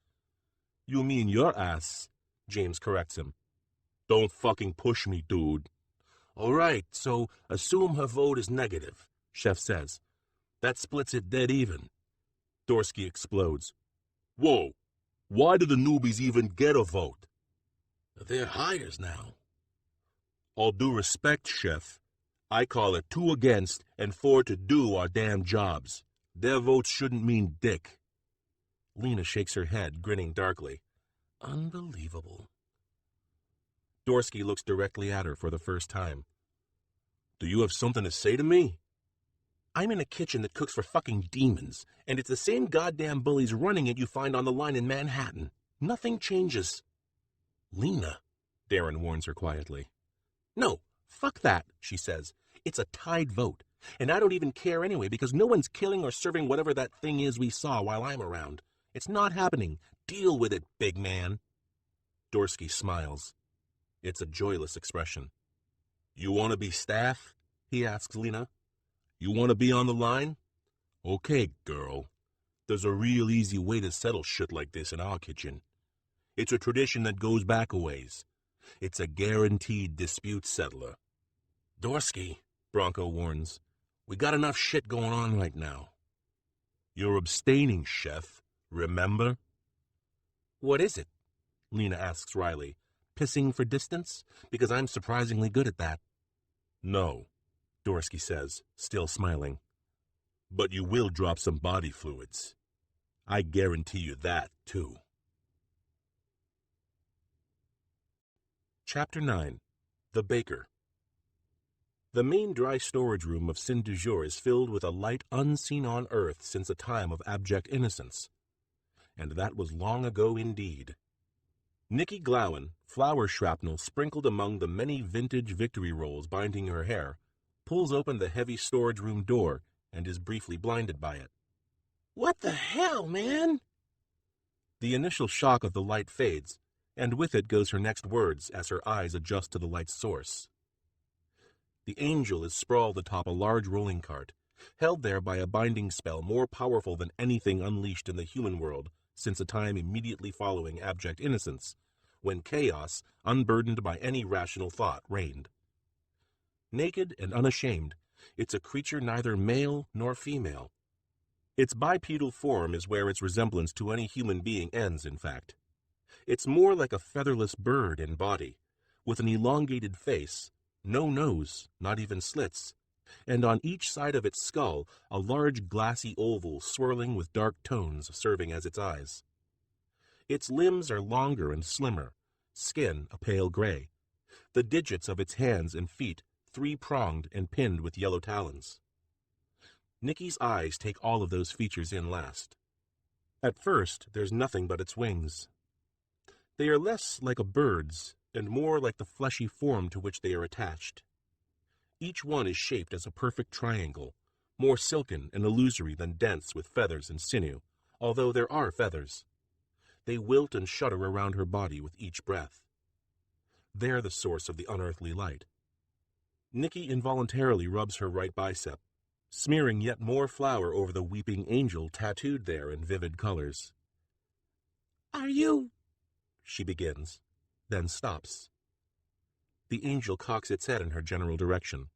You mean your ass, James corrects him. Don't fucking push me, dude. All right, so assume her vote is negative, Chef says. That splits it dead even. Dorsky explodes. Whoa, why do the newbies even get a vote? They're hires now. All due respect, Chef, I call it 2 against and 4 to do our damn jobs. Their votes shouldn't mean dick. Lena shakes her head, grinning darkly. Unbelievable. Dorsky looks directly at her for the first time. Do you have something to say to me? I'm in a kitchen that cooks for fucking demons, and it's the same goddamn bullies running it you find on the line in Manhattan. Nothing changes. Lena, Darren warns her quietly. No, fuck that, she says. It's a tied vote, and I don't even care anyway because no one's killing or serving whatever that thing is we saw while I'm around. It's not happening. Deal with it, big man. Dorsky smiles. It's a joyless expression. You want to be staff? He asks Lena. You want to be on the line? Okay, girl. There's a real easy way to settle shit like this in our kitchen. It's a tradition that goes back a ways. It's a guaranteed dispute settler. Dorsky, Bronco warns, we got enough shit going on right now. You're abstaining, Chef, remember? What is it? Lena asks Riley. Pissing for distance? Because I'm surprisingly good at that. No, Dorsky says, still smiling. But you will drop some body fluids. I guarantee you that, too. Chapter 9. The Baker. The main dry storage room of Sin du Jour is filled with a light unseen on earth since a time of abject innocence. And that was long ago indeed. Nicky Glowen, flower shrapnel sprinkled among the many vintage victory rolls binding her hair, pulls open the heavy storage room door and is briefly blinded by it. "What the hell, man?" The initial shock of the light fades, and with it goes her next words as her eyes adjust to the light's source. The angel is sprawled atop a large rolling cart, held there by a binding spell more powerful than anything unleashed in the human world since a time immediately following abject innocence, when chaos, unburdened by any rational thought, reigned. Naked and unashamed, it's a creature neither male nor female. Its bipedal form is where its resemblance to any human being ends, in fact. It's more like a featherless bird in body, with an elongated face, no nose, not even slits, and on each side of its skull a large glassy oval swirling with dark tones serving as its eyes. Its limbs are longer and slimmer, skin a pale gray, the digits of its hands and feet three-pronged and pinned with yellow talons. Nicky's eyes take all of those features in last. At first, there's nothing but its wings. They are less like a bird's and more like the fleshy form to which they are attached. Each one is shaped as a perfect triangle, more silken and illusory than dense with feathers and sinew, although there are feathers. They wilt and shudder around her body with each breath. They're the source of the unearthly light. Nicky involuntarily rubs her right bicep, smearing yet more flour over the weeping angel tattooed there in vivid colors. "Are you—" she begins, then stops. The angel cocks its head in her general direction.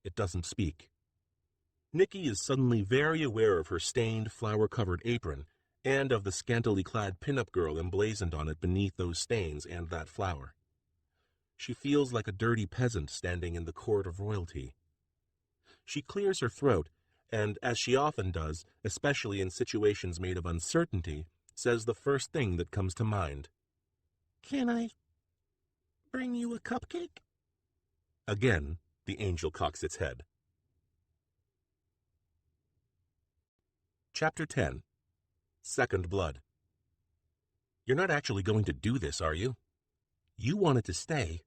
It doesn't speak. Nicky is suddenly very aware of her stained, flour-covered apron and of the scantily clad pin-up girl emblazoned on it beneath those stains and that flour. She feels like a dirty peasant standing in the court of royalty. She clears her throat and, as she often does, especially in situations made of uncertainty, says the first thing that comes to mind. "Can I bring you a cupcake?" Again, the angel cocks its head. Chapter 10. Second Blood. "You're not actually going to do this, are you? You wanted to stay."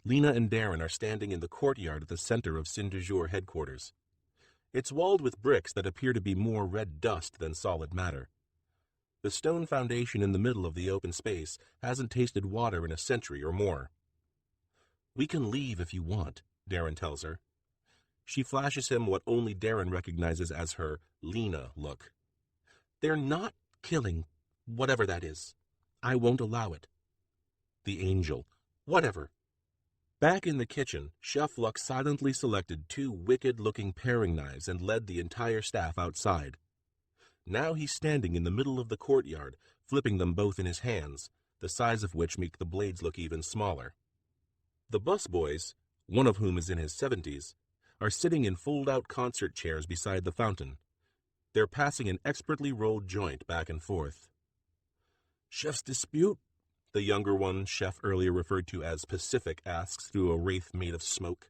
Lena and Darren are standing in the courtyard at the center of Sin du Jour headquarters. It's walled with bricks that appear to be more red dust than solid matter. The stone foundation in the middle of the open space hasn't tasted water in a century or more. "We can leave if you want," Darren tells her. She flashes him what only Darren recognizes as her Lena look. "They're not killing whatever that is. I won't allow it." The angel. "Whatever." Back in the kitchen, Chef Luck silently selected 2 wicked-looking paring knives and led the entire staff outside. Now he's standing in the middle of the courtyard, flipping them both in his hands, the size of which make the blades look even smaller. The busboys, one of whom is in his 70s, are sitting in fold-out concert chairs beside the fountain. They're passing an expertly rolled joint back and forth. "Chef's dispute?" the younger one Chef earlier referred to as Pacific asks through a wraith made of smoke.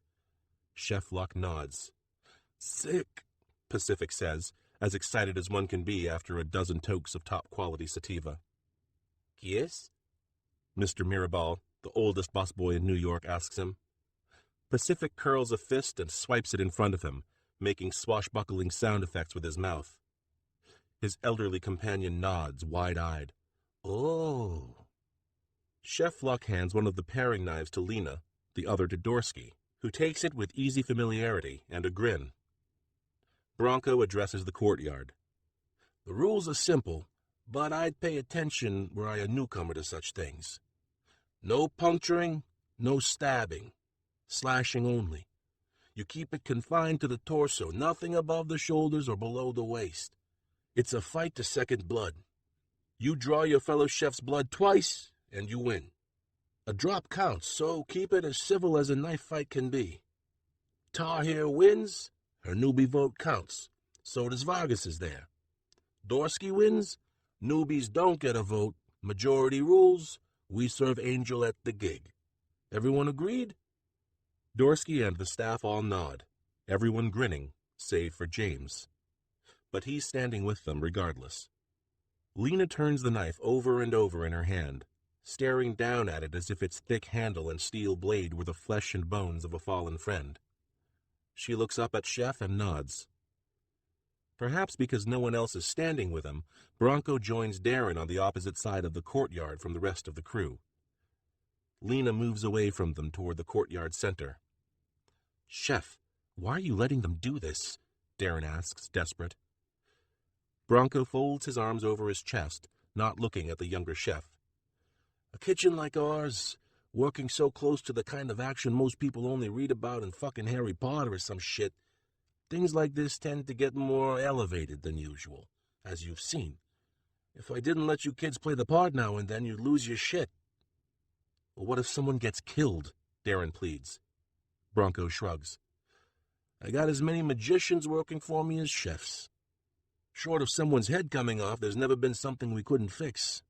Chef Luck nods. "Sick," Pacific says, as excited as one can be after a dozen tokes of top-quality sativa. "Yes?" Mr. Mirabal, the oldest busboy in New York, asks him. Pacific curls a fist and swipes it in front of him, making swashbuckling sound effects with his mouth. His elderly companion nods, wide-eyed. "Oh." Chef Luck hands one of the paring knives to Lena, the other to Dorsky, who takes it with easy familiarity and a grin. Bronco addresses the courtyard. "The rules are simple, but I'd pay attention were I a newcomer to such things. No puncturing, no stabbing. Slashing only. You keep it confined to the torso, nothing above the shoulders or below the waist. It's a fight to second blood. You draw your fellow chef's blood twice, and you win. A drop counts, so keep it as civil as a knife fight can be. Tar here wins, her newbie vote counts, so does Vargas's there. Dorsky wins, newbies don't get a vote, majority rules, we serve Angel at the gig. Everyone agreed?" Dorsky and the staff all nod, everyone grinning, save for James. But he's standing with them regardless. Lena turns the knife over and over in her hand, staring down at it as if its thick handle and steel blade were the flesh and bones of a fallen friend. She looks up at Chef and nods. Perhaps because no one else is standing with him, Bronco joins Darren on the opposite side of the courtyard from the rest of the crew. Lena moves away from them toward the courtyard center. "Chef, why are you letting them do this?" Darren asks, desperate. Bronco folds his arms over his chest, not looking at the younger chef. "A kitchen like ours, working so close to the kind of action most people only read about in fucking Harry Potter or some shit, things like this tend to get more elevated than usual, as you've seen. If I didn't let you kids play the part now and then, you'd lose your shit." "Well, what if someone gets killed?" Darren pleads. Bronco shrugs. "I got as many magicians working for me as chefs. Short of someone's head coming off, there's never been something we couldn't fix.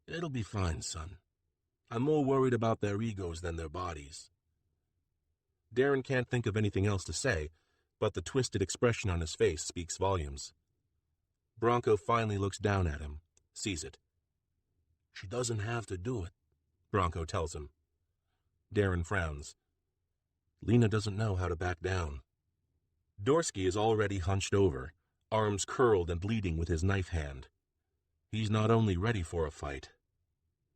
It'll be fine, son. I'm more worried about their egos than their bodies." Darren can't think of anything else to say, but the twisted expression on his face speaks volumes. Bronco finally looks down at him, sees it. "She doesn't have to do it," Bronco tells him. Darren frowns. Lena doesn't know how to back down. Dorsky is already hunched over, arms curled and bleeding with his knife hand. He's not only ready for a fight,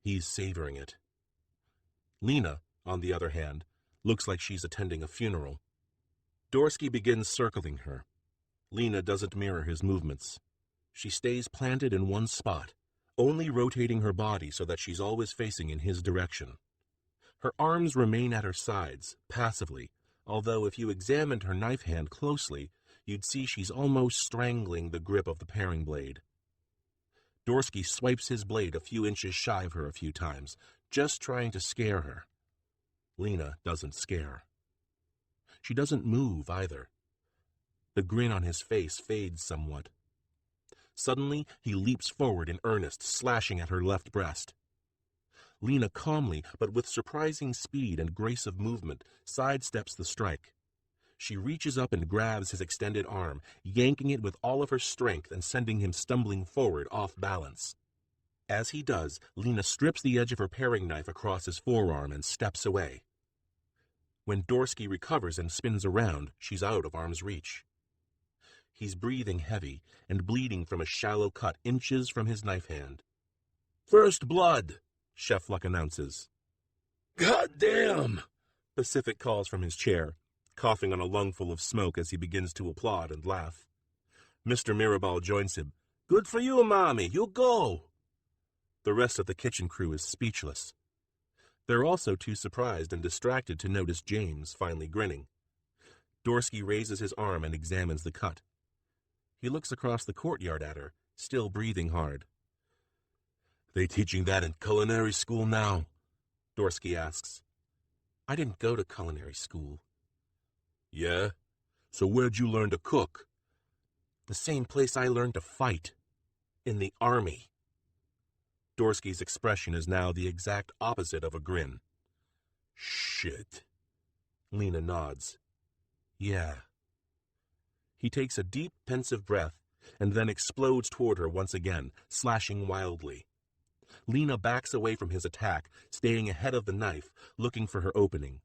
he's savoring it. Lena, on the other hand, looks like she's attending a funeral. Dorsky begins circling her. Lena doesn't mirror his movements. She stays planted in one spot, only rotating her body so that she's always facing in his direction. Her arms remain at her sides, passively, although if you examined her knife hand closely, you'd see she's almost strangling the grip of the paring blade. Dorsky swipes his blade a few inches shy of her a few times, just trying to scare her. Lena doesn't scare. She doesn't move either. The grin on his face fades somewhat. Suddenly, he leaps forward in earnest, slashing at her left breast. Lena calmly, but with surprising speed and grace of movement, sidesteps the strike. She reaches up and grabs his extended arm, yanking it with all of her strength and sending him stumbling forward off balance. As he does, Lena strips the edge of her paring knife across his forearm and steps away. When Dorsky recovers and spins around, she's out of arm's reach. He's breathing heavy and bleeding from a shallow cut inches from his knife hand. "First blood," Chef Luck announces. "God damn," Pacific calls from his chair, coughing on a lungful of smoke as he begins to applaud and laugh. Mr. Mirabal joins him. "Good for you, Mommy. You go." The rest of the kitchen crew is speechless. They're also too surprised and distracted to notice James finally grinning. Dorsky raises his arm and examines the cut. He looks across the courtyard at her, still breathing hard. "They teaching that in culinary school now?" Dorsky asks. "I didn't go to culinary school." "Yeah? So where'd you learn to cook?" "The same place I learned to fight. In the army." Dorsky's expression is now the exact opposite of a grin. "Shit." Lena nods. "Yeah." He takes a deep, pensive breath and then explodes toward her once again, slashing wildly. Lena backs away from his attack, staying ahead of the knife, looking for her opening.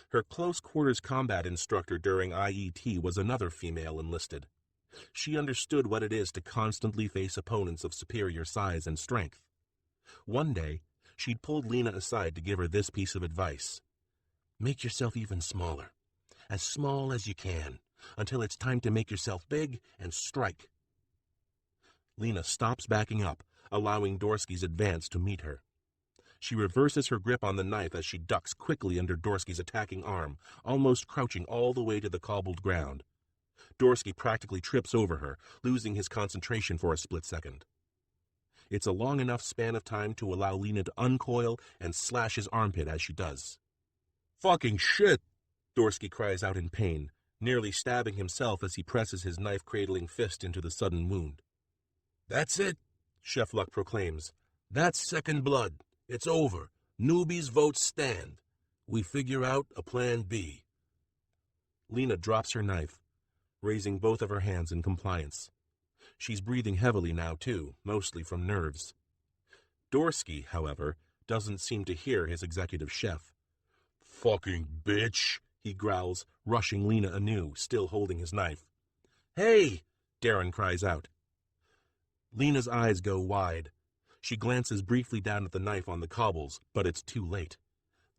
Her close-quarters combat instructor during IET was another female enlisted. She understood what it is to constantly face opponents of superior size and strength. One day, she'd pulled Lena aside to give her this piece of advice. "Make yourself even smaller, as small as you can, until it's time to make yourself big and strike." Lena stops backing up, allowing Dorsky's advance to meet her. She reverses her grip on the knife as she ducks quickly under Dorsky's attacking arm, almost crouching all the way to the cobbled ground. Dorsky practically trips over her, losing his concentration for a split second. It's a long enough span of time to allow Lena to uncoil and slash his armpit as she does. "Fucking shit!" Dorsky cries out in pain, nearly stabbing himself as he presses his knife-cradling fist into the sudden wound. "That's it," Chef Luck proclaims. "That's second blood. It's over. Newbies' votes stand. We figure out a plan B. Lena drops her knife, raising both of her hands in compliance. She's breathing heavily now, too, mostly from nerves. Dorsky, however, doesn't seem to hear his executive chef. Fucking bitch, he growls, rushing Lena anew, still holding his knife. Hey! Darren cries out. Lena's eyes go wide. She glances briefly down at the knife on the cobbles, but it's too late.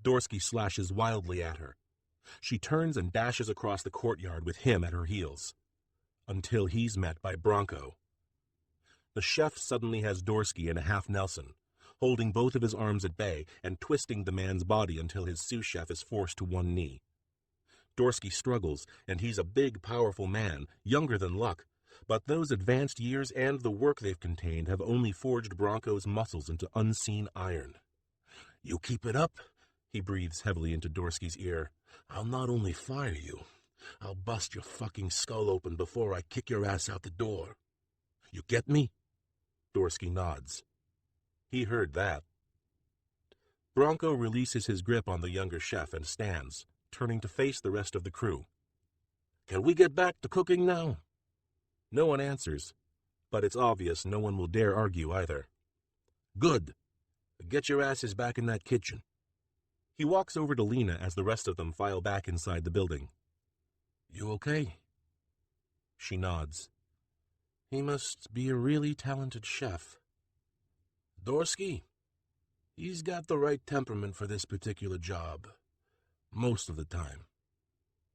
Dorsky slashes wildly at her. She turns and dashes across the courtyard with him at her heels, until he's met by Bronco. The chef suddenly has Dorsky in a half Nelson, holding both of his arms at bay and twisting the man's body until his sous chef is forced to one knee. Dorsky struggles, and he's a big, powerful man, younger than Luck, but those advanced years and the work they've contained have only forged Bronco's muscles into unseen iron. You keep it up, he breathes heavily into Dorsky's ear. I'll not only fire you, I'll bust your fucking skull open before I kick your ass out the door. You get me? Dorsky nods. He heard that. Bronco releases his grip on the younger chef and stands, turning to face the rest of the crew. Can we get back to cooking now? No one answers, but it's obvious no one will dare argue either. Good. Get your asses back in that kitchen. He walks over to Lena as the rest of them file back inside the building. You okay? She nods. He must be a really talented chef. Dorsky? He's got the right temperament for this particular job. Most of the time.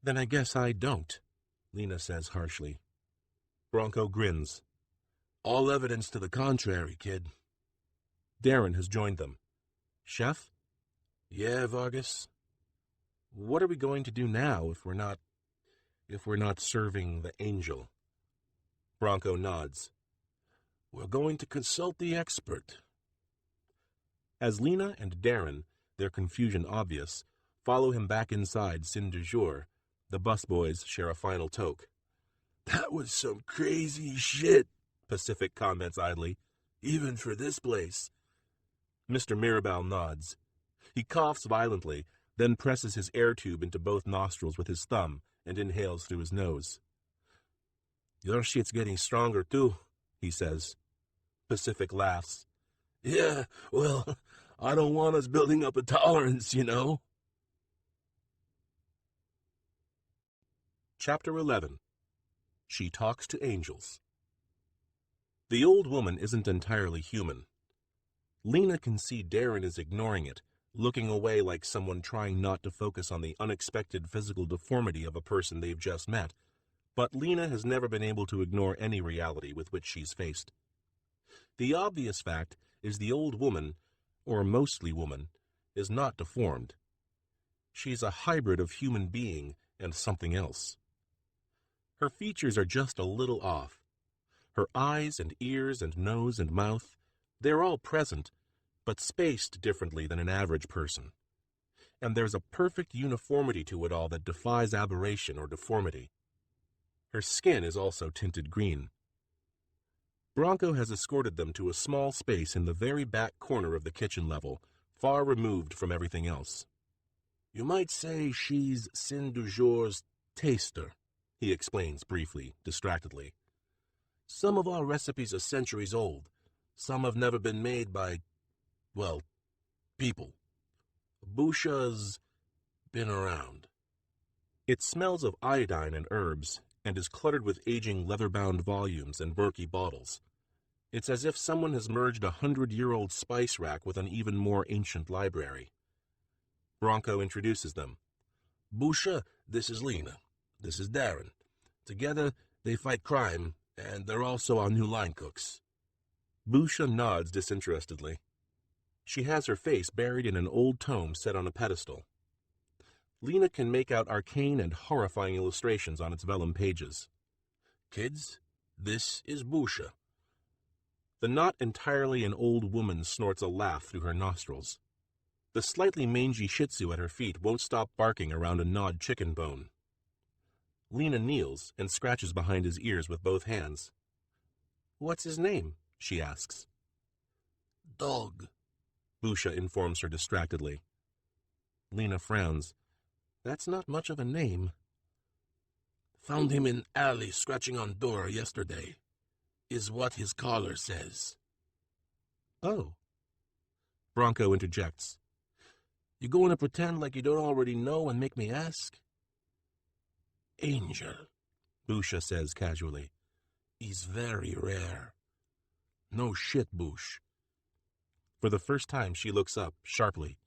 Then I guess I don't, Lena says harshly. Bronco grins. All evidence to the contrary, kid. Darren has joined them. Chef? Yeah, Vargas. What are we going to do now if we're not serving the angel? Bronco nods. We're going to consult the expert. As Lena and Darren, their confusion obvious, follow him back inside Sin du Jour, the busboys share a final toke. That was some crazy shit, Pacific comments idly, even for this place. Mr. Mirabal nods. He coughs violently, then presses his air tube into both nostrils with his thumb and inhales through his nose. Your shit's getting stronger, too, he says. Pacific laughs. Yeah, well, I don't want us building up a tolerance, you know. Chapter 11. She Talks to Angels. The old woman isn't entirely human. Lena can see Darren is ignoring it, looking away like someone trying not to focus on the unexpected physical deformity of a person they've just met, but Lena has never been able to ignore any reality with which she's faced. The obvious fact is the old woman, or mostly woman, is not deformed. She's a hybrid of human being and something else. Her features are just a little off. Her eyes and ears and nose and mouth, they're all present, but spaced differently than an average person. And there's a perfect uniformity to it all that defies aberration or deformity. Her skin is also tinted green. Bronco has escorted them to a small space in the very back corner of the kitchen level, far removed from everything else. You might say she's Sin du Jour's taster, he explains briefly, distractedly. Some of our recipes are centuries old. Some have never been made by, well, people. Busha's been around. It smells of iodine and herbs, and is cluttered with aging leather-bound volumes and murky bottles. It's as if someone has merged 100-year-old spice rack with an even more ancient library. Bronco introduces them. Busha, this is Lena. This is Darren. Together, they fight crime, and they're also our new line cooks. Busha nods disinterestedly. She has her face buried in an old tome set on a pedestal. Lena can make out arcane and horrifying illustrations on its vellum pages. Kids, this is Busha. The not entirely an old woman snorts a laugh through her nostrils. The slightly mangy Shih Tzu at her feet won't stop barking around a gnawed chicken bone. Lena kneels and scratches behind his ears with both hands. What's his name? She asks. Dog, Busha informs her distractedly. Lena frowns. That's not much of a name. Found him in alley scratching on door yesterday, is what his caller says. Oh. Bronco interjects. You going to pretend like you don't already know and make me ask? Angel, Busha says casually. Is very rare. No shit, Bush. For the first time she looks up, sharply,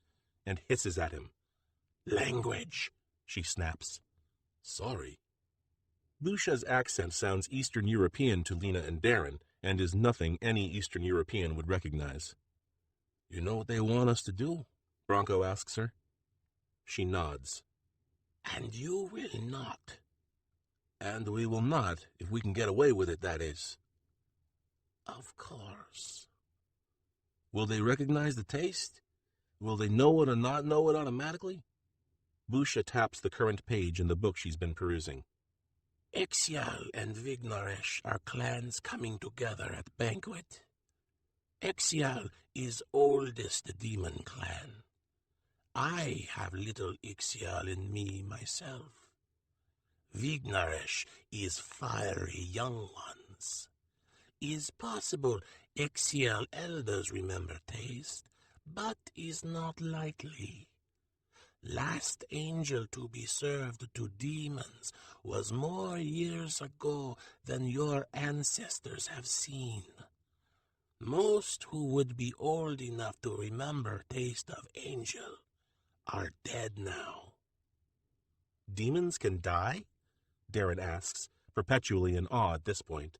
and hisses at him. Language, she snaps. Sorry. Busha's accent sounds Eastern European to Lena and Darren, and is nothing any Eastern European would recognize. You know what they want us to do? Bronco asks her. She nods. And you will not. And we will not, if we can get away with it, that is. Of course. Will they recognize the taste? Will they know it or not know it automatically? Busha taps the current page in the book she's been perusing. Exial and Vignaresh are clans coming together at banquet. Exial is oldest demon clan. I have little Ixial in me myself. Vignaresh is fiery young ones. Is possible Exial elders remember taste, but is not likely. Last angel to be served to demons was more years ago than your ancestors have seen. Most who would be old enough to remember taste of angel are dead now. Demons can die? Darren asks, perpetually in awe at this point.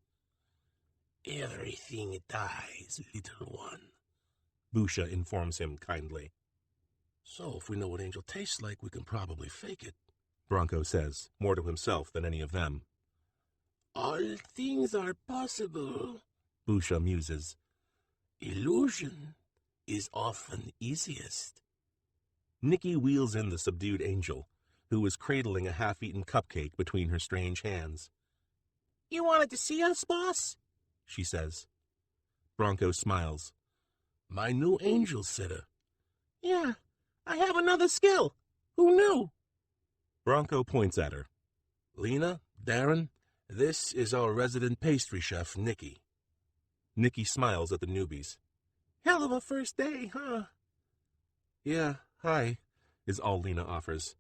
Everything dies, little one, Busha informs him kindly. So if we know what angel tastes like, we can probably fake it, Bronco says, more to himself than any of them. All things are possible, Busha muses. Illusion is often easiest. Nikki wheels in the subdued angel, who is cradling a half-eaten cupcake between her strange hands. You wanted to see us, boss? She says. Bronco smiles. My new angel sitter. Yeah, I have another skill. Who knew? Bronco points at her. Lena, Darren, this is our resident pastry chef, Nikki. Nikki smiles at the newbies. Hell of a first day, huh? Yeah, hi, is all Lena offers.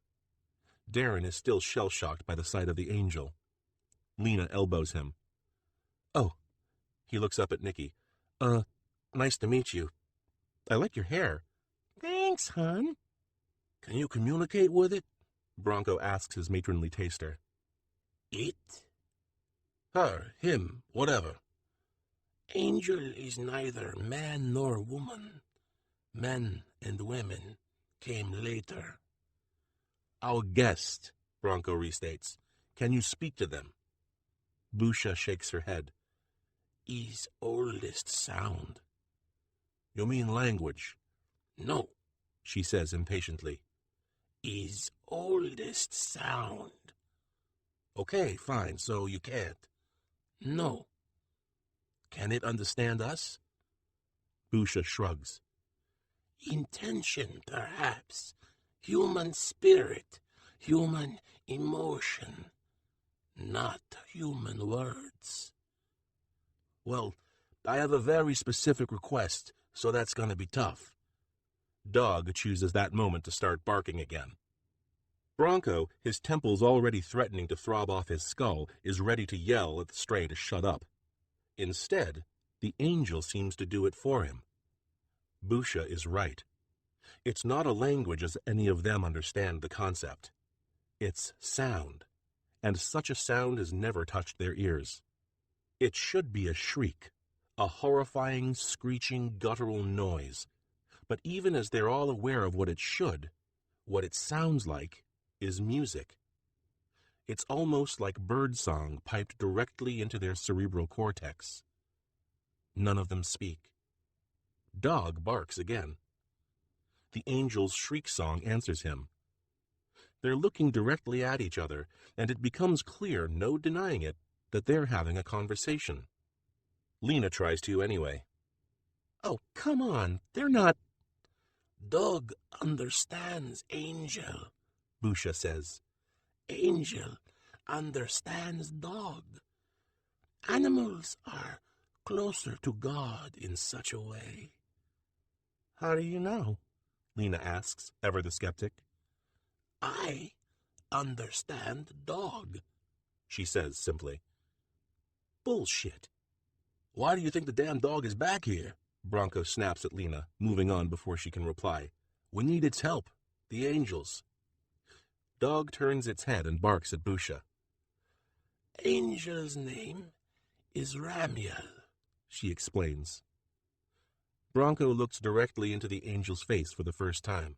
Darren is still shell-shocked by the sight of the angel. Lena elbows him. Oh, he looks up at Nikki. Nice to meet you. I like your hair. Thanks, hon. Can you communicate with it? Bronco asks his matronly taster. It? Her, him, whatever. Angel is neither man nor woman. Men and women came later. Our guest, Bronco restates. Can you speak to them? Busha shakes her head. Is oldest sound. You mean language? No, she says impatiently. Is oldest sound. Okay, fine, so you can't. No. Can it understand us? Busha shrugs. Intention, perhaps. Human spirit. Human emotion. Not human words. Well, I have a very specific request, so that's going to be tough. Dog chooses that moment to start barking again. Bronco, his temples already threatening to throb off his skull, is ready to yell at the stray to shut up. Instead, the angel seems to do it for him. Busha is right. It's not a language as any of them understand the concept. It's sound, and such a sound has never touched their ears. It should be a shriek, a horrifying, screeching, guttural noise. But even as they're all aware of what it should, what it sounds like is music. It's almost like birdsong piped directly into their cerebral cortex. None of them speak. Dog barks again. The angel's shriek song answers him. They're looking directly at each other, and it becomes clear, no denying it, that they're having a conversation. Lena tries to anyway. Oh, come on, they're not... Dog understands Angel, Busha says. Angel understands dog. Animals are closer to God in such a way. How do you know? Lena asks, ever the skeptic. I understand dog, she says simply. Bullshit. Why do you think the damn dog is back here? Bronco snaps at Lena, moving on before she can reply. We need its help. The angels. Dog turns its head and barks at Busha. Angel's name is Ramiel, she explains. Bronco looks directly into the angel's face for the first time.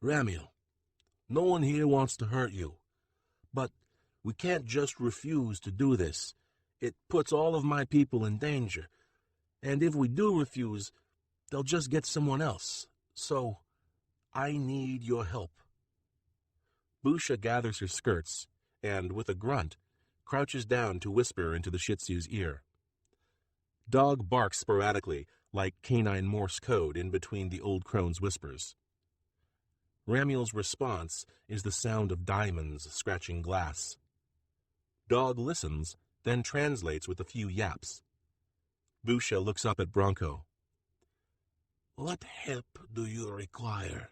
Ramiel, no one here wants to hurt you, but we can't just refuse to do this. It puts all of my people in danger, and if we do refuse, they'll just get someone else. So, I need your help. Busha gathers her skirts and, with a grunt, crouches down to whisper into the Shih Tzu's ear. Dog barks sporadically, like canine Morse code in between the old crone's whispers. Ramiel's response is the sound of diamonds scratching glass. Dog listens, then translates with a few yaps. Busha looks up at Bronco. What help do you require?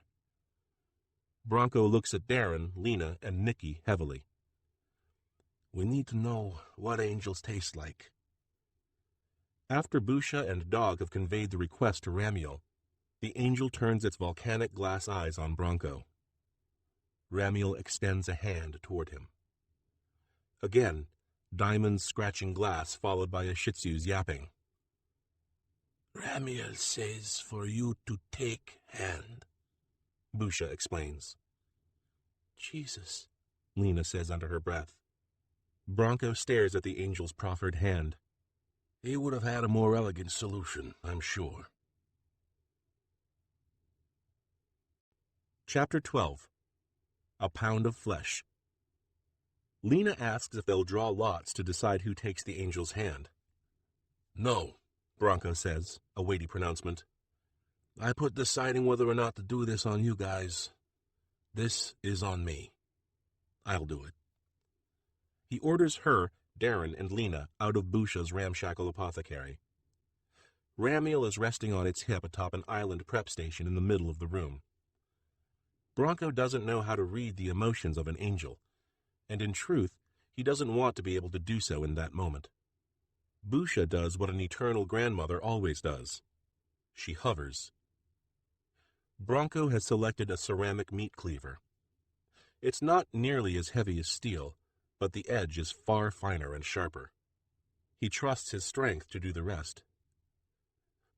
Bronco looks at Darren, Lena, and Nikki heavily. We need to know what angels taste like. After Busha and Dog have conveyed the request to Ramiel, the angel turns its volcanic glass eyes on Bronco. Ramiel extends a hand toward him. Again, diamonds scratching glass followed by a Shih Tzu's yapping. Ramiel says for you to take hand, Busha explains. Jesus, Lena says under her breath. Bronco stares at the angel's proffered hand. He would have had a more elegant solution, I'm sure. Chapter 12. A Pound of Flesh. Lena asks if they'll draw lots to decide who takes the angel's hand. No, Bronco says, a weighty pronouncement. I put deciding whether or not to do this on you guys. This is on me. I'll do it. He orders her, Darren, and Lena out of Busha's ramshackle apothecary. Ramiel is resting on its hip atop an island prep station in the middle of the room. Bronco doesn't know how to read the emotions of an angel, and in truth, he doesn't want to be able to do so in that moment. Busha does what an eternal grandmother always does. She hovers. Bronco has selected a ceramic meat cleaver. It's not nearly as heavy as steel, but the edge is far finer and sharper. He trusts his strength to do the rest.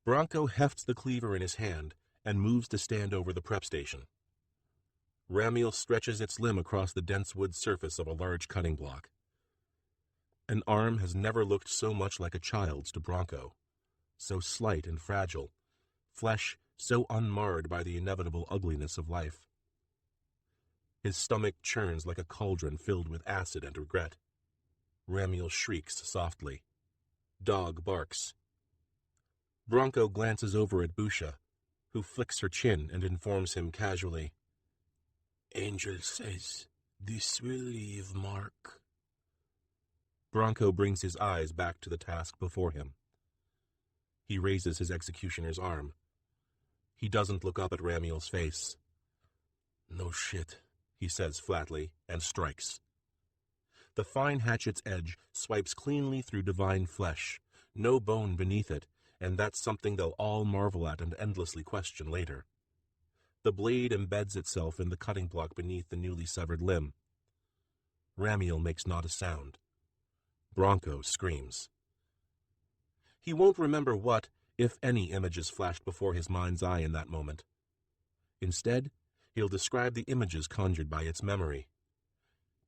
Bronco hefts the cleaver in his hand and moves to stand over the prep station. Ramiel stretches its limb across the dense wood surface of a large cutting block. An arm has never looked so much like a child's to Bronco, so slight and fragile, flesh so unmarred by the inevitable ugliness of life. His stomach churns like a cauldron filled with acid and regret. Ramiel shrieks softly. Dog barks. Bronco glances over at Busha, who flicks her chin and informs him casually. Angel says this will leave mark. Bronco brings his eyes back to the task before him. He raises his executioner's arm. He doesn't look up at Ramiel's face. No shit, he says flatly, and strikes. The fine hatchet's edge swipes cleanly through divine flesh, no bone beneath it, and that's something they'll all marvel at and endlessly question later. The blade embeds itself in the cutting block beneath the newly severed limb. Ramiel makes not a sound. Bronco screams. He won't remember what, if any, images flashed before his mind's eye in that moment. Instead, he'll describe the images conjured by its memory.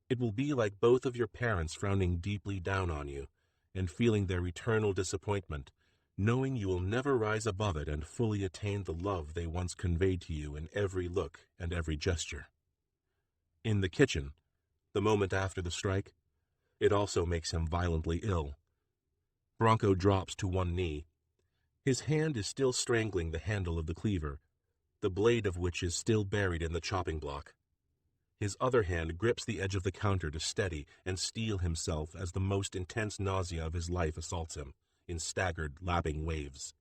It will be like both of your parents frowning deeply down on you and feeling their eternal disappointment, knowing you will never rise above it and fully attain the love they once conveyed to you in every look and every gesture. In the kitchen, the moment after the strike, it also makes him violently ill. Bronco drops to one knee. His hand is still strangling the handle of the cleaver, the blade of which is still buried in the chopping block. His other hand grips the edge of the counter to steady and steel himself as the most intense nausea of his life assaults him, in staggered, lapping waves.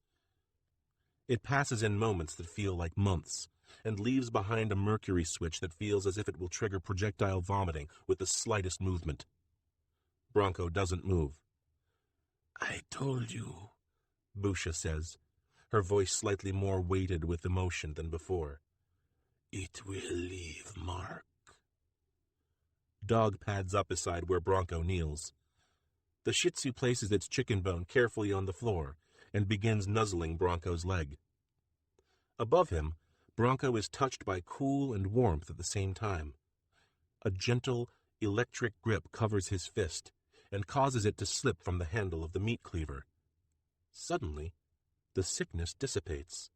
It passes in moments that feel like months, and leaves behind a mercury switch that feels as if it will trigger projectile vomiting with the slightest movement. Bronco doesn't move. I told you, Busha says, her voice slightly more weighted with emotion than before. It will leave mark. Dog pads up beside where Bronco kneels. The Shih Tzu places its chicken bone carefully on the floor and begins nuzzling Bronco's leg. Above him, Bronco is touched by cool and warmth at the same time. A gentle, electric grip covers his fist and causes it to slip from the handle of the meat cleaver. Suddenly, the sickness dissipates.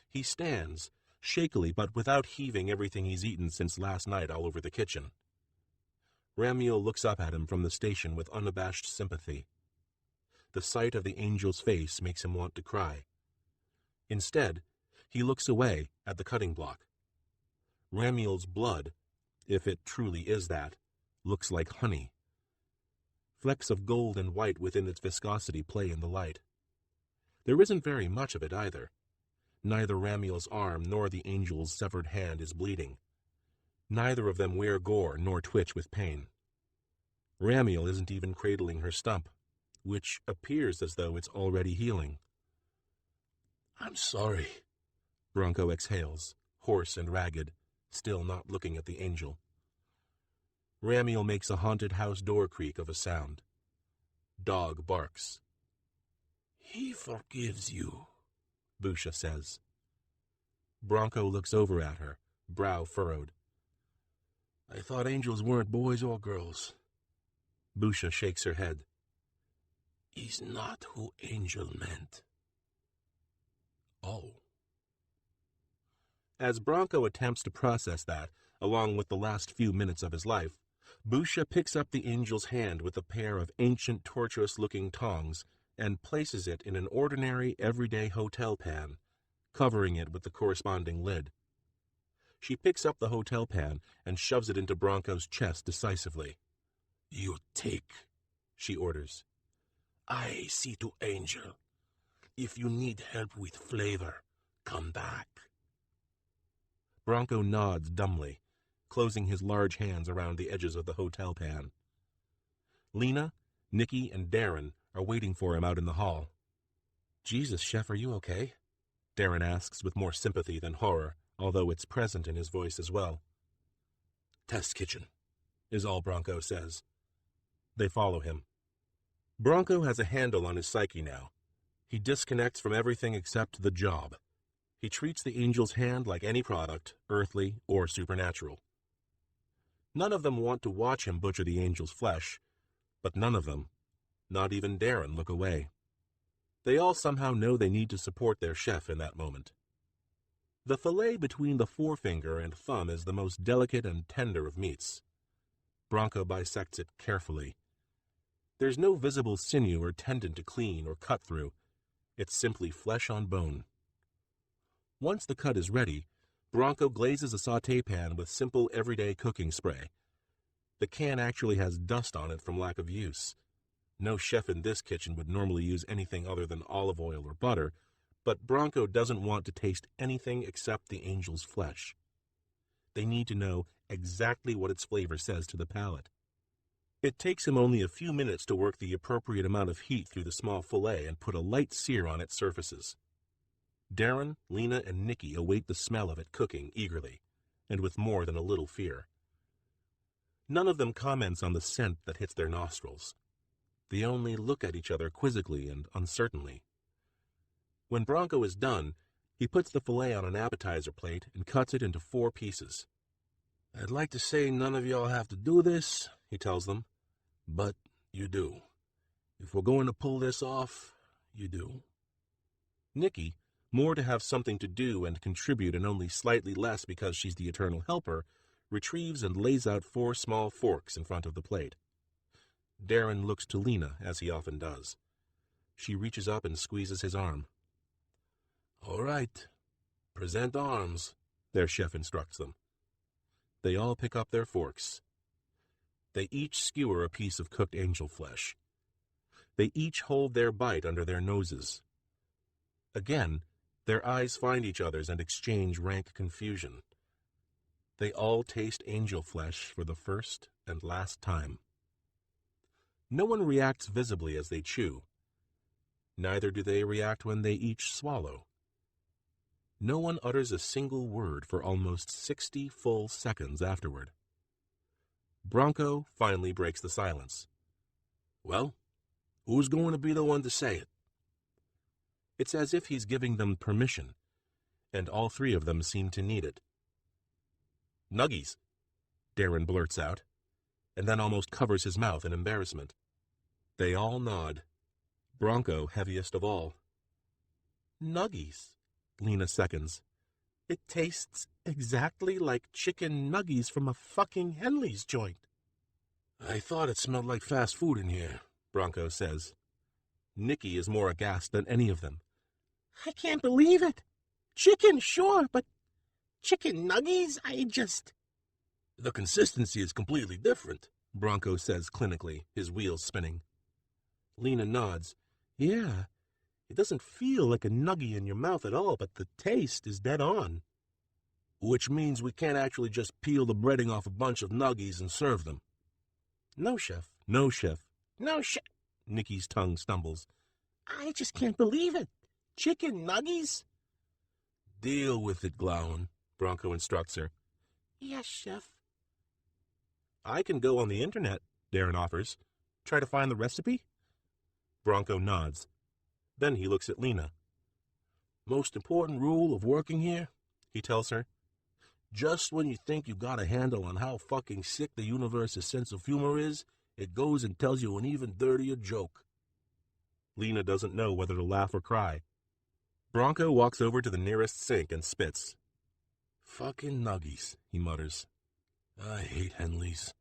He stands, shakily but without heaving everything he's eaten since last night all over the kitchen. Ramiel looks up at him from the station with unabashed sympathy. The sight of the angel's face makes him want to cry. Instead, he looks away at the cutting block. Ramiel's blood, if it truly is that, looks like honey. Flecks of gold and white within its viscosity play in the light. There isn't very much of it either. Neither Ramiel's arm nor the angel's severed hand is bleeding. Neither of them wear gore nor twitch with pain. Ramiel isn't even cradling her stump, which appears as though it's already healing. I'm sorry, Bronco exhales, hoarse and ragged, still not looking at the angel. Ramiel makes a haunted house door creak of a sound. Dog barks. He forgives you, Busha says. Bronco looks over at her, brow furrowed. I thought angels weren't boys or girls. Busha shakes her head. He's not who angel meant. Oh. As Bronco attempts to process that, along with the last few minutes of his life, Busha picks up the angel's hand with a pair of ancient, tortuous-looking tongs and places it in an ordinary, everyday hotel pan, covering it with the corresponding lid. She picks up the hotel pan and shoves it into Bronco's chest decisively. You take, she orders. I see to angel. If you need help with flavor, come back. Bronco nods dumbly, closing his large hands around the edges of the hotel pan. Lena, Nikki, and Darren are waiting for him out in the hall. Jesus, Chef, are you okay? Darren asks with more sympathy than horror, although it's present in his voice as well. Test kitchen, is all Bronco says. They follow him. Bronco has a handle on his psyche now. He disconnects from everything except the job. He treats the angel's hand like any product, earthly or supernatural. None of them want to watch him butcher the angel's flesh, but none of them, not even Darren, look away. They all somehow know they need to support their chef in that moment. The fillet between the forefinger and thumb is the most delicate and tender of meats. Bronco bisects it carefully. There's no visible sinew or tendon to clean or cut through. It's simply flesh on bone. Once the cut is ready, Bronco glazes a sauté pan with simple everyday cooking spray. The can actually has dust on it from lack of use. No chef in this kitchen would normally use anything other than olive oil or butter, but Bronco doesn't want to taste anything except the angel's flesh. They need to know exactly what its flavor says to the palate. It takes him only a few minutes to work the appropriate amount of heat through the small fillet and put a light sear on its surfaces. Darren, Lena, and Nikki await the smell of it cooking eagerly, and with more than a little fear. None of them comments on the scent that hits their nostrils. They only look at each other quizzically and uncertainly. When Bronco is done, he puts the fillet on an appetizer plate and cuts it into 4 pieces. I'd like to say none of y'all have to do this, he tells them, but you do. If we're going to pull this off, you do. Nikki, more to have something to do and contribute and only slightly less because she's the eternal helper, retrieves and lays out 4 small forks in front of the plate. Darren looks to Lena, as he often does. She reaches up and squeezes his arm. All right, Present arms, their chef instructs them. They all pick up their forks. They each skewer a piece of cooked angel flesh. They each hold their bite under their noses. Again, their eyes find each other's and exchange rank confusion. They all taste angel flesh for the first and last time. No one reacts visibly as they chew. Neither do they react when they each swallow. No one utters a single word for almost 60 full seconds afterward. Bronco finally breaks the silence. Well, who's going to be the one to say it? It's as if he's giving them permission, and all three of them seem to need it. Nuggies, Darren blurts out, and then almost covers his mouth in embarrassment. They all nod, Bronco heaviest of all. Nuggies, Lena seconds. It tastes exactly like chicken nuggies from a fucking Henley's joint. I thought it smelled like fast food in here, Bronco says. Nicky is more aghast than any of them. I can't believe it. Chicken, sure, but chicken nuggies? The consistency is completely different, Bronco says clinically, his wheels spinning. Lena nods. Yeah, it doesn't feel like a nuggie in your mouth at all, but the taste is dead on. Which means we can't actually just peel the breading off a bunch of nuggies and serve them. No, Chef. No, Chef. No, Chef. Nicky's tongue stumbles. I just can't believe it. Chicken nuggies? Deal with it, Glowen, Bronco instructs her. Yes, Chef. I can go on the internet, Darren offers. Try to find the recipe? Bronco nods. Then he looks at Lena. Most important rule of working here, he tells her. Just when you think you got a handle on how fucking sick the universe's sense of humor is, it goes and tells you an even dirtier joke. Lena doesn't know whether to laugh or cry. Bronco walks over to the nearest sink and spits. Fucking nuggies, he mutters. I hate Henleys.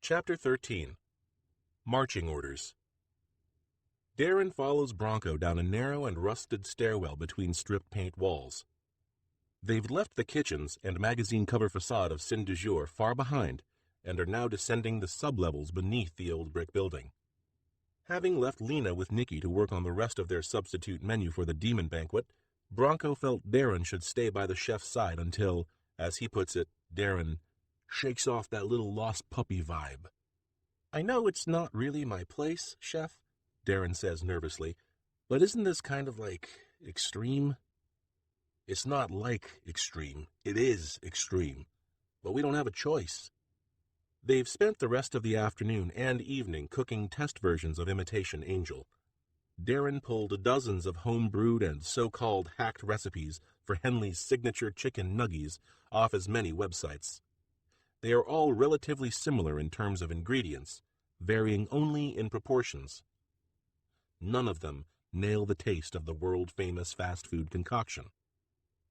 Chapter 13. Marching Orders. Darren follows Bronco down a narrow and rusted stairwell between strip paint walls. They've left the kitchens and magazine cover facade of Sin du Jour far behind and are now descending the sublevels beneath the old brick building. Having left Lena with Nicky to work on the rest of their substitute menu for the demon banquet, Bronco felt Darren should stay by the chef's side until, as he puts it, Darren shakes off that little lost puppy vibe. I know it's not really my place, Chef, Darren says nervously, but isn't this kind of like extreme? It's not like extreme. It is extreme. But we don't have a choice. They've spent the rest of the afternoon and evening cooking test versions of Imitation Angel. Darren pulled dozens of home-brewed and so-called hacked recipes for Henley's signature chicken nuggies off as many websites. They are all relatively similar in terms of ingredients, varying only in proportions. None of them nail the taste of the world-famous fast food concoction.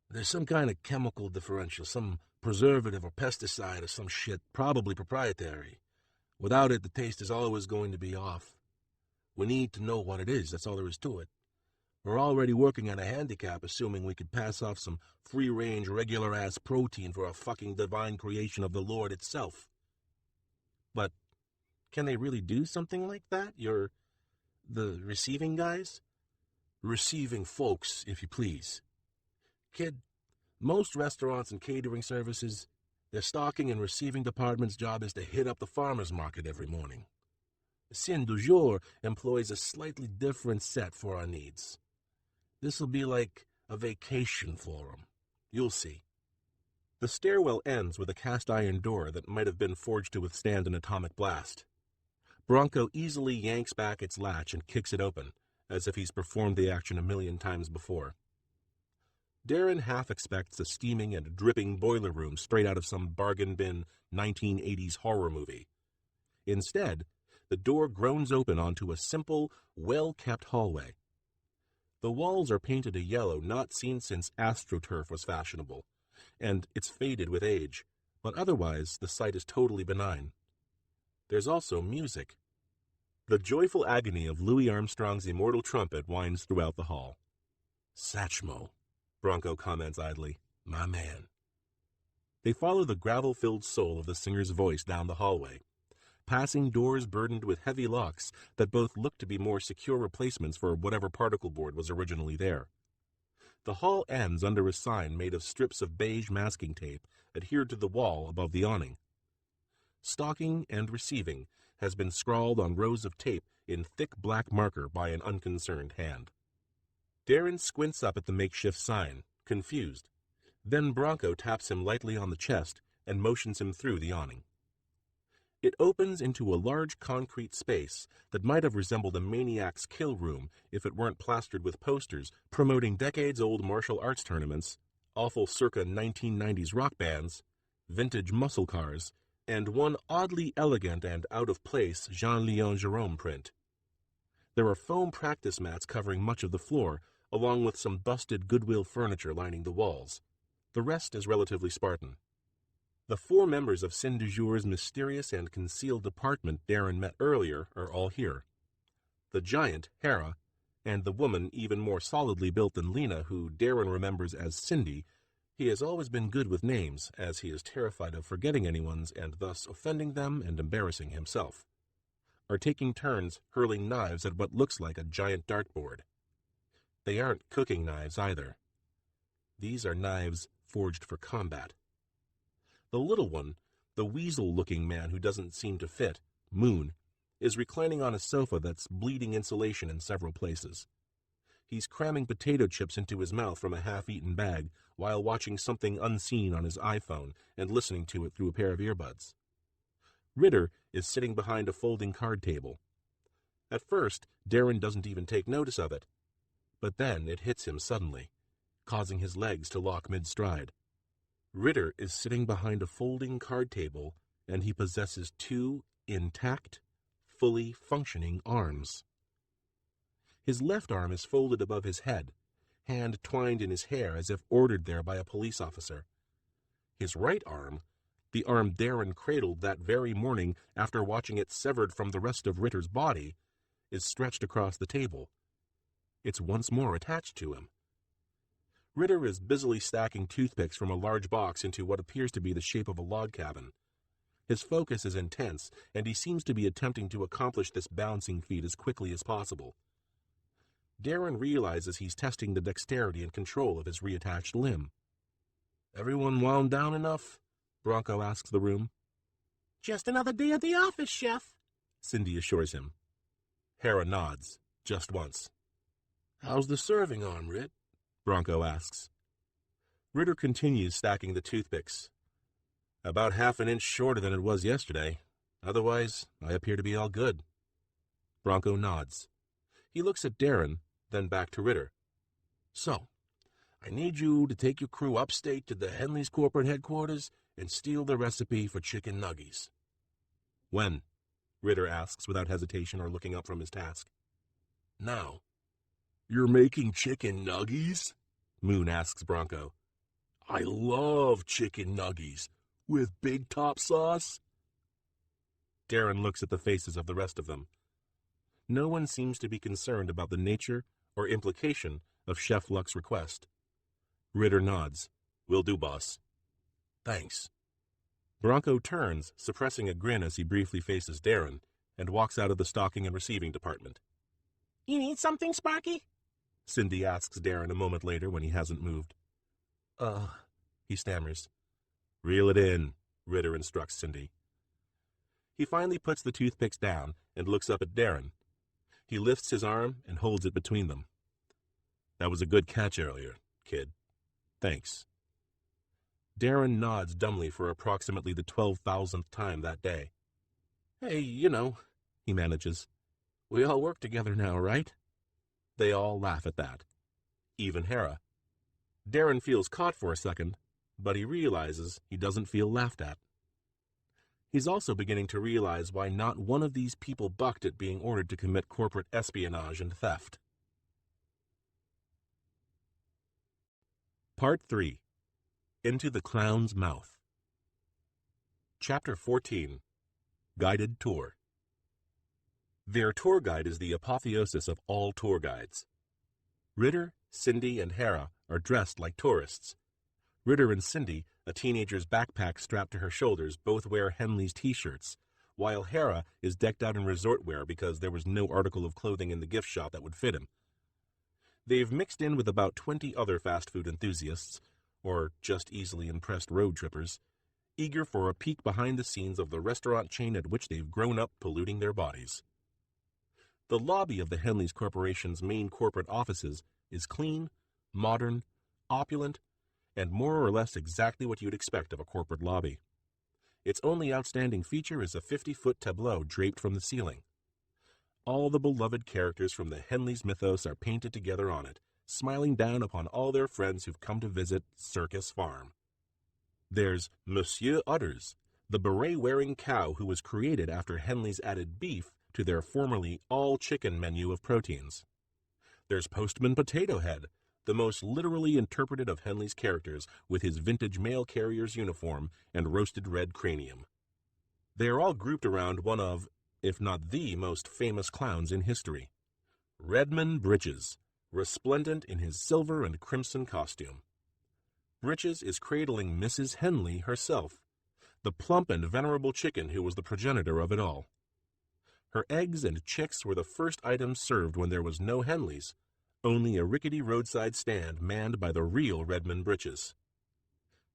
There's some kind of chemical differential, some preservative or pesticide or some shit, probably proprietary. Without it, the taste is always going to be off. We need to know what it is, that's all there is to it. We're already working at a handicap, assuming we could pass off some free-range, regular-ass protein for a fucking divine creation of the Lord itself. But can they really do something like that? The receiving guys? Receiving folks, if you please. Kid, most restaurants and catering services, their stocking and receiving department's job is to hit up the farmer's market every morning. Sin du Jour employs a slightly different set for our needs. This'll be like a vacation for 'em. You'll see. The stairwell ends with a cast-iron door that might have been forged to withstand an atomic blast. Bronco easily yanks back its latch and kicks it open, as if he's performed the action a million times before. Darren half expects a steaming and dripping boiler room straight out of some bargain bin 1980s horror movie. Instead, the door groans open onto a simple, well-kept hallway. The walls are painted a yellow not seen since AstroTurf was fashionable, and it's faded with age, but otherwise the sight is totally benign. There's also music. The joyful agony of Louis Armstrong's immortal trumpet winds throughout the hall. Satchmo, Bronco comments idly. my man. They follow the gravel-filled soul of the singer's voice down the hallway, passing doors burdened with heavy locks that both look to be more secure replacements for whatever particle board was originally there. The hall ends under a sign made of strips of beige masking tape adhered to the wall above the awning. Stalking and receiving has been scrawled on rows of tape in thick black marker by an unconcerned hand. Darren squints up at the makeshift sign, confused. Then Bronco taps him lightly on the chest and motions him through the awning. It opens into a large concrete space that might have resembled a maniac's kill room if it weren't plastered with posters promoting decades-old martial arts tournaments, awful circa 1990s rock bands, vintage muscle cars, and one oddly elegant and out-of-place Jean-Léon Gérôme print. There are foam practice mats covering much of the floor, along with some busted Goodwill furniture lining the walls. The rest is relatively Spartan. The 4 members of Sin du Jour's mysterious and concealed department Darren met earlier are all here. The giant, Hera, and the woman even more solidly built than Lena, who Darren remembers as Cindy. He has always been good with names, as he is terrified of forgetting anyone's and thus offending them and embarrassing himself, are taking turns hurling knives at what looks like a giant dartboard. They aren't cooking knives either. These are knives forged for combat. The little one, the weasel-looking man who doesn't seem to fit, Moon, is reclining on a sofa that's bleeding insulation in several places. He's cramming potato chips into his mouth from a half-eaten bag while watching something unseen on his iPhone and listening to it through a pair of earbuds. Ritter is sitting behind a folding card table. At first, Darren doesn't even take notice of it, but then it hits him suddenly, causing his legs to lock mid-stride. Ritter is sitting behind a folding card table, and he possesses 2 intact, fully functioning arms. His left arm is folded above his head, hand twined in his hair as if ordered there by a police officer. His right arm, the arm Darren cradled that very morning after watching it severed from the rest of Ritter's body, is stretched across the table. It's once more attached to him. Ritter is busily stacking toothpicks from a large box into what appears to be the shape of a log cabin. His focus is intense, and he seems to be attempting to accomplish this balancing feat as quickly as possible. Darren realizes he's testing the dexterity and control of his reattached limb. "Everyone wound down enough?" Bronco asks the room. Just another day at the office, Chef. Cindy assures him. Hera nods, just once. How's the serving arm, Rit? Bronco asks. Ritter continues stacking the toothpicks. About half an inch shorter than it was yesterday. Otherwise, I appear to be all good. Bronco nods. He looks at Darren, then back to Ritter. So, I need you to take your crew upstate to the Henley's corporate headquarters and steal the recipe for chicken nuggies. When? Ritter asks without hesitation or looking up from his task. Now. You're making chicken nuggies? Moon asks Bronco. I love chicken nuggies. With big top sauce? Darren looks at the faces of the rest of them. No one seems to be concerned about the nature or implication of Chef Luck's request. Ritter nods. Will do, boss. Thanks. Bronco turns, suppressing a grin as he briefly faces Darren, and walks out of the stocking and receiving department. You need something, Sparky? Cindy asks Darren a moment later when he hasn't moved. He stammers. Reel it in, Ritter instructs Cindy. He finally puts the toothpicks down and looks up at Darren. He lifts his arm and holds it between them. That was a good catch earlier, kid. Thanks. Darren nods dumbly for approximately the 12,000th time that day. Hey, he manages. We all work together now, right? They all laugh at that. Even Hera. Darren feels caught for a second, but he realizes he doesn't feel laughed at. He's also beginning to realize why not one of these people bucked at being ordered to commit corporate espionage and theft. Part 3. Into the Clown's Mouth. Chapter 14. Guided Tour. Their tour guide is the apotheosis of all tour guides. Ritter, Cindy, and Hera are dressed like tourists. Ritter and Cindy, a teenager's backpack strapped to her shoulders, both wear Henley's t-shirts, while Hera is decked out in resort wear because there was no article of clothing in the gift shop that would fit him. They've mixed in with about 20 other fast food enthusiasts, or just easily impressed road trippers, eager for a peek behind the scenes of the restaurant chain at which they've grown up polluting their bodies. The lobby of the Henleys Corporation's main corporate offices is clean, modern, opulent, and more or less exactly what you'd expect of a corporate lobby. Its only outstanding feature is a 50-foot tableau draped from the ceiling. All the beloved characters from the Henleys mythos are painted together on it, smiling down upon all their friends who've come to visit Circus Farm. There's Monsieur Udders, the beret-wearing cow who was created after Henleys added beef to their formerly all-chicken menu of proteins. There's Postman Potato Head, the most literally interpreted of Henley's characters, with his vintage mail carrier's uniform and roasted red cranium. They are all grouped around one of, if not the most famous clowns in history, Redmond Britches, resplendent in his silver and crimson costume. Britches is cradling Mrs. Henley herself, the plump and venerable chicken who was the progenitor of it all. Her eggs and chicks were the first items served when there was no Henleys, only a rickety roadside stand manned by the real Redmond Britches.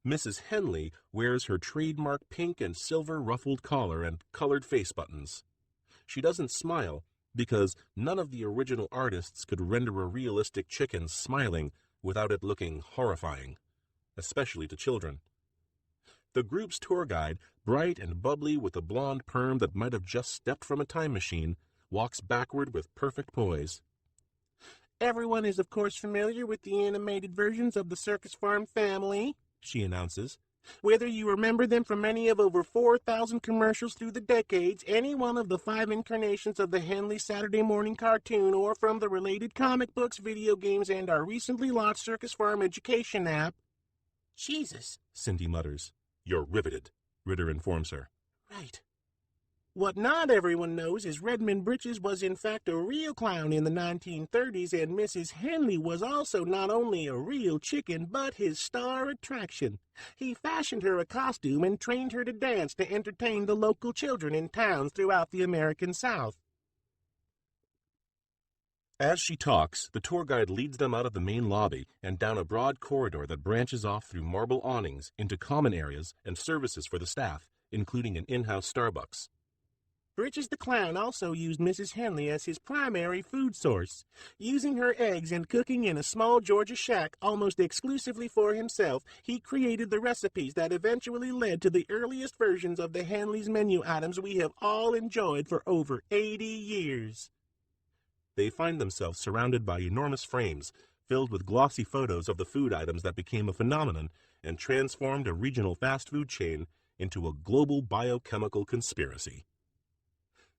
Mrs. Henley wears her trademark pink and silver ruffled collar and colored face buttons. She doesn't smile because none of the original artists could render a realistic chicken smiling without it looking horrifying, especially to children. The group's tour guide, bright and bubbly with a blonde perm that might have just stepped from a time machine, walks backward with perfect poise. Everyone is, of course, familiar with the animated versions of the Circus Farm family, she announces. Whether you remember them from any of over 4,000 commercials through the decades, any one of the 5 incarnations of the Henley Saturday morning cartoon, or from the related comic books, video games, and our recently launched Circus Farm education app. Jesus, Cindy mutters. You're riveted, Ritter informs her. right. What not everyone knows is Redmond Britches was in fact a real clown in the 1930s, and Mrs. Henley was also not only a real chicken, but his star attraction. He fashioned her a costume and trained her to dance to entertain the local children in towns throughout the American South. As she talks, the tour guide leads them out of the main lobby and down a broad corridor that branches off through marble awnings into common areas and services for the staff, including an in-house Starbucks. Britches the Clown also used Mrs. Henley as his primary food source, using her eggs and cooking in a small Georgia shack almost exclusively for himself. He created the recipes that eventually led to the earliest versions of the Henley's menu items we have all enjoyed for over 80 years. They find themselves surrounded by enormous frames filled with glossy photos of the food items that became a phenomenon and transformed a regional fast food chain into a global biochemical conspiracy.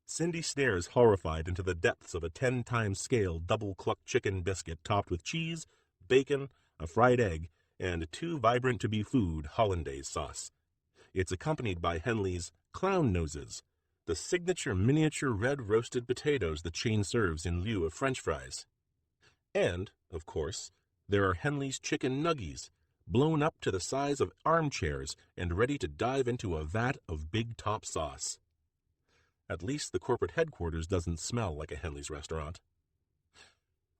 Cindy stares horrified into the depths of a 10-times scale double-clucked chicken biscuit topped with cheese, bacon, a fried egg, and too vibrant to be food hollandaise sauce. It's accompanied by Henley's clown noses, the signature miniature red roasted potatoes the chain serves in lieu of French fries. And, of course, there are Henley's chicken nuggies, blown up to the size of armchairs and ready to dive into a vat of big top sauce. At least the corporate headquarters doesn't smell like a Henley's restaurant.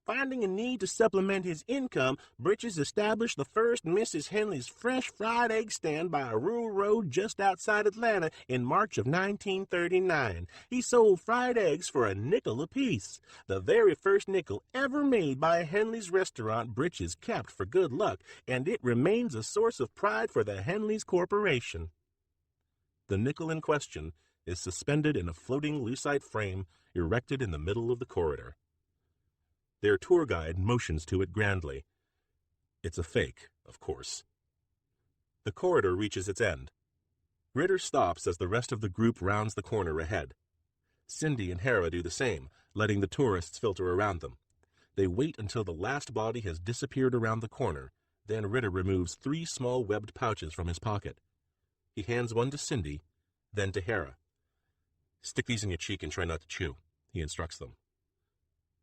Finding a need to supplement his income, Britches established the first Mrs. Henley's fresh fried egg stand by a rural road just outside Atlanta in March of 1939. He sold fried eggs for a nickel apiece. The very first nickel ever made by a Henley's restaurant Britches kept for good luck, and it remains a source of pride for the Henley's Corporation. The nickel in question is suspended in a floating lucite frame erected in the middle of the corridor. Their tour guide motions to it grandly. It's a fake, of course. The corridor reaches its end. Ritter stops as the rest of the group rounds the corner ahead. Cindy and Hera do the same, letting the tourists filter around them. They wait until the last body has disappeared around the corner, then Ritter removes 3 small webbed pouches from his pocket. He hands one to Cindy, then to Hera. Stick these in your cheek and try not to chew, he instructs them.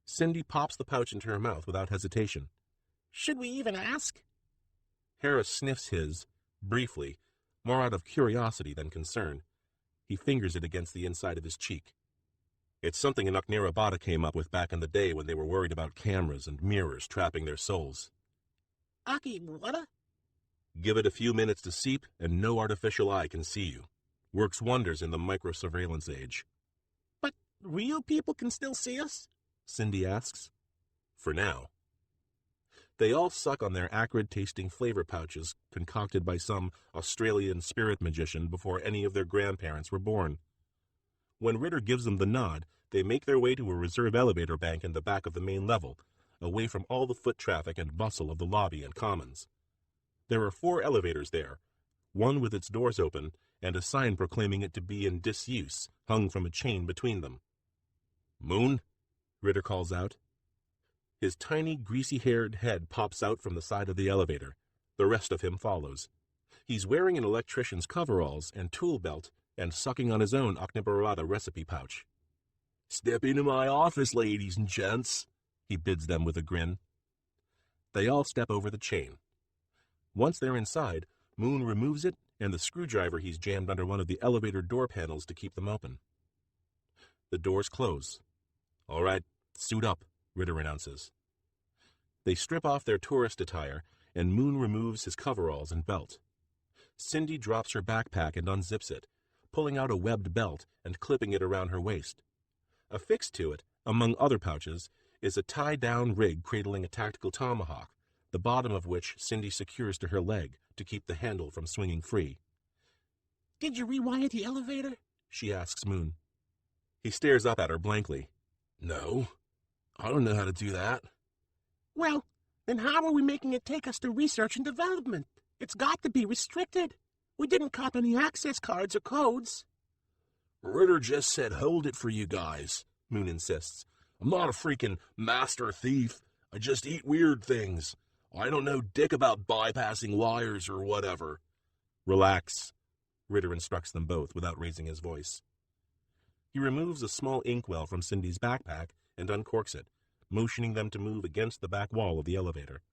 Cindy pops the pouch into her mouth without hesitation. Should we even ask? Harris sniffs his, briefly, more out of curiosity than concern. He fingers it against the inside of his cheek. It's something an Aknirabata came up with back in the day when they were worried about cameras and mirrors trapping their souls. Aki, what? Give it a few minutes to seep, and no artificial eye can see you. Works wonders in the micro-surveillance age. But real people can still see us? Cindy asks. For now. They all suck on their acrid-tasting flavor pouches concocted by some Australian spirit magician before any of their grandparents were born. When Ritter gives them the nod, they make their way to a reserve elevator bank in the back of the main level, away from all the foot traffic and bustle of the lobby and commons. There are 4 elevators there, one with its doors open and a sign proclaiming it to be in disuse, hung from a chain between them. "Moon?" Ritter calls out. His tiny, greasy-haired head pops out from the side of the elevator. The rest of him follows. He's wearing an electrician's coveralls and tool belt and sucking on his own Aknibarada recipe pouch. "Step into my office, ladies and gents," he bids them with a grin. They all step over the chain. Once they're inside, Moon removes it and the screwdriver he's jammed under one of the elevator door panels to keep them open. The doors close. "All right, suit up," Ritter announces. They strip off their tourist attire, and Moon removes his coveralls and belt. Cindy drops her backpack and unzips it, pulling out a webbed belt and clipping it around her waist. Affixed to it, among other pouches, is a tie-down rig cradling a tactical tomahawk, the bottom of which Cindy secures to her leg to keep the handle from swinging free. Did you rewire the elevator? She asks Moon. He stares up at her blankly. "No, I don't know how to do that." Well, then how are we making it take us to research and development? It's got to be restricted. We didn't cop any access cards or codes. Ritter just said hold it for you guys, Moon insists. "I'm not a freaking master thief. I just eat weird things. I don't know dick about bypassing wires or whatever." "Relax," Ritter instructs them both without raising his voice. He removes a small inkwell from Cindy's backpack and uncorks it, motioning them to move against the back wall of the elevator.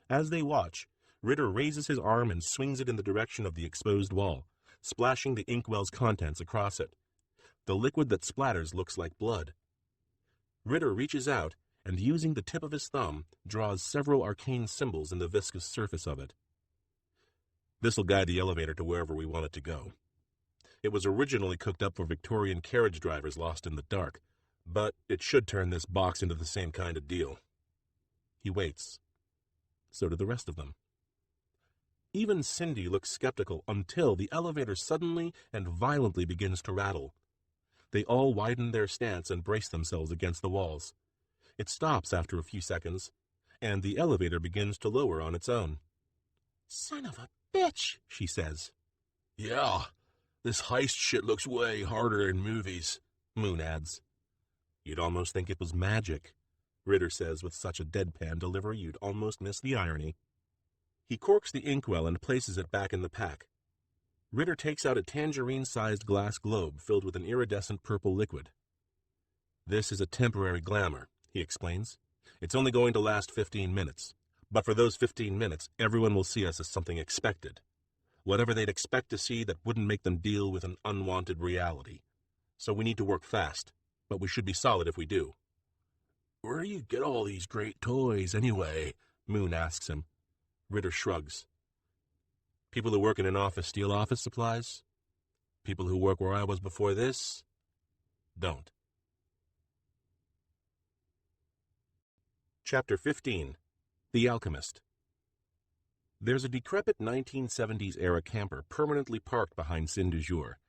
As they watch, Ritter raises his arm and swings it in the direction of the exposed wall, splashing the inkwell's contents across it. The liquid that splatters looks like blood. Ritter reaches out and, using the tip of his thumb, draws several arcane symbols in the viscous surface of it. "This'll guide the elevator to wherever we want it to go. It was originally cooked up for Victorian carriage drivers lost in the dark, but it should turn this box into the same kind of deal." He waits. So do the rest of them. Even Cindy looks skeptical until the elevator suddenly and violently begins to rattle. They all widen their stance and brace themselves against the walls. It stops after a few seconds, and the elevator begins to lower on its own. "Son of a bitch," she says. "Yeah, this heist shit looks way harder in movies," Moon adds. "You'd almost think it was magic," Ritter says with such a deadpan delivery you'd almost miss the irony. He corks the inkwell and places it back in the pack. Ritter takes out a tangerine-sized glass globe filled with an iridescent purple liquid. "This is a temporary glamour," he explains. "It's only going to last 15 minutes. But for those 15 minutes, everyone will see us as something expected. Whatever they'd expect to see that wouldn't make them deal with an unwanted reality. So we need to work fast, but we should be solid if we do." "Where do you get all these great toys, anyway?" Moon asks him. Ritter shrugs. "People who work in an office steal office supplies. People who work where I was before this don't." Chapter 15. The Alchemist. There's a decrepit 1970s-era camper permanently parked behind Sin du Jour.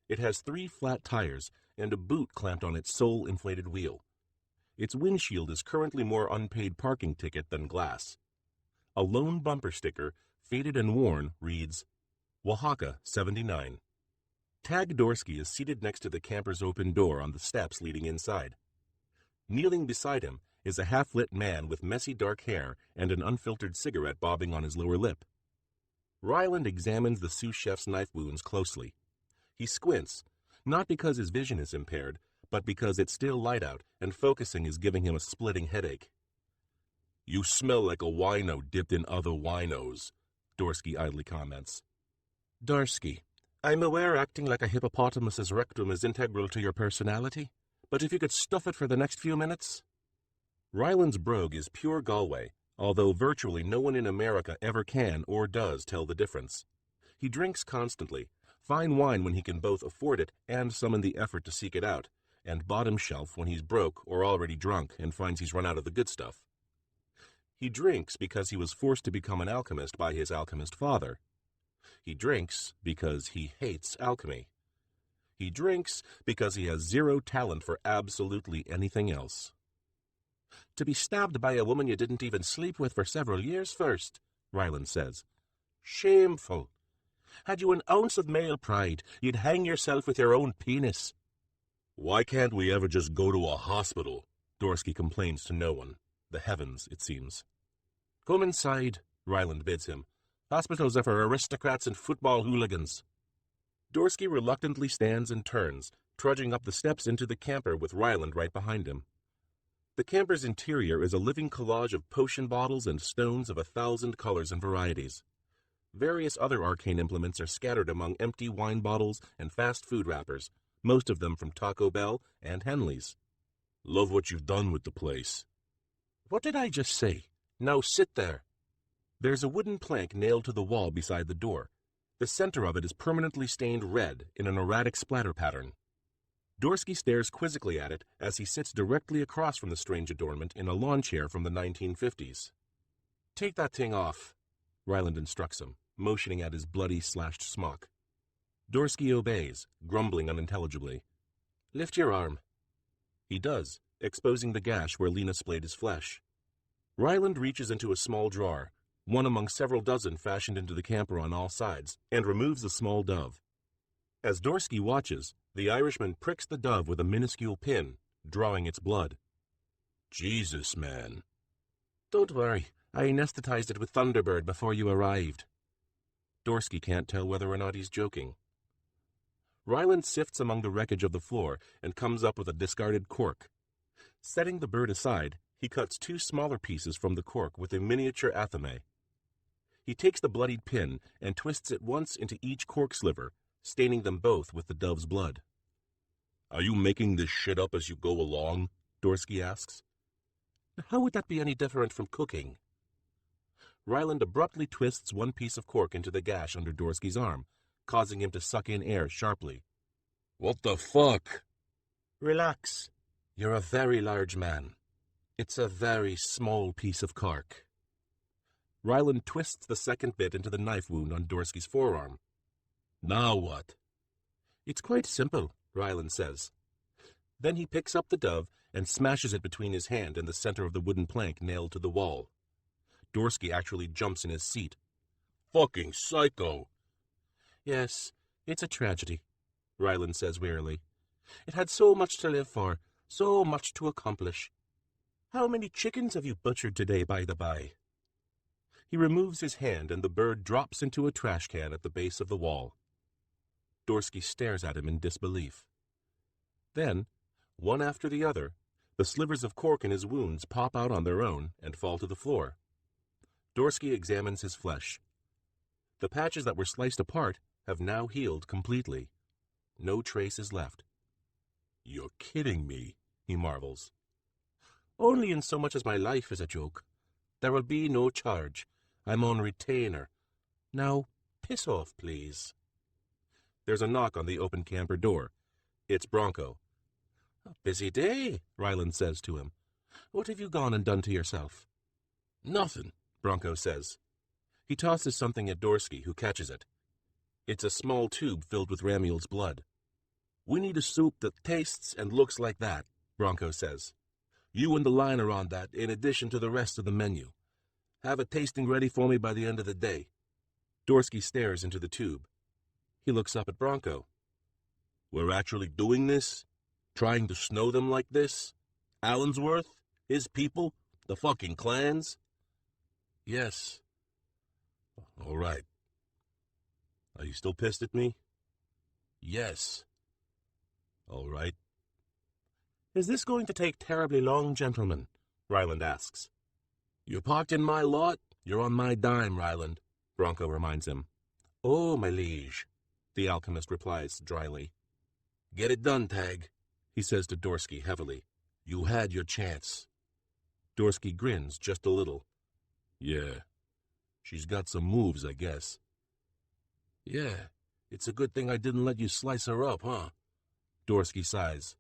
It has 3 flat tires and a boot clamped on its sole inflated wheel. Its windshield is currently more unpaid parking ticket than glass. A lone bumper sticker, faded and worn, reads, "Oaxaca, 79. Tag Dorsky is seated next to the camper's open door on the steps leading inside. Kneeling beside him is a half-lit man with messy dark hair and an unfiltered cigarette bobbing on his lower lip. Ryland examines the sous chef's knife wounds closely. He squints, not because his vision is impaired, but because it's still light out and focusing is giving him a splitting headache. "You smell like a wino dipped in other winos," Dorsky idly comments. "Dorsky, I'm aware acting like a hippopotamus's rectum is integral to your personality, but if you could stuff it for the next few minutes." Ryland's brogue is pure Galway, although virtually no one in America ever can or does tell the difference. He drinks constantly, fine wine when he can both afford it and summon the effort to seek it out, and bottom shelf when he's broke or already drunk and finds he's run out of the good stuff. He drinks because he was forced to become an alchemist by his alchemist father. He drinks because he hates alchemy. He drinks because he has zero talent for absolutely anything else. "To be stabbed by a woman you didn't even sleep with for several years first," Ryland says. "Shameful. Had you an ounce of male pride, you'd hang yourself with your own penis." "Why can't we ever just go to a hospital?" Dorsky complains to no one. The heavens, it seems. "Come inside," Ryland bids him. "Hospitals are for aristocrats and football hooligans." Dorsky reluctantly stands and turns, trudging up the steps into the camper with Ryland right behind him. The camper's interior is a living collage of potion bottles and stones of 1,000 colors and varieties. Various other arcane implements are scattered among empty wine bottles and fast food wrappers, most of them from Taco Bell and Henley's. "Love what you've done with the place." "What did I just say? Now sit there." There's a wooden plank nailed to the wall beside the door. The center of it is permanently stained red in an erratic splatter pattern. Dorsky stares quizzically at it as he sits directly across from the strange adornment in a lawn chair from the 1950s. "Take that thing off," Ryland instructs him, motioning at his bloody, slashed smock. Dorsky obeys, grumbling unintelligibly. "Lift your arm." He does, exposing the gash where Lena splayed his flesh. Ryland reaches into a small drawer, one among several dozen fashioned into the camper on all sides, and removes a small dove. As Dorsky watches, the Irishman pricks the dove with a minuscule pin, drawing its blood. "Jesus, man." "Don't worry, I anesthetized it with Thunderbird before you arrived." Dorsky can't tell whether or not he's joking. Ryland sifts among the wreckage of the floor and comes up with a discarded cork. Setting the bird aside, he cuts 2 smaller pieces from the cork with a miniature athame. He takes the bloodied pin and twists it once into each cork sliver, staining them both with the dove's blood. "Are you making this shit up as you go along?" Dorsky asks. "How would that be any different from cooking?" Ryland abruptly twists one piece of cork into the gash under Dorsky's arm, causing him to suck in air sharply. "What the fuck?" "Relax. You're a very large man. It's a very small piece of cork." Ryland twists the second bit into the knife wound on Dorsky's forearm. "Now what?" "It's quite simple," Ryland says. Then he picks up the dove and smashes it between his hand and the center of the wooden plank nailed to the wall. Dorsky actually jumps in his seat. "Fucking psycho." "Yes, it's a tragedy," Ryland says wearily. "It had so much to live for, so much to accomplish. How many chickens have you butchered today, by the by?" He removes his hand and the bird drops into a trash can at the base of the wall. Dorsky stares at him in disbelief. Then, one after the other, the slivers of cork in his wounds pop out on their own and fall to the floor. Dorsky examines his flesh. The patches that were sliced apart have now healed completely. No trace is left. "You're kidding me," he marvels. "Only in so much as my life is a joke. There will be no charge. I'm on retainer. Now, piss off, please." There's a knock on the open camper door. It's Bronco. "A busy day," Ryland says to him. "What have you gone and done to yourself?" "Nothing," Bronco says. He tosses something at Dorsky, who catches it. It's a small tube filled with Ramiel's blood. "We need a soup that tastes and looks like that," Bronco says. "You and the line are on that, in addition to the rest of the menu. Have it tasting ready for me by the end of the day." Dorsky stares into the tube. He looks up at Bronco. "We're actually doing this? Trying to snow them like this? Allensworth? His people? The fucking clans?" "Yes." "All right. Are you still pissed at me?" "Yes." "All right. Is this going to take terribly long, gentlemen? Ryland asks. You parked in my lot, you're on my dime, Ryland, Bronco reminds him. Oh, my liege, the alchemist replies dryly. Get it done, Tag, he says to Dorsky heavily. You had your chance. Dorsky grins just a little. Yeah, she's got some moves, I guess. Yeah, it's a good thing I didn't let you slice her up, huh? Dorsky sighs.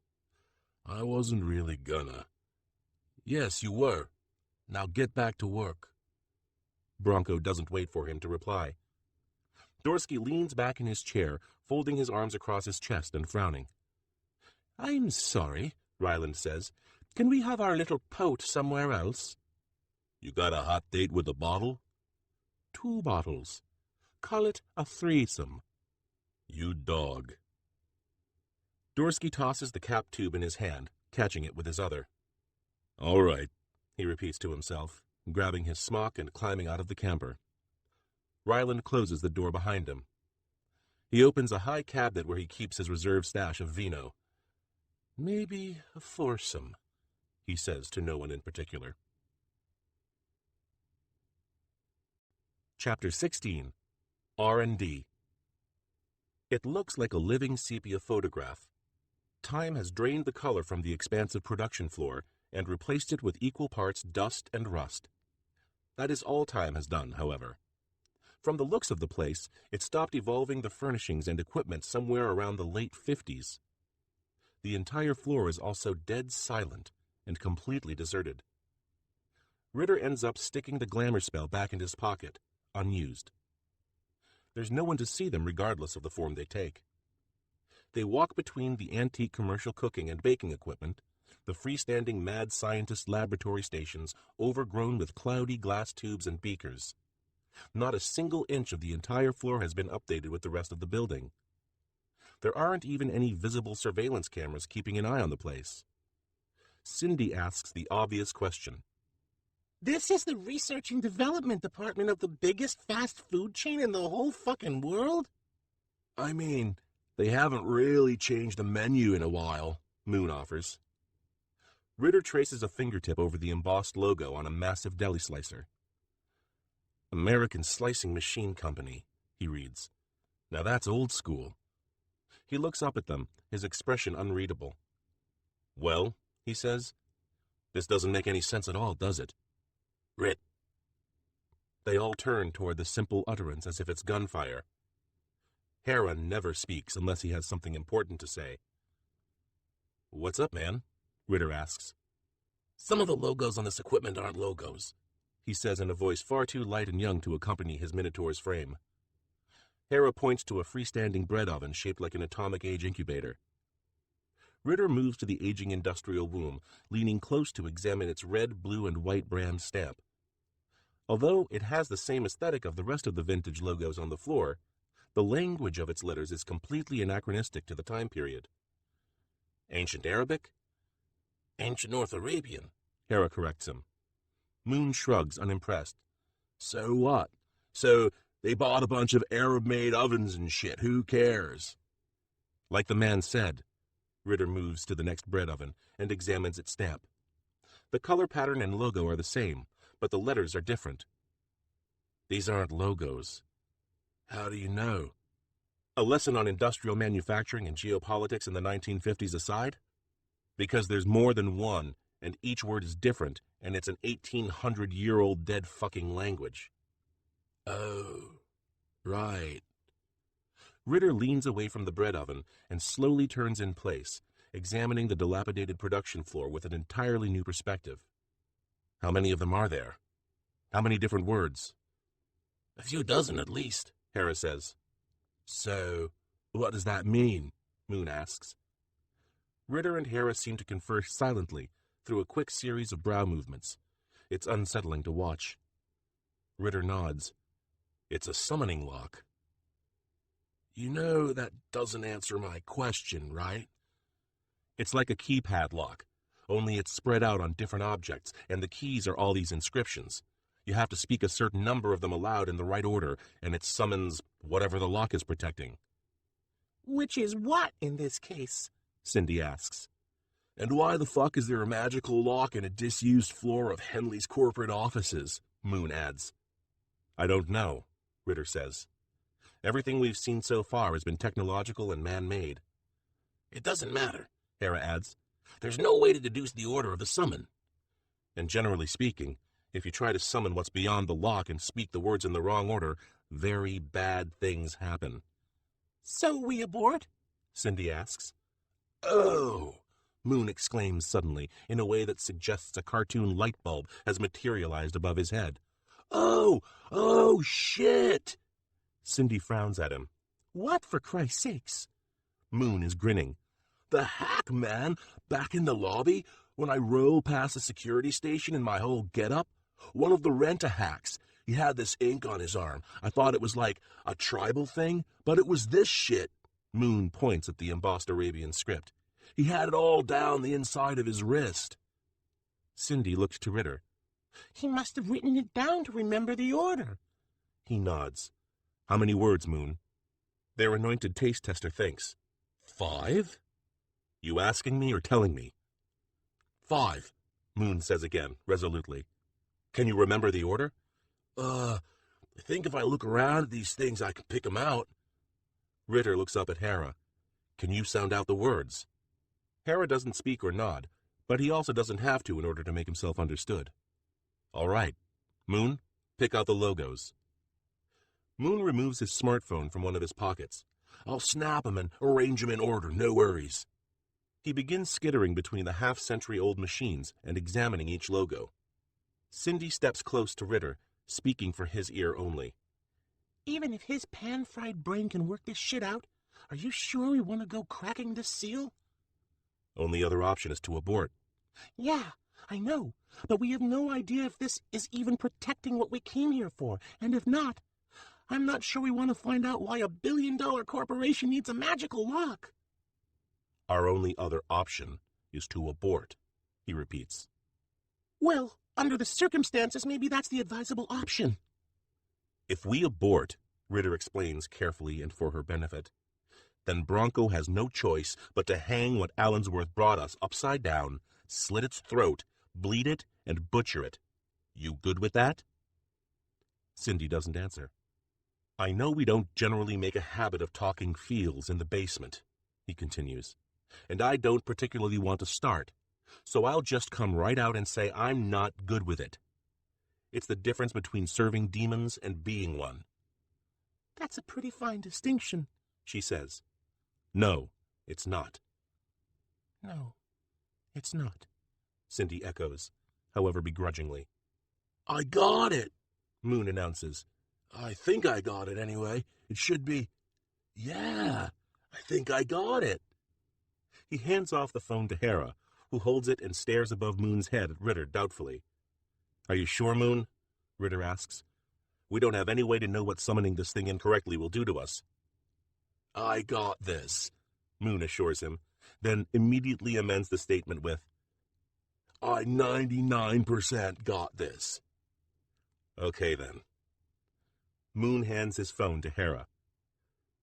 I wasn't really gonna. Yes, you were. Now get back to work. Bronco doesn't wait for him to reply. Dorsky leans back in his chair, folding his arms across his chest and frowning. I'm sorry, Ryland says. Can we have our little pout somewhere else? You got a hot date with a bottle? 2 bottles. Call it a threesome. You dog. Dorsky tosses the cap tube in his hand, catching it with his other. All right, he repeats to himself, grabbing his smock and climbing out of the camper. Ryland closes the door behind him. He opens a high cabinet where he keeps his reserve stash of vino. Maybe a foursome, he says to no one in particular. Chapter 16. R&D. It looks like a living sepia photograph. Time has drained the color from the expansive production floor and replaced it with equal parts dust and rust. That is all time has done, however. From the looks of the place, it stopped evolving the furnishings and equipment somewhere around the late 50s. The entire floor is also dead silent and completely deserted. Ritter ends up sticking the glamour spell back in his pocket, unused. There's no one to see them regardless of the form they take. They walk between the antique commercial cooking and baking equipment, the freestanding mad scientist laboratory stations overgrown with cloudy glass tubes and beakers. Not a single inch of the entire floor has been updated with the rest of the building. There aren't even any visible surveillance cameras keeping an eye on the place. Cindy asks the obvious question. This is the research and development department of the biggest fast food chain in the whole fucking world? I mean, they haven't really changed the menu in a while, Moon offers. Ritter traces a fingertip over the embossed logo on a massive deli slicer. American Slicing Machine Company, he reads. Now that's old school. He looks up at them, his expression unreadable. Well, he says, this doesn't make any sense at all, does it? Rit. They all turn toward the simple utterance as if it's gunfire. Hera never speaks unless he has something important to say. What's up, man? Ritter asks. Some of the logos on this equipment aren't logos, he says in a voice far too light and young to accompany his Minotaur's frame. Hera points to a freestanding bread oven shaped like an atomic age incubator. Ritter moves to the aging industrial womb, leaning close to examine its red, blue, and white brand stamp. Although it has the same aesthetic of the rest of the vintage logos on the floor, the language of its letters is completely anachronistic to the time period. Ancient Arabic? Ancient North Arabian, Hera corrects him. Moon shrugs, unimpressed. So what? So they bought a bunch of Arab-made ovens and shit. Who cares? Like the man said. Ritter moves to the next bread oven and examines its stamp. The color pattern and logo are the same, but the letters are different. These aren't logos. How do you know? A lesson on industrial manufacturing and geopolitics in the 1950s aside? Because there's more than one, and each word is different, and it's an 1,800-year-old dead fucking language. Oh, right. Ritter leans away from the bread oven and slowly turns in place, examining the dilapidated production floor with an entirely new perspective. How many of them are there? How many different words? A few dozen at least, Hera says. So, what does that mean? Moon asks. Ritter and Hera seem to confer silently through a quick series of brow movements. It's unsettling to watch. Ritter nods. It's a summoning lock. You know that doesn't answer my question, right? It's like a keypad lock, only it's spread out on different objects, and the keys are all these inscriptions. You have to speak a certain number of them aloud in the right order, and it summons whatever the lock is protecting. Which is what in this case? Cindy asks. And why the fuck is there a magical lock in a disused floor of Henley's corporate offices? Moon adds. I don't know, Ritter says. Everything we've seen so far has been technological and man-made. It doesn't matter, Hera adds. There's no way to deduce the order of the summon. And generally speaking, if you try to summon what's beyond the lock and speak the words in the wrong order, very bad things happen. So we abort? Cindy asks. Oh! Moon exclaims suddenly, in a way that suggests a cartoon light bulb has materialized above his head. Oh, shit! Cindy frowns at him. What, for Christ's sakes? Moon is grinning. The hack, man, back in the lobby, when I roll past the security station in my whole getup. One of the rent-a-hacks. He had this ink on his arm. I thought it was like a tribal thing, but it was this shit. Moon points at the embossed Arabian script. He had it all down the inside of his wrist. Cindy looks to Ritter. He must have written it down to remember the order. He nods. How many words, Moon? Their anointed taste tester thinks. 5? You asking me or telling me? 5, Moon says again, resolutely. Can you remember the order? I think if I look around at these things, I can pick them out. Ritter looks up at Hera. Can you sound out the words? Hera doesn't speak or nod, but he also doesn't have to in order to make himself understood. All right. Moon, pick out the logos. Moon removes his smartphone from one of his pockets. I'll snap them and arrange them in order, no worries. He begins skittering between the half-century-old machines and examining each logo. Cindy steps close to Ritter, speaking for his ear only. Even if his pan-fried brain can work this shit out, are you sure we want to go cracking this seal? Only other option is to abort. Yeah, I know, but we have no idea if this is even protecting what we came here for, and if not, I'm not sure we want to find out why $1 billion corporation needs a magical lock. Our only other option is to abort, he repeats. Well, under the circumstances, maybe that's the advisable option. If we abort, Ritter explains carefully and for her benefit, then Bronco has no choice but to hang what Allensworth brought us upside down, slit its throat, bleed it, and butcher it. You good with that? Cindy doesn't answer. I know we don't generally make a habit of talking feels in the basement, he continues, and I don't particularly want to start, so I'll just come right out and say I'm not good with it. It's the difference between serving demons and being one. That's a pretty fine distinction, she says. No, it's not. No, it's not, Cindy echoes, however begrudgingly. I got it, Moon announces. I think I got it anyway. It should be. Yeah, I think I got it. He hands off the phone to Hera, who holds it and stares above Moon's head at Ritter doubtfully. Are you sure, Moon? Ritter asks. We don't have any way to know what summoning this thing incorrectly will do to us. I got this, Moon assures him, then immediately amends the statement with, I 99% got this. Okay, then. Moon hands his phone to Hera.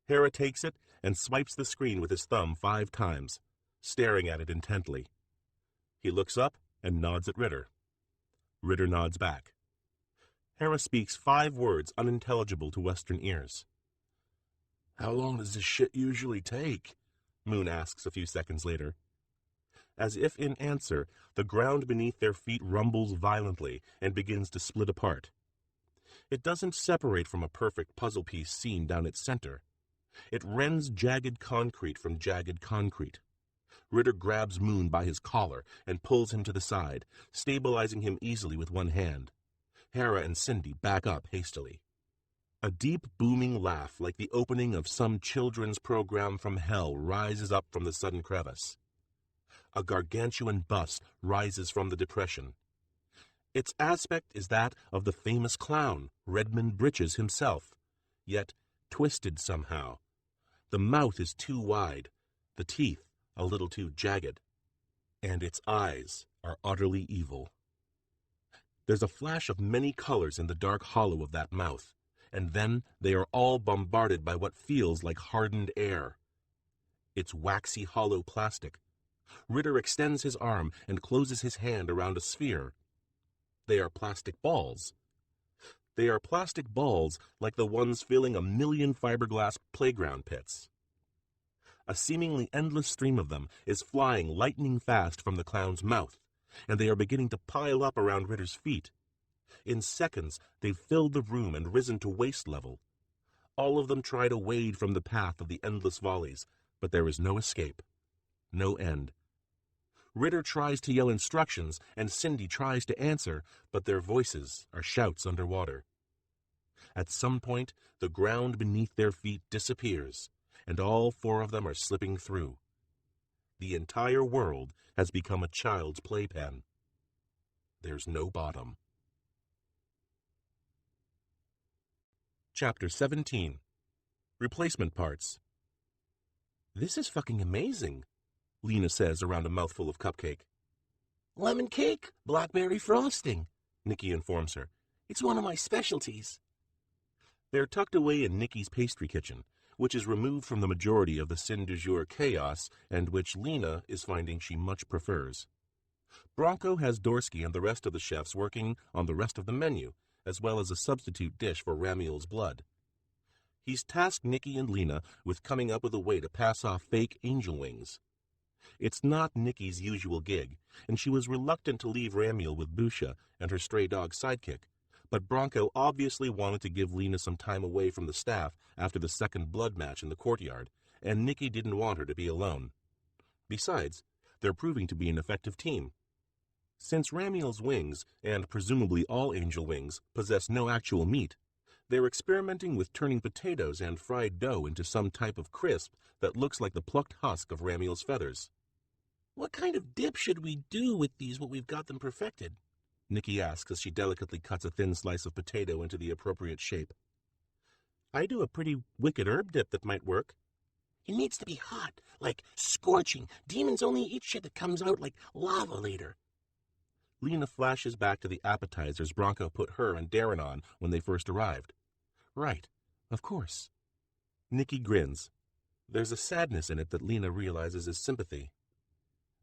Hera takes it and swipes the screen with his thumb 5 times, staring at it intently. He looks up and nods at Ritter. Ritter nods back. Hera speaks 5 words unintelligible to Western ears. How long does this shit usually take? Moon asks a few seconds later. As if in answer, the ground beneath their feet rumbles violently and begins to split apart. It doesn't separate from a perfect puzzle piece seen down its center. It rends jagged concrete from jagged concrete. Ritter grabs Moon by his collar and pulls him to the side, stabilizing him easily with one hand. Hera and Cindy back up hastily. A deep, booming laugh like the opening of some children's program from hell rises up from the sudden crevice. A gargantuan bust rises from the depression. Its aspect is that of the famous clown, Redmond Britches himself, yet twisted somehow. The mouth is too wide, the teeth a little too jagged, and its eyes are utterly evil. There's a flash of many colors in the dark hollow of that mouth, and then they are all bombarded by what feels like hardened air. It's waxy hollow plastic, Ritter extends his arm and closes his hand around a sphere. They are plastic balls. They are plastic balls like the ones filling a million fiberglass playground pits. A seemingly endless stream of them is flying lightning fast from the clown's mouth, and they are beginning to pile up around Ritter's feet. In seconds, they've filled the room and risen to waist level. All of them try to wade from the path of the endless volleys, but there is no escape, no end. Ritter tries to yell instructions, and Cindy tries to answer, but their voices are shouts underwater. At some point, the ground beneath their feet disappears, and all four of them are slipping through. The entire world has become a child's playpen. There's no bottom. Chapter 17. Replacement Parts. "This is fucking amazing," Lena says around a mouthful of cupcake. Lemon cake, blackberry frosting, Nikki informs her. It's one of my specialties. They're tucked away in Nikki's pastry kitchen, which is removed from the majority of the scène du jour chaos and which Lena is finding she much prefers. Bronco has Dorsky and the rest of the chefs working on the rest of the menu, as well as a substitute dish for Ramiel's blood. He's tasked Nikki and Lena with coming up with a way to pass off fake angel wings. It's not Nikki's usual gig, and she was reluctant to leave Ramiel with Busha and her stray dog sidekick, but Bronco obviously wanted to give Lena some time away from the staff after the second blood match in the courtyard, and Nikki didn't want her to be alone. Besides, they're proving to be an effective team. Since Ramiel's wings, and presumably all angel wings, possess no actual meat, they're experimenting with turning potatoes and fried dough into some type of crisp that looks like the plucked husk of Ramiel's feathers. What kind of dip should we do with these when we've got them perfected? Nikki asks as she delicately cuts a thin slice of potato into the appropriate shape. I do a pretty wicked herb dip that might work. It needs to be hot, like scorching. Demons only eat shit that comes out like lava later. Lena flashes back to the appetizers Bronco put her and Darren on when they first arrived. Right, of course. Nikki grins. There's a sadness in it that Lena realizes is sympathy.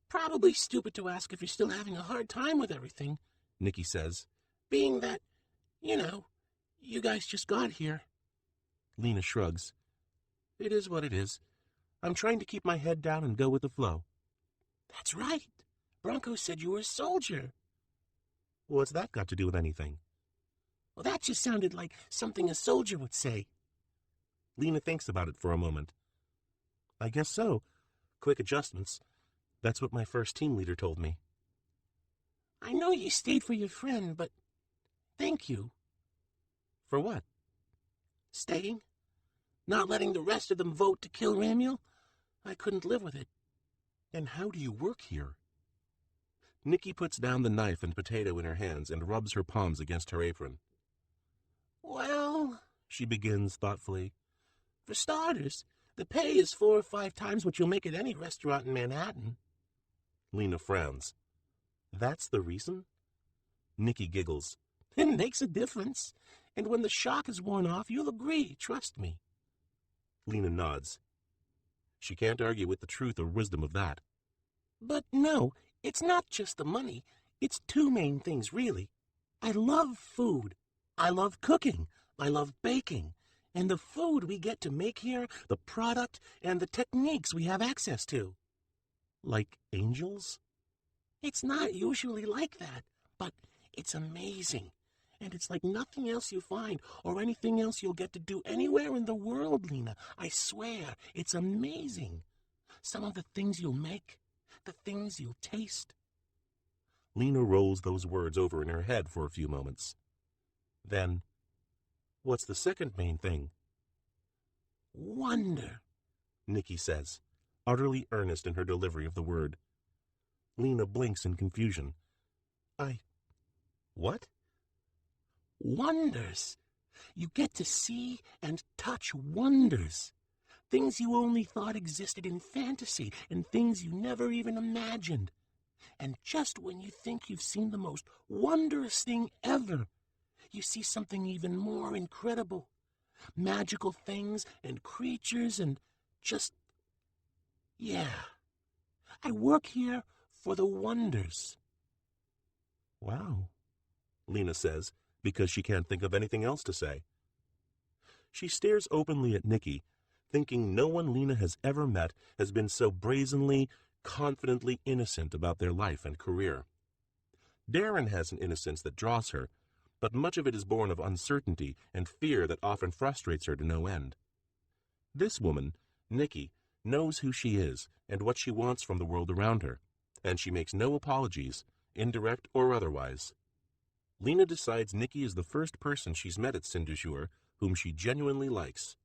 Probably stupid to ask if you're still having a hard time with everything, Nikki says. Being that, you guys just got here. Lena shrugs. It is what it is. I'm trying to keep my head down and go with the flow. That's right. Bronco said you were a soldier. What's that got to do with anything? Well, that just sounded like something a soldier would say. Lena thinks about it for a moment. I guess so. Quick adjustments. That's what my first team leader told me. I know you stayed for your friend, but thank you. For what? Staying? Not letting the rest of them vote to kill Ramiel? I couldn't live with it. And how do you work here? Nikki puts down the knife and potato in her hands and rubs her palms against her apron. Well, she begins thoughtfully. For starters, the pay is 4 or 5 times what you'll make at any restaurant in Manhattan. Lena frowns. That's the reason? Nikki giggles. It makes a difference. And when the shock is worn off, you'll agree, trust me. Lena nods. She can't argue with the truth or wisdom of that. But no, it's not just the money. It's 2 main things, really. I love food. I love cooking. I love baking. And the food we get to make here, the product, and the techniques we have access to. Like angels? It's not usually like that, but it's amazing. And it's like nothing else you find or anything else you'll get to do anywhere in the world, Lena. I swear, it's amazing. Some of the things you'll make, the things you'll taste. Lena rolls those words over in her head for a few moments. Then, what's the second main thing? Wonder, Nikki says, utterly earnest in her delivery of the word. Lena blinks in confusion. What? Wonders. You get to see and touch wonders. Things you only thought existed in fantasy and things you never even imagined. And just when you think you've seen the most wondrous thing ever, you see something even more incredible. Magical things and creatures and just... yeah. I work here for the wonders. Wow, Lena says, because she can't think of anything else to say. She stares openly at Nicky, thinking no one Lena has ever met has been so brazenly, confidently innocent about their life and career. Darren has an innocence that draws her, but much of it is born of uncertainty and fear that often frustrates her to no end. This woman, Nicky, knows who she is and what she wants from the world around her, and she makes no apologies, indirect or otherwise. Lena decides Nicky is the first person she's met at Saint-Du-Jour whom she genuinely likes.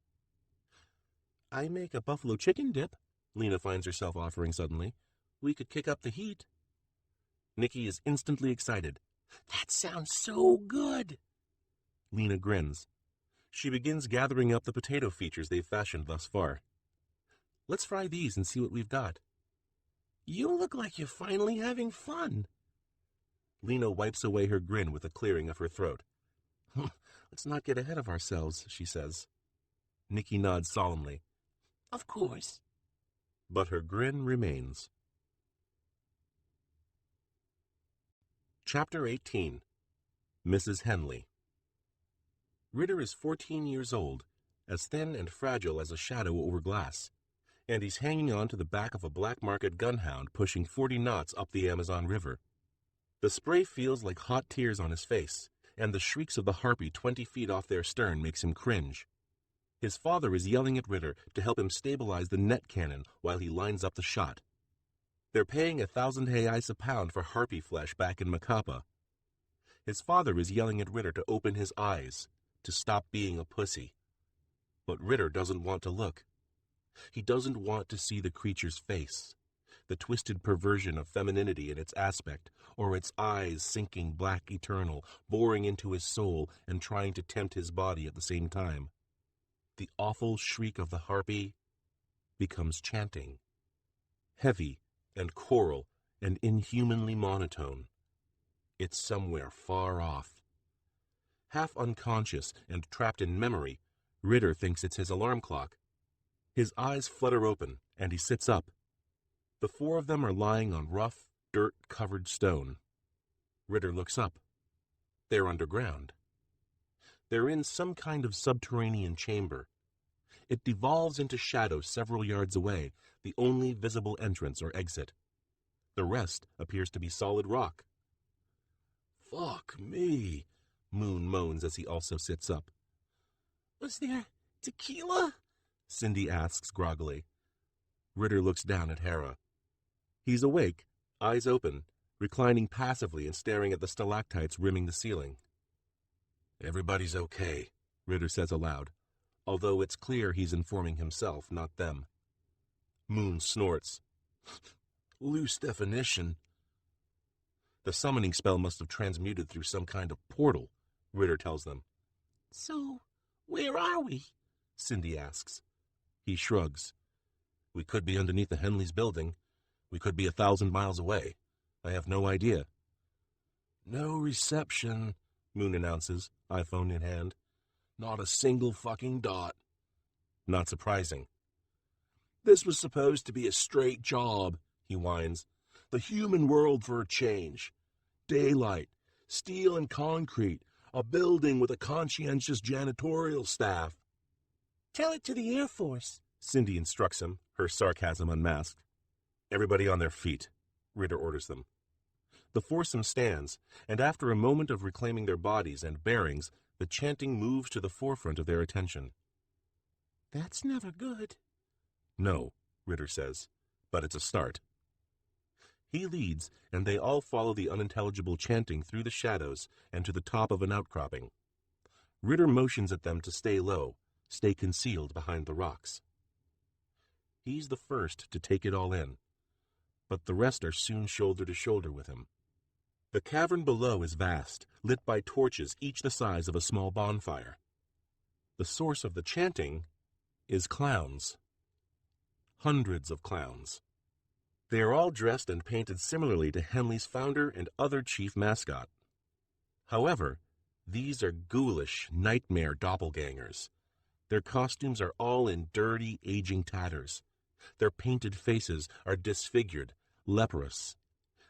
I make a buffalo chicken dip, Lena finds herself offering suddenly. We could kick up the heat. Nicky is instantly excited. That sounds so good. Lena grins. She begins gathering up the potato features they've fashioned thus far. Let's fry these and see what we've got. You look like you're finally having fun. Lena wipes away her grin with a clearing of her throat. Let's not get ahead of ourselves, she says. Nicky nods solemnly. Of course. But her grin remains. Chapter 18. Mrs. Henley. Ritter is 14 years old, as thin and fragile as a shadow over glass, and he's hanging on to the back of a black market gunhound pushing 40 knots up the Amazon River. The spray feels like hot tears on his face, and the shrieks of the harpy 20 feet off their stern makes him cringe. His father is yelling at Ritter to help him stabilize the net cannon while he lines up the shot. They're paying 1,000 reais a pound for harpy flesh back in Macapa. His father is yelling at Ritter to open his eyes, to stop being a pussy. But Ritter doesn't want to look. He doesn't want to see the creature's face, the twisted perversion of femininity in its aspect, or its eyes sinking black eternal, boring into his soul and trying to tempt his body at the same time. The awful shriek of the harpy becomes chanting, heavy and choral and inhumanly monotone. It's somewhere far off. Half unconscious and trapped in memory, Ritter thinks it's his alarm clock. His eyes flutter open, and he sits up. The four of them are lying on rough, dirt-covered stone. Ritter looks up. They're underground. They're in some kind of subterranean chamber. It devolves into shadow several yards away, the only visible entrance or exit. The rest appears to be solid rock. Fuck me, Moon moans as he also sits up. Was there tequila? Cindy asks groggily. Ritter looks down at Hera. He's awake, eyes open, reclining passively and staring at the stalactites rimming the ceiling. Everybody's okay, Ritter says aloud, although it's clear he's informing himself, not them. Moon snorts. Loose definition. The summoning spell must have transmuted through some kind of portal, Ritter tells them. So, where are we? Cindy asks. He shrugs. We could be underneath the Henleys' building. We could be 1,000 miles away. I have no idea. No reception, Moon announces, iPhone in hand. Not a single fucking dot. Not surprising. This was supposed to be a straight job, he whines. The human world for a change. Daylight, steel and concrete, a building with a conscientious janitorial staff. Tell it to the Air Force, Cindy instructs him, her sarcasm unmasked. Everybody on their feet, Ritter orders them. The foursome stands, and after a moment of reclaiming their bodies and bearings, the chanting moves to the forefront of their attention. That's never good. No, Ritter says, but it's a start. He leads, and they all follow the unintelligible chanting through the shadows and to the top of an outcropping. Ritter motions at them to stay low, stay concealed behind the rocks. He's the first to take it all in, but the rest are soon shoulder to shoulder with him. The cavern below is vast, lit by torches each the size of a small bonfire. The source of the chanting is clowns. Hundreds of clowns. They are all dressed and painted similarly to Henley's founder and other chief mascot. However, these are ghoulish, nightmare doppelgangers. Their costumes are all in dirty, aging tatters. Their painted faces are disfigured, leprous.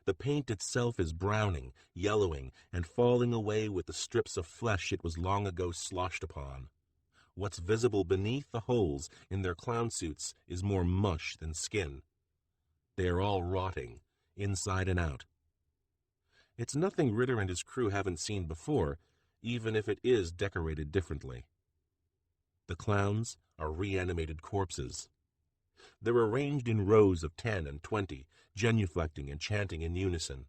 The paint itself is browning, yellowing, and falling away with the strips of flesh it was long ago sloshed upon. What's visible beneath the holes in their clown suits is more mush than skin. They are all rotting, inside and out. It's nothing Ritter and his crew haven't seen before, even if it is decorated differently. The clowns are reanimated corpses. They're arranged in rows of 10 and 20, genuflecting and chanting in unison.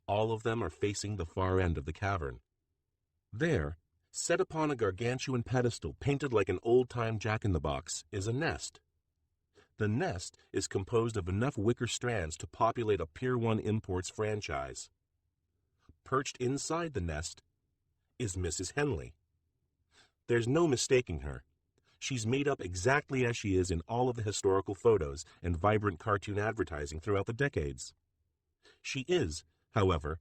All of them are facing the far end of the cavern. There, set upon a gargantuan pedestal painted like an old-time jack-in-the-box, is a nest. The nest is composed of enough wicker strands to populate a Pier 1 Imports franchise. Perched inside the nest is Mrs. Henley. There's no mistaking her. She's made up exactly as she is in all of the historical photos and vibrant cartoon advertising throughout the decades. She is, however,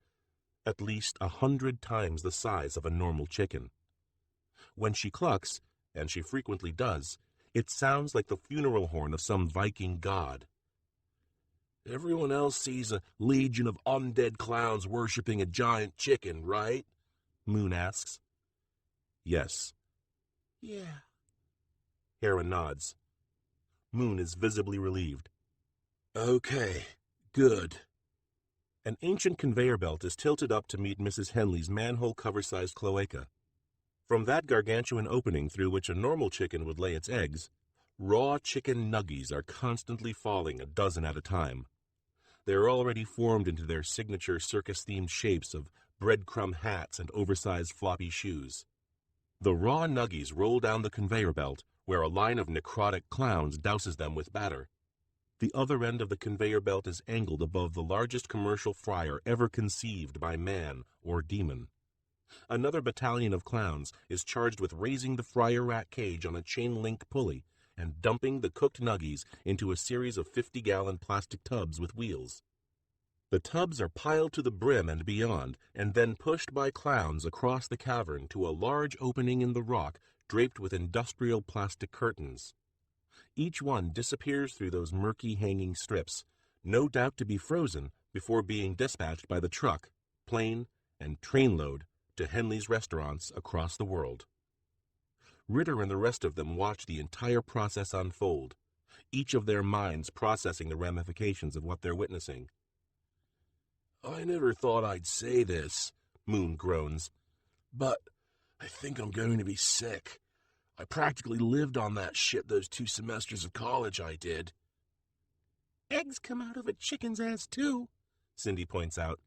at least 100 times the size of a normal chicken. When she clucks, and she frequently does, it sounds like the funeral horn of some Viking god. Everyone else sees a legion of undead clowns worshipping a giant chicken, right? Moon asks. Yes. Yeah. Hera nods. Moon is visibly relieved. Okay, good. An ancient conveyor belt is tilted up to meet Mrs. Henley's manhole cover-sized cloaca. From that gargantuan opening through which a normal chicken would lay its eggs, raw chicken nuggies are constantly falling a dozen at a time. They are already formed into their signature circus-themed shapes of breadcrumb hats and oversized floppy shoes. The raw nuggies roll down the conveyor belt, where a line of necrotic clowns douses them with batter. The other end of the conveyor belt is angled above the largest commercial fryer ever conceived by man or demon. Another battalion of clowns is charged with raising the fryer rat cage on a chain-link pulley and dumping the cooked nuggies into a series of 50-gallon plastic tubs with wheels. The tubs are piled to the brim and beyond, and then pushed by clowns across the cavern to a large opening in the rock draped with industrial plastic curtains. Each one disappears through those murky hanging strips, no doubt to be frozen before being dispatched by the truck, plane, and trainload to Henley's restaurants across the world. Ritter and the rest of them watch the entire process unfold, each of their minds processing the ramifications of what they're witnessing. I never thought I'd say this, Moon groans, but I think I'm going to be sick. I practically lived on that shit those 2 semesters of college I did. Eggs come out of a chicken's ass, too, Cindy points out.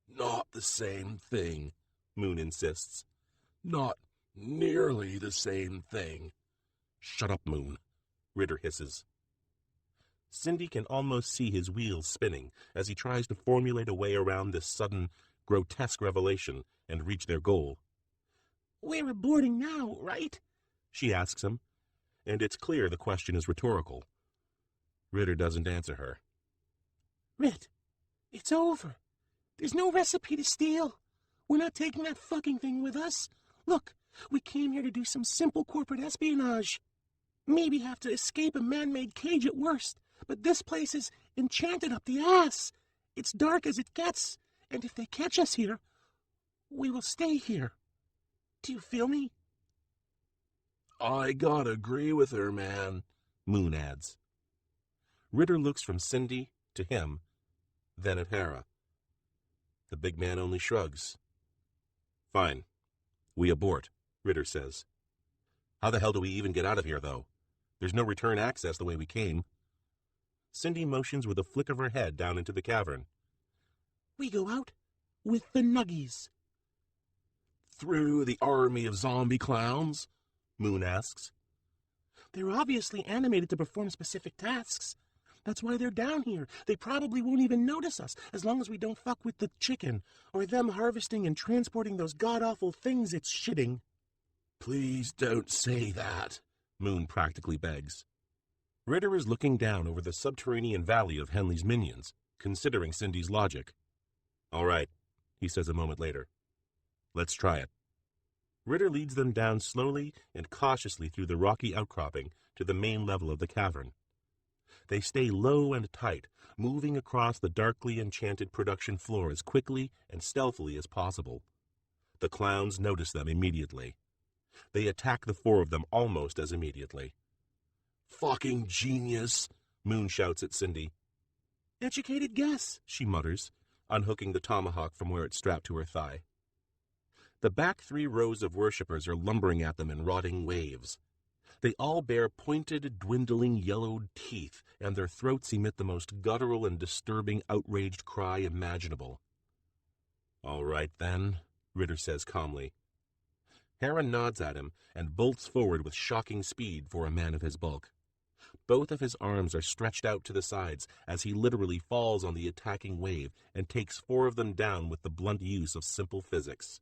Not the same thing, Moon insists. Not nearly the same thing. Shut up, Moon, Ritter hisses. Cindy can almost see his wheels spinning as he tries to formulate a way around this sudden, grotesque revelation and reach their goal. We're aborting now, right? She asks him, and it's clear the question is rhetorical. Ritter doesn't answer her. Rit, it's over. There's no recipe to steal. We're not taking that fucking thing with us. Look, we came here to do some simple corporate espionage. Maybe have to escape a man-made cage at worst, but this place is enchanted up the ass. It's dark as it gets, and if they catch us here, we will stay here. Do you feel me? I gotta agree with her, man, Moon adds. Ritter looks from Cindy to him, then at Hera. The big man only shrugs. Fine. We abort, Ritter says. How the hell do we even get out of here, though? There's no return access the way we came. Cindy motions with a flick of her head down into the cavern. We go out with the nuggies. Through the army of zombie clowns? Moon asks. They're obviously animated to perform specific tasks. That's why they're down here. They probably won't even notice us, as long as we don't fuck with the chicken, or them harvesting and transporting those god-awful things it's shitting. Please don't say that, Moon practically begs. Ritter is looking down over the subterranean valley of Henley's minions, considering Cindy's logic. All right, he says a moment later. Let's try it. Ritter leads them down slowly and cautiously through the rocky outcropping to the main level of the cavern. They stay low and tight, moving across the darkly enchanted production floor as quickly and stealthily as possible. The clowns notice them immediately. They attack the four of them almost as immediately. "Fucking genius!" Moon shouts at Cindy. "Educated guess," she mutters, unhooking the tomahawk from where it's strapped to her thigh. The back 3 rows of worshippers are lumbering at them in rotting waves. They all bear pointed, dwindling, yellowed teeth, and their throats emit the most guttural and disturbing, outraged cry imaginable. "All right, then," Ritter says calmly. Hera nods at him and bolts forward with shocking speed for a man of his bulk. Both of his arms are stretched out to the sides as he literally falls on the attacking wave and takes 4 of them down with the blunt use of simple physics.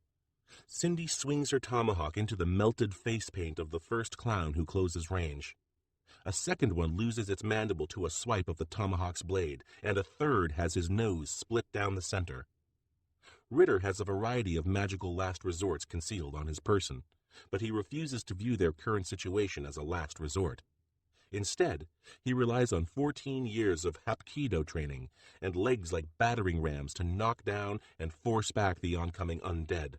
Cindy swings her tomahawk into the melted face paint of the first clown who closes range. A second one loses its mandible to a swipe of the tomahawk's blade, and a third has his nose split down the center. Ritter has a variety of magical last resorts concealed on his person, but he refuses to view their current situation as a last resort. Instead, he relies on 14 years of Hapkido training and legs like battering rams to knock down and force back the oncoming undead.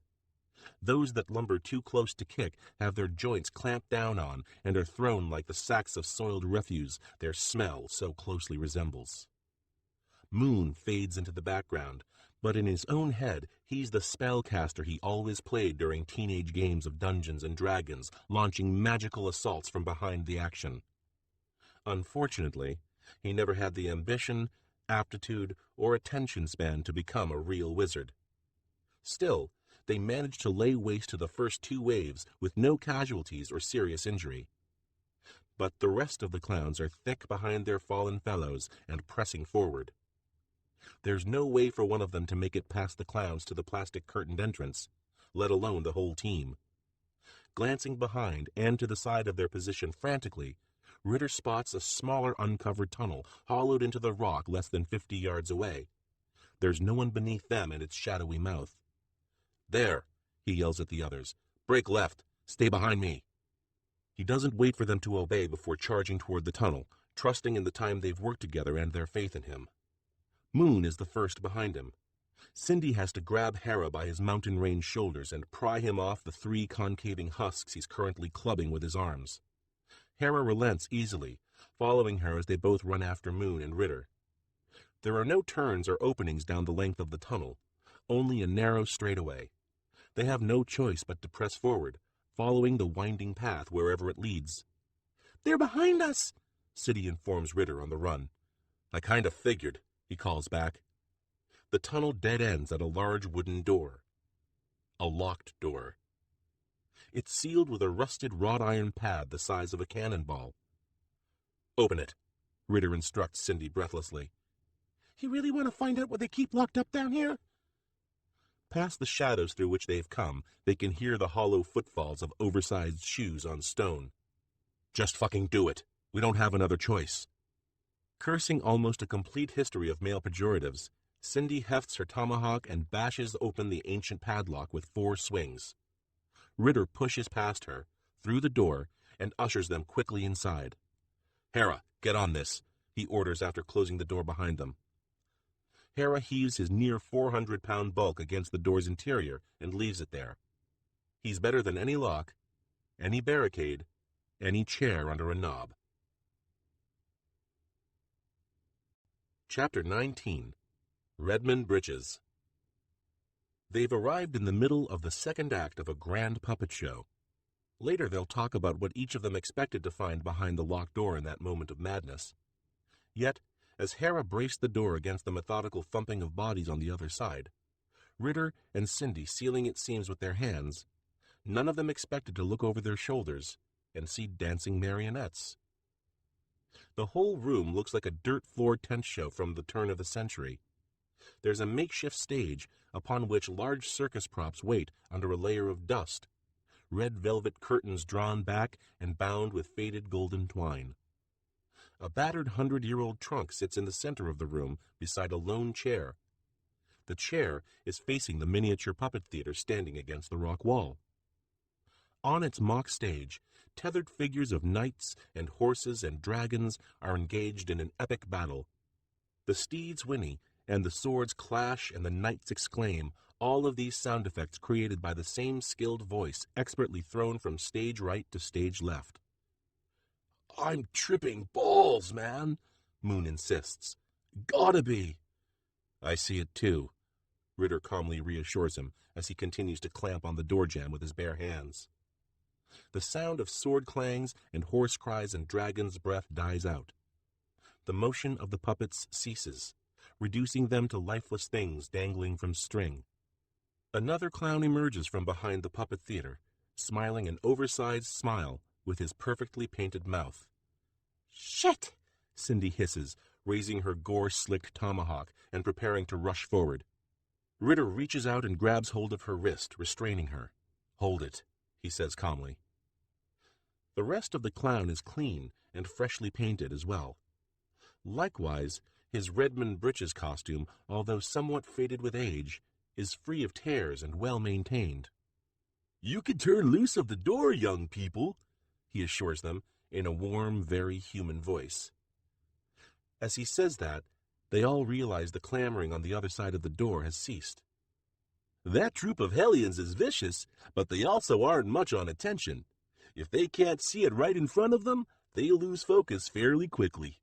Those that lumber too close to kick have their joints clamped down on and are thrown like the sacks of soiled refuse their smell so closely resembles. Moon fades into the background, but in his own head he's the spellcaster he always played during teenage games of Dungeons and Dragons, launching magical assaults from behind the action. Unfortunately, he never had the ambition, aptitude, or attention span to become a real wizard. Still, they managed to lay waste to the first 2 waves with no casualties or serious injury. But the rest of the clowns are thick behind their fallen fellows and pressing forward. There's no way for one of them to make it past the clowns to the plastic curtained entrance, let alone the whole team. Glancing behind and to the side of their position frantically, Ritter spots a smaller uncovered tunnel hollowed into the rock less than 50 yards away. There's no one beneath them and its shadowy mouth. "There," he yells at the others. "Break left. Stay behind me." He doesn't wait for them to obey before charging toward the tunnel, trusting in the time they've worked together and their faith in him. Moon is the first behind him. Cindy has to grab Hera by his mountain range shoulders and pry him off the 3 concaving husks he's currently clubbing with his arms. Hera relents easily, following her as they both run after Moon and Ritter. There are no turns or openings down the length of the tunnel, only a narrow straightaway. They have no choice but to press forward, following the winding path wherever it leads. "They're behind us," Cindy informs Ritter on the run. "I kind of figured," he calls back. The tunnel dead ends at a large wooden door. A locked door. It's sealed with a rusted wrought iron pad the size of a cannonball. "Open it," Ritter instructs Cindy breathlessly. "You really want to find out what they keep locked up down here?" Past the shadows through which they've come, they can hear the hollow footfalls of oversized shoes on stone. "Just fucking do it. We don't have another choice." Cursing almost a complete history of male pejoratives, Cindy hefts her tomahawk and bashes open the ancient padlock with 4 swings. Ritter pushes past her, through the door, and ushers them quickly inside. "Hera, get on this," he orders after closing the door behind them. Hera heaves his near 400-pound bulk against the door's interior and leaves it there. He's better than any lock, any barricade, any chair under a knob. Chapter 19. Redmond Britches. They've arrived in the middle of the second act of a grand puppet show. Later they'll talk about what each of them expected to find behind the locked door in that moment of madness. Yet, as Hera braced the door against the methodical thumping of bodies on the other side, Ritter and Cindy sealing its seams with their hands, none of them expected to look over their shoulders and see dancing marionettes. The whole room looks like a dirt-floor tent show from the turn of the century. There's a makeshift stage upon which large circus props wait under a layer of dust, red velvet curtains drawn back and bound with faded golden twine. A battered 100-year-old trunk sits in the center of the room beside a lone chair. The chair is facing the miniature puppet theater standing against the rock wall. On its mock stage, tethered figures of knights and horses and dragons are engaged in an epic battle. The steeds whinny, and the swords clash, and the knights exclaim, all of these sound effects created by the same skilled voice, expertly thrown from stage right to stage left. I'm tripping balls, man, Moon insists. Gotta be. I see it too, Ritter calmly reassures him as he continues to clamp on the door jamb with his bare hands. The sound of sword clangs and horse cries and dragon's breath dies out. The motion of the puppets ceases, reducing them to lifeless things dangling from string. Another clown emerges from behind the puppet theater, smiling an oversized smile with his perfectly painted mouth. Shit! Cindy hisses, raising her gore-slicked tomahawk and preparing to rush forward. Ritter reaches out and grabs hold of her wrist, restraining her. Hold it, he says calmly. The rest of the clown is clean and freshly painted as well. Likewise, his Redmond breeches costume, although somewhat faded with age, is free of tears and well-maintained. You can turn loose of the door, young people, he assures them in a warm, very human voice. As he says that, they all realize the clamoring on the other side of the door has ceased. That troop of hellions is vicious, but they also aren't much on attention. If they can't see it right in front of them, they lose focus fairly quickly.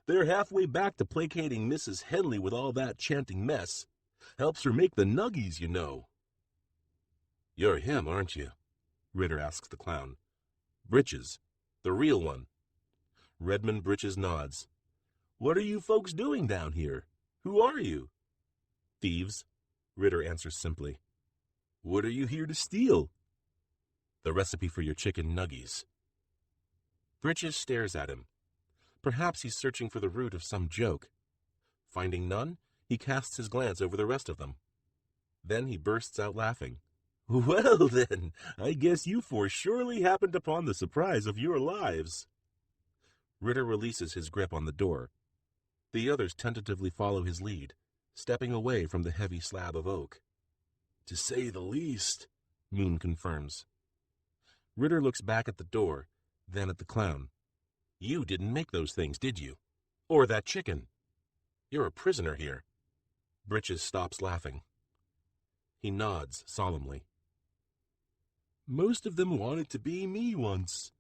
They're halfway back to placating Mrs. Henley with all that chanting mess. Helps her make the nuggies, you know. You're him, aren't you? Ritter asks the clown. Britches, the real one. Redmond Britches nods. What are you folks doing down here? Who are you? Thieves, Ritter answers simply. What are you here to steal? The recipe for your chicken nuggies. Britches stares at him. Perhaps he's searching for the root of some joke. Finding none, he casts his glance over the rest of them. Then he bursts out laughing. Well then, I guess you four surely happened upon the surprise of your lives. Ritter releases his grip on the door. The others tentatively follow his lead, stepping away from the heavy slab of oak. To say the least, Moon confirms. Ritter looks back at the door, then at the clown. You didn't make those things, did you? Or that chicken? You're a prisoner here. Britches stops laughing. He nods solemnly. Most of them wanted to be me once.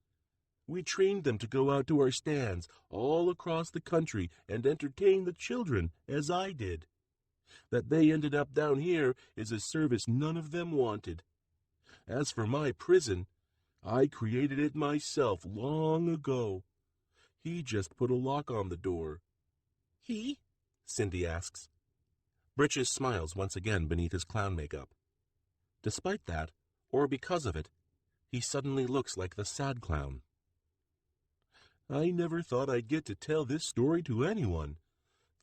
We trained them to go out to our stands all across the country and entertain the children, as I did. That they ended up down here is a service none of them wanted. As for my prison, I created it myself long ago. He just put a lock on the door. He? Cindy asks. Britches smiles once again beneath his clown makeup. Despite that, or because of it, he suddenly looks like the sad clown. I never thought I'd get to tell this story to anyone.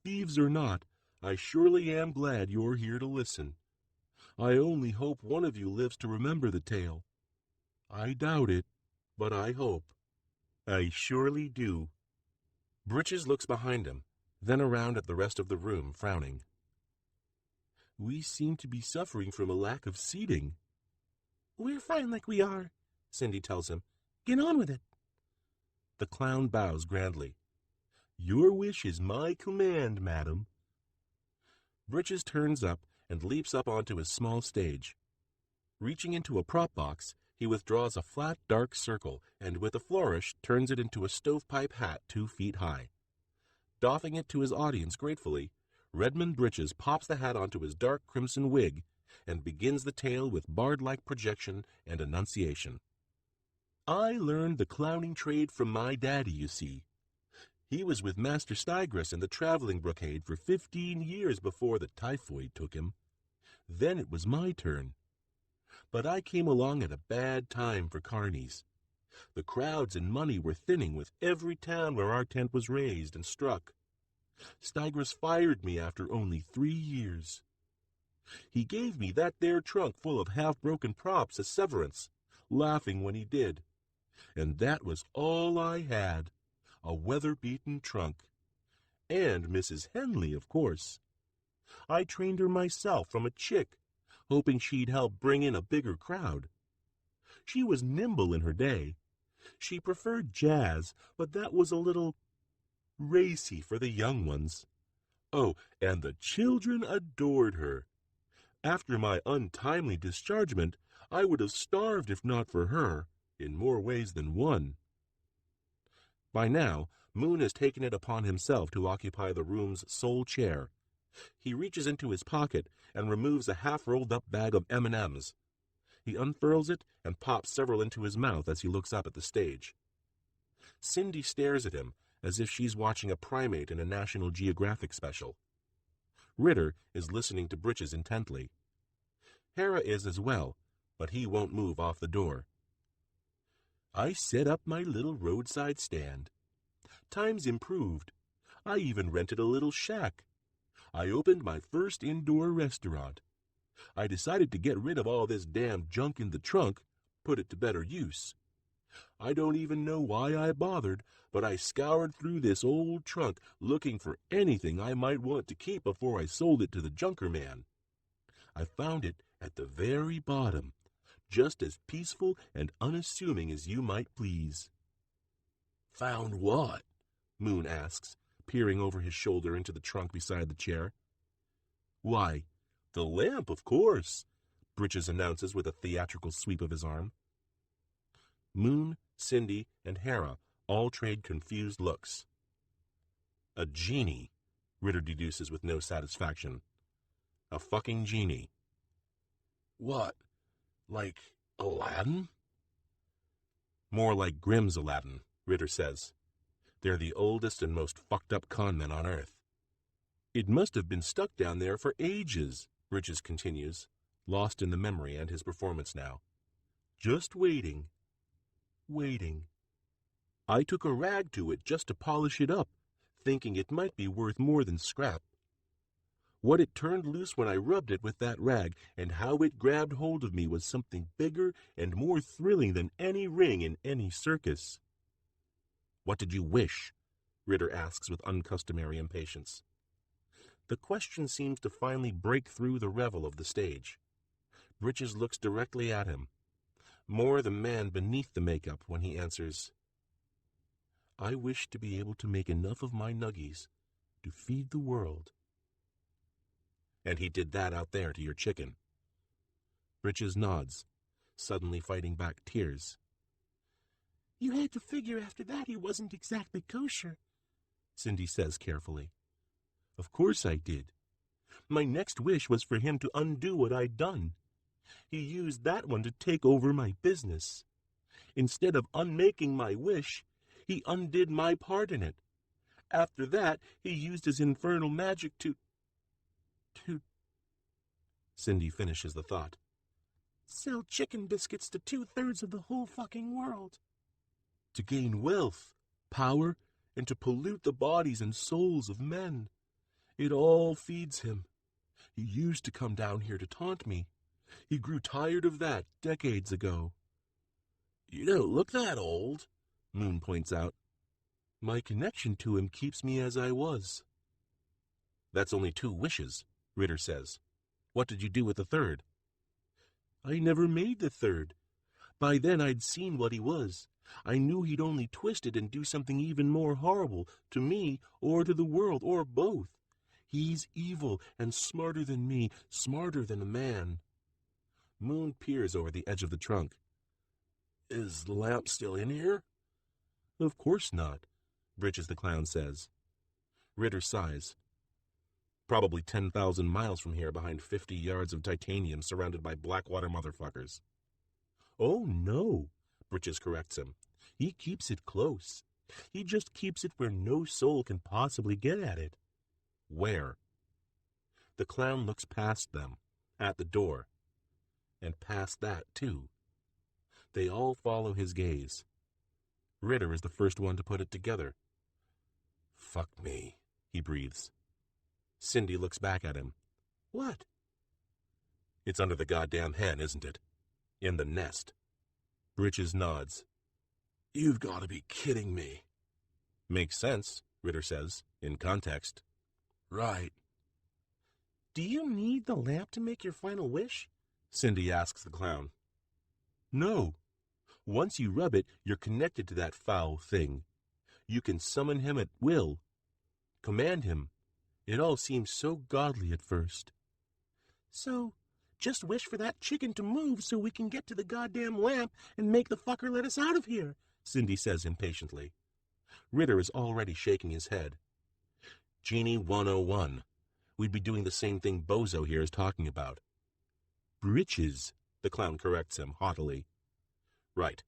Thieves or not, I surely am glad you're here to listen. I only hope one of you lives to remember the tale. I doubt it, but I hope. I surely do. Britches looks behind him, then around at the rest of the room, frowning. We seem to be suffering from a lack of seating. We're fine like we are, Cindy tells him. Get on with it. The clown bows grandly. Your wish is my command, madam. Britches turns up and leaps up onto his small stage. Reaching into a prop box, he withdraws a flat, dark circle and with a flourish turns it into a stovepipe hat 2 feet high. Doffing it to his audience gratefully, Redmond Britches pops the hat onto his dark crimson wig and begins the tale with bard-like projection and enunciation. I learned the clowning trade from my daddy, you see. He was with Master Stigris in the traveling brocade for 15 years before the typhoid took him. Then it was my turn. But I came along at a bad time for carnies. The crowds and money were thinning with every town where our tent was raised and struck. Stigris fired me after only 3 years. He gave me that there trunk full of half-broken props as severance, laughing when he did. And that was all I had, a weather-beaten trunk. And Mrs. Henley, of course. I trained her myself from a chick, hoping she'd help bring in a bigger crowd. She was nimble in her day. She preferred jazz, but that was a little racy for the young ones. Oh, and the children adored her. After my untimely dischargement, I would have starved if not for her, in more ways than one. By now, Moon has taken it upon himself to occupy the room's sole chair. He reaches into his pocket and removes a half-rolled-up bag of M&Ms. He unfurls it and pops several into his mouth as he looks up at the stage. Cindy stares at him as if she's watching a primate in a National Geographic special. Ritter is listening to Britches intently. Hera is as well, but he won't move off the door. I set up my little roadside stand. Times improved. I even rented a little shack. I opened my first indoor restaurant. I decided to get rid of all this damn junk in the trunk, put it to better use. I don't even know why I bothered, but I scoured through this old trunk looking for anything I might want to keep before I sold it to the junker man. I found it at the very bottom, just as peaceful and unassuming as you might please. Found what? Moon asks, peering over his shoulder into the trunk beside the chair. Why, the lamp, of course, Britches announces with a theatrical sweep of his arm. Moon, Cindy, and Hera all trade confused looks. A genie, Ritter deduces with no satisfaction. A fucking genie. What? Like Aladdin? More like Grimm's Aladdin, Ritter says. They're the oldest and most fucked up con men on Earth. It must have been stuck down there for ages, Britches continues, lost in the memory and his performance now. Just waiting. Waiting. I took a rag to it just to polish it up, thinking it might be worth more than scrap. What it turned loose when I rubbed it with that rag and how it grabbed hold of me was something bigger and more thrilling than any ring in any circus. What did you wish? Ritter asks with uncustomary impatience. The question seems to finally break through the revel of the stage. Britches looks directly at him, more the man beneath the makeup when he answers, I wish to be able to make enough of my nuggies to feed the world. And he did that out there to your chicken. Britches nods, suddenly fighting back tears. You had to figure after that he wasn't exactly kosher, Cindy says carefully. Of course I did. My next wish was for him to undo what I'd done. He used that one to take over my business. Instead of unmaking my wish, he undid my part in it. After that, he used his infernal magic to... Cindy finishes the thought. Sell chicken biscuits to 2/3 of the whole fucking world. To gain wealth, power, and to pollute the bodies and souls of men. It all feeds him. He used to come down here to taunt me. He grew tired of that decades ago. You don't look that old, Moon points out. My connection to him keeps me as I was. That's only 2 wishes, Ritter says. What did you do with the third? I never made the third. By then I'd seen what he was. I knew he'd only twist it and do something even more horrible, to me or to the world, or both. He's evil and smarter than me, smarter than a man. Moon peers over the edge of the trunk. Is the lamp still in here? Of course not, Britches the Clown says. Ritter sighs. Probably 10,000 miles from here behind 50 yards of titanium surrounded by Blackwater motherfuckers. Oh, no, Britches corrects him. He keeps it close. He just keeps it where no soul can possibly get at it. Where? The clown looks past them, at the door, and past that, too. They all follow his gaze. Ritter is the first one to put it together. Fuck me, he breathes. Cindy looks back at him. What? It's under the goddamn hen, isn't it? In the nest. Britches nods. You've got to be kidding me. Makes sense, Ritter says, in context. Right. Do you need the lamp to make your final wish? Cindy asks the clown. No, Once you rub it, you're connected to that foul thing. You can summon him at will. Command him. It all seems so godly at first. So, just wish for that chicken to move so we can get to the goddamn lamp and make the fucker let us out of here, Cindy says impatiently. Ritter is already shaking his head. Genie 101. We'd be doing the same thing Bozo here is talking about. Britches, the clown corrects him haughtily. Right.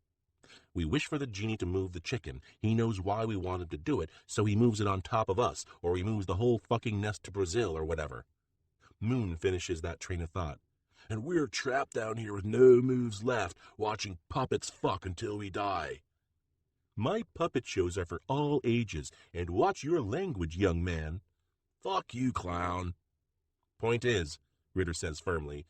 We wish for the genie to move the chicken. He knows why we want him to do it, so he moves it on top of us, or he moves the whole fucking nest to Brazil or whatever. Moon finishes that train of thought. And we're trapped down here with no moves left, watching puppets fuck until we die. My puppet shows are for all ages, and watch your language, young man. Fuck you, clown. Point is, Ritter says firmly,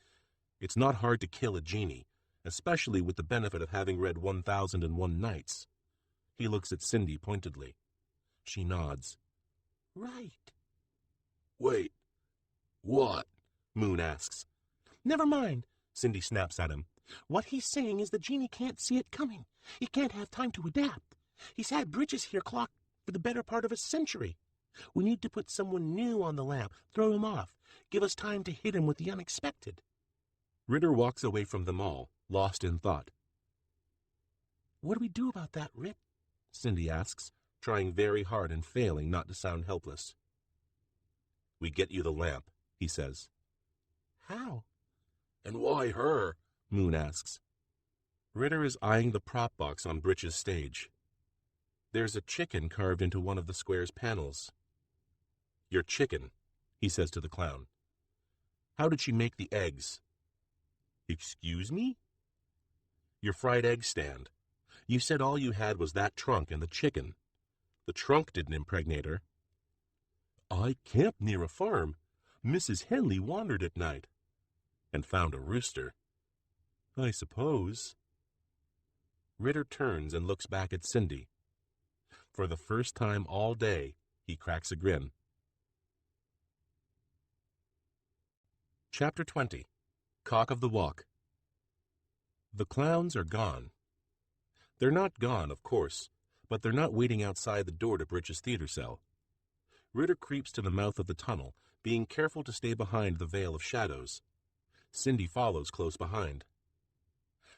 it's not hard to kill a genie, especially with the benefit of having read 1001 Nights. He looks at Cindy pointedly. She nods. Right. Wait, what? Moon asks. Never mind, Cindy snaps at him. What he's saying is the genie can't see it coming. He can't have time to adapt. He's had Bridges here clocked for the better part of a century. We need to put someone new on the lamp, throw him off, give us time to hit him with the unexpected. Ritter walks away from them all, lost in thought. What do we do about that, Rit? Cindy asks, trying very hard and failing not to sound helpless. We get you the lamp, he says. How? And why her? Moon asks. Ritter is eyeing the prop box on Britch's stage. There's a chicken carved into one of the square's panels. Your chicken, he says to the clown. How did she make the eggs? Excuse me? Your fried egg stand. You said all you had was that trunk and the chicken. The trunk didn't impregnate her. I camped near a farm. Mrs. Henley wandered at night and found a rooster. I suppose. Ritter turns and looks back at Cindy. For the first time all day, he cracks a grin. Chapter 20. Cock of the Walk. The clowns are gone. They're not gone, of course, but they're not waiting outside the door to Bridges' theater cell. Ritter creeps to the mouth of the tunnel, being careful to stay behind the veil of shadows. Cindy follows close behind.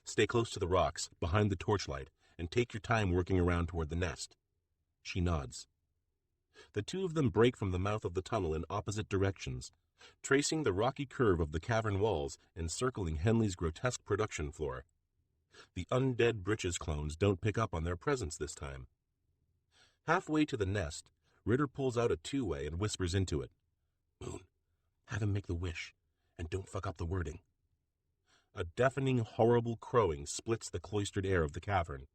Stay close to the rocks, behind the torchlight, and take your time working around toward the nest. She nods. The two of them break from the mouth of the tunnel in opposite directions, tracing the rocky curve of the cavern walls and circling Henley's grotesque production floor. The undead Britches clones don't pick up on their presence this time. Halfway to the nest, Ritter pulls out a two-way and whispers into it. Moon, have him make the wish, and don't fuck up the wording. A deafening, horrible crowing splits the cloistered air of the cavern.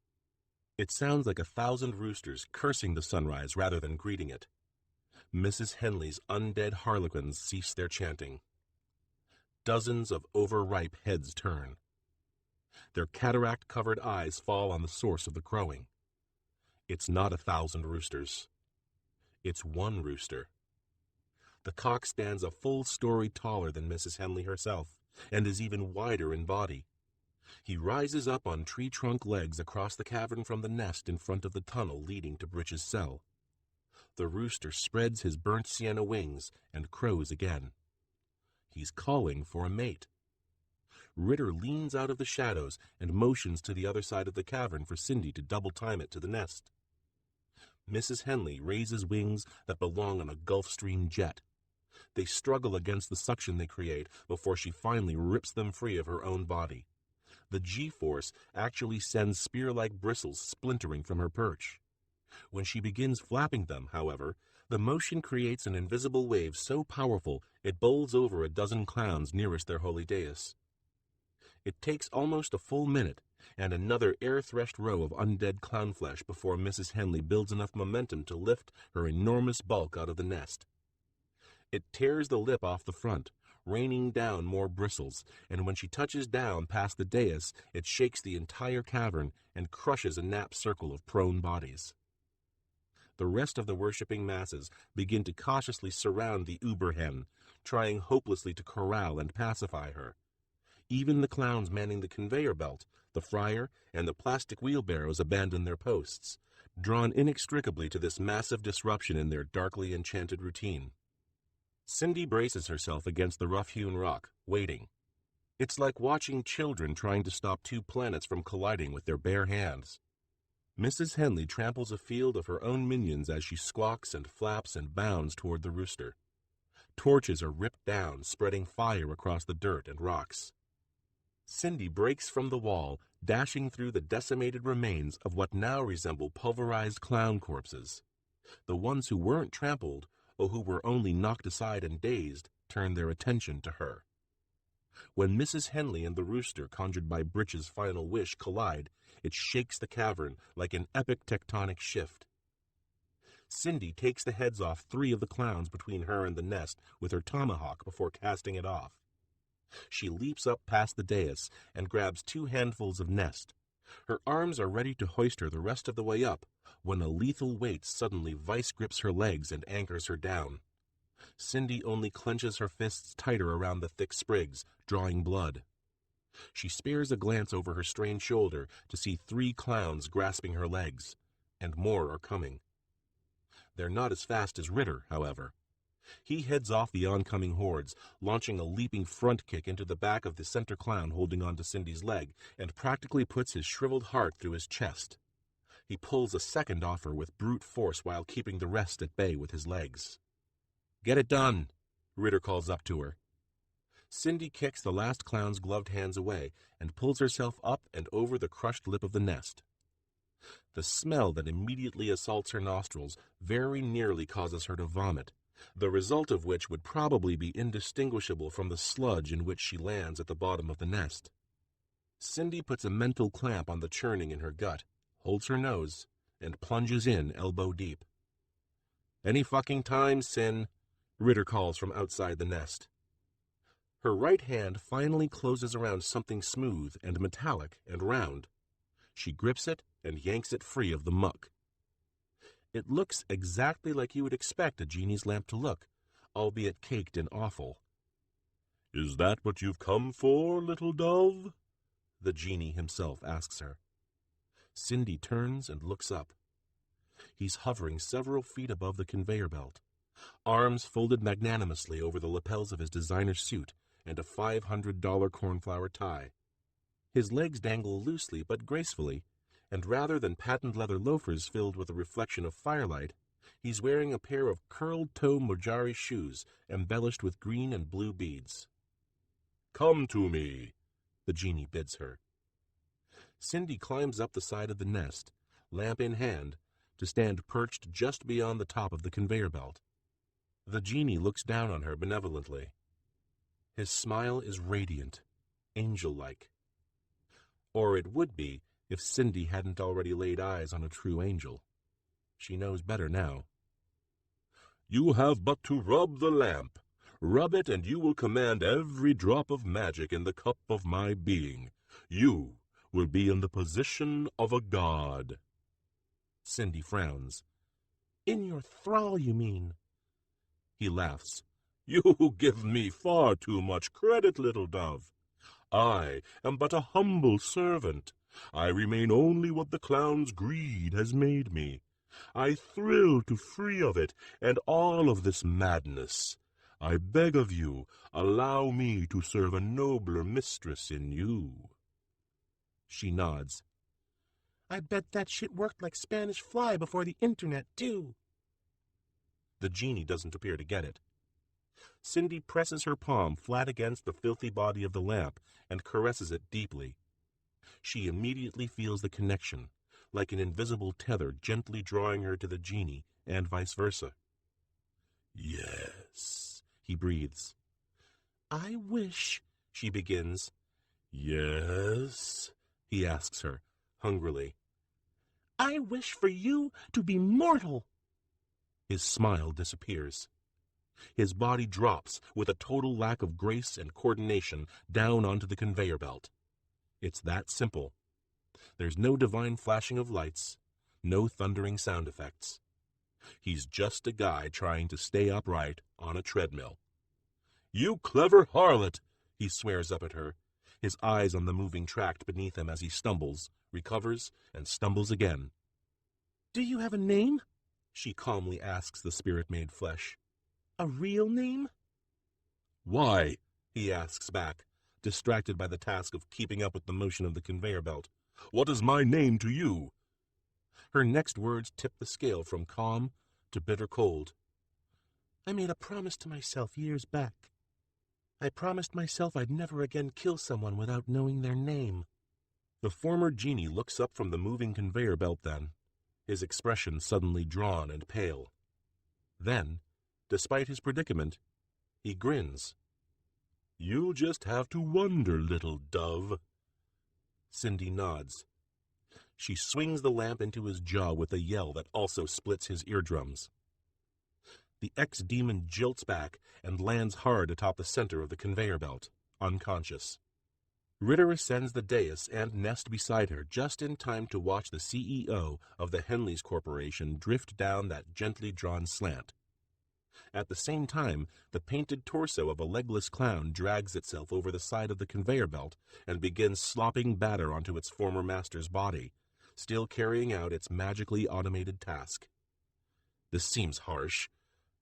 It sounds like 1,000 roosters cursing the sunrise rather than greeting it. Mrs. Henley's undead harlequins cease their chanting. Dozens of overripe heads turn. Their cataract-covered eyes fall on the source of the crowing. It's not 1,000 roosters. It's one rooster. The cock stands a full story taller than Mrs. Henley herself, and is even wider in body. He rises up on tree-trunk legs across the cavern from the nest in front of the tunnel leading to Britch's cell. The rooster spreads his burnt sienna wings and crows again. He's calling for a mate. Ritter leans out of the shadows and motions to the other side of the cavern for Cindy to double-time it to the nest. Mrs. Henley raises wings that belong on a Gulf Stream jet. They struggle against the suction they create before she finally rips them free of her own body. The G-force actually sends spear-like bristles splintering from her perch. When she begins flapping them, however, the motion creates an invisible wave so powerful it bowls over a dozen clowns nearest their holy dais. It takes almost a full minute and another air-threshed row of undead clown flesh before Mrs. Henley builds enough momentum to lift her enormous bulk out of the nest. It tears the lip off the front, raining down more bristles, and when she touches down past the dais, it shakes the entire cavern and crushes a nap circle of prone bodies. The rest of the worshipping masses begin to cautiously surround the uber hen, trying hopelessly to corral and pacify her. Even the clowns manning the conveyor belt, the fryer, and the plastic wheelbarrows abandon their posts, drawn inextricably to this massive disruption in their darkly enchanted routine. Cindy braces herself against the rough-hewn rock, waiting. It's like watching children trying to stop two planets from colliding with their bare hands. Mrs. Henley tramples a field of her own minions as she squawks and flaps and bounds toward the rooster. Torches are ripped down, spreading fire across the dirt and rocks. Cindy breaks from the wall, dashing through the decimated remains of what now resemble pulverized clown corpses. The ones who weren't trampled, or who were only knocked aside and dazed, turn their attention to her. When Mrs. Henley and the rooster conjured by Britch's final wish collide, it shakes the cavern like an epic tectonic shift. Cindy takes the heads off 3 of the clowns between her and the nest with her tomahawk before casting it off. She leaps up past the dais and grabs 2 handfuls of nest. Her arms are ready to hoist her the rest of the way up when a lethal weight suddenly vice grips her legs and anchors her down. Cindy only clenches her fists tighter around the thick sprigs, drawing blood. She spares a glance over her strained shoulder to see 3 clowns grasping her legs, and more are coming. They're not as fast as Ritter, however. He heads off the oncoming hordes, launching a leaping front kick into the back of the center clown holding onto Cindy's leg, and practically puts his shriveled heart through his chest. He pulls a second off her with brute force while keeping the rest at bay with his legs. "Get it done," Ritter calls up to her. Cindy kicks the last clown's gloved hands away and pulls herself up and over the crushed lip of the nest. The smell that immediately assaults her nostrils very nearly causes her to vomit, the result of which would probably be indistinguishable from the sludge in which she lands at the bottom of the nest. Cindy puts a mental clamp on the churning in her gut, holds her nose, and plunges in elbow deep. "Any fucking time, Cin," Ritter calls from outside the nest. Her right hand finally closes around something smooth and metallic and round. She grips it and yanks it free of the muck. It looks exactly like you would expect a genie's lamp to look, albeit caked in offal. "Is that what you've come for, little dove?" the genie himself asks her. Cindy turns and looks up. He's hovering several feet above the conveyor belt, arms folded magnanimously over the lapels of his designer suit and a $500 cornflower tie. His legs dangle loosely but gracefully, and rather than patent leather loafers filled with a reflection of firelight, he's wearing a pair of curled-toe Mojari shoes embellished with green and blue beads. "Come to me," the genie bids her. Cindy climbs up the side of the nest, lamp in hand, to stand perched just beyond the top of the conveyor belt. The genie looks down on her benevolently. His smile is radiant, angel-like. Or it would be if Cindy hadn't already laid eyes on a true angel. She knows better now. "You have but to rub the lamp. Rub it and you will command every drop of magic in the cup of my being. You will be in the position of a god." Cindy frowns. "In your thrall, you mean?" He laughs. "You give me far too much credit, little dove. I am but a humble servant. I remain only what the clown's greed has made me. I thrill to free of it and all of this madness. I beg of you, allow me to serve a nobler mistress in you." She nods. "I bet that shit worked like Spanish Fly before the internet, too." The genie doesn't appear to get it. Cindy presses her palm flat against the filthy body of the lamp and caresses it deeply. She immediately feels the connection, like an invisible tether gently drawing her to the genie, and vice versa. "Yes," he breathes. "I wish," she begins. "Yes?" he asks her, hungrily. "I wish for you to be mortal." His smile disappears. His body drops with a total lack of grace and coordination down onto the conveyor belt. It's that simple. There's no divine flashing of lights, no thundering sound effects. He's just a guy trying to stay upright on a treadmill. "You clever harlot," he swears up at her. his eyes on the moving tract beneath him as he stumbles, recovers, and stumbles again. "Do you have a name?" she calmly asks the spirit-made flesh. "A real name?" "Why?" he asks back, distracted by the task of keeping up with the motion of the conveyor belt. "What is my name to you?" Her next words tip the scale from calm to bitter cold. "I made a promise to myself years back. I promised myself I'd never again kill someone without knowing their name." The former genie looks up from the moving conveyor belt then, his expression suddenly drawn and pale. Then, despite his predicament, he grins. "You'll just have to wonder, little dove." Cindy nods. She swings the lamp into his jaw with a yell that also splits his eardrums. The ex-demon jolts back and lands hard atop the center of the conveyor belt, unconscious. Ritter ascends the dais and nests beside her just in time to watch the CEO of the Henleys Corporation drift down that gently drawn slant. At the same time, the painted torso of a legless clown drags itself over the side of the conveyor belt and begins slopping batter onto its former master's body, still carrying out its magically automated task. "This seems harsh,"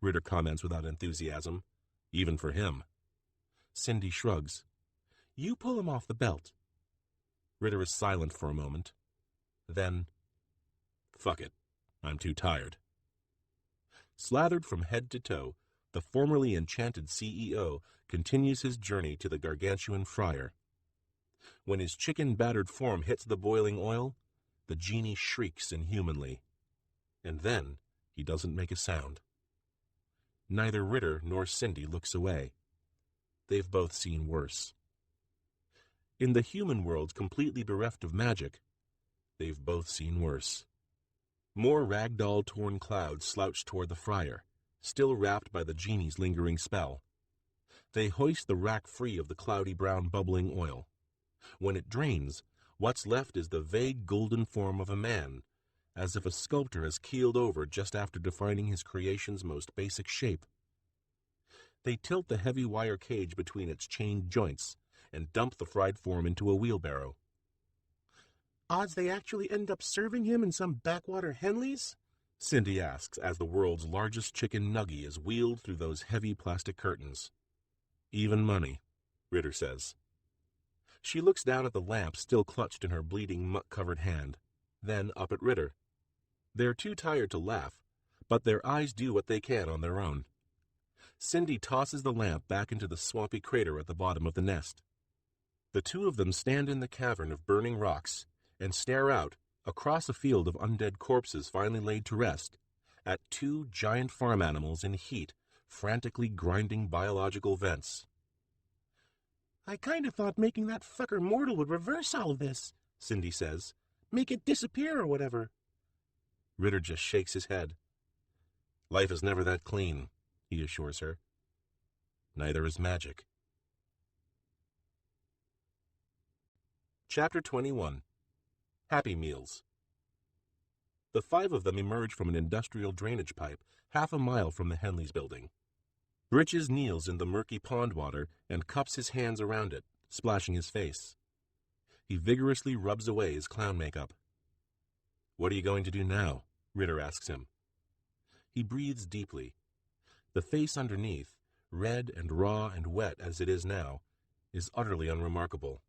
Ritter comments without enthusiasm, even for him. Cindy shrugs. "You pull him off the belt." Ritter is silent for a moment. Then, "Fuck it. I'm too tired." Slathered from head to toe, the formerly enchanted CEO continues his journey to the gargantuan fryer. When his chicken-battered form hits the boiling oil, the genie shrieks inhumanly. And then he doesn't make a sound. Neither Ritter nor Cindy looks away. They've both seen worse. In the human world completely bereft of magic, they've both seen worse. More ragdoll-torn clouds slouch toward the fryer, still wrapped by the genie's lingering spell. They hoist the rack free of the cloudy brown bubbling oil. When it drains, what's left is the vague golden form of a man, as if a sculptor has keeled over just after defining his creation's most basic shape. They tilt the heavy wire cage between its chained joints and dump the fried form into a wheelbarrow. "Odds they actually end up serving him in some backwater Henleys?" Cindy asks as the world's largest chicken nugget is wheeled through those heavy plastic curtains. "Even money," Ritter says. She looks down at the lamp still clutched in her bleeding, muck-covered hand, then up at Ritter. They're too tired to laugh, but their eyes do what they can on their own. Cindy tosses the lamp back into the swampy crater at the bottom of the nest. The two of them stand in the cavern of burning rocks and stare out, across a field of undead corpses finally laid to rest, at two giant farm animals in heat, frantically grinding biological vents. "I kind of thought making that fucker mortal would reverse all of this," Cindy says. "Make it disappear or whatever." Ritter just shakes his head. "Life is never that clean," he assures her. "Neither is magic." Chapter 21. Happy Meals. The five of them emerge from an industrial drainage pipe half a mile from the Henleys building. Britches kneels in the murky pond water and cups his hands around it, splashing his face. He vigorously rubs away his clown makeup. "What are you going to do now?" Ritter asks him. He breathes deeply. The face underneath, red and raw and wet as it is now, is utterly unremarkable.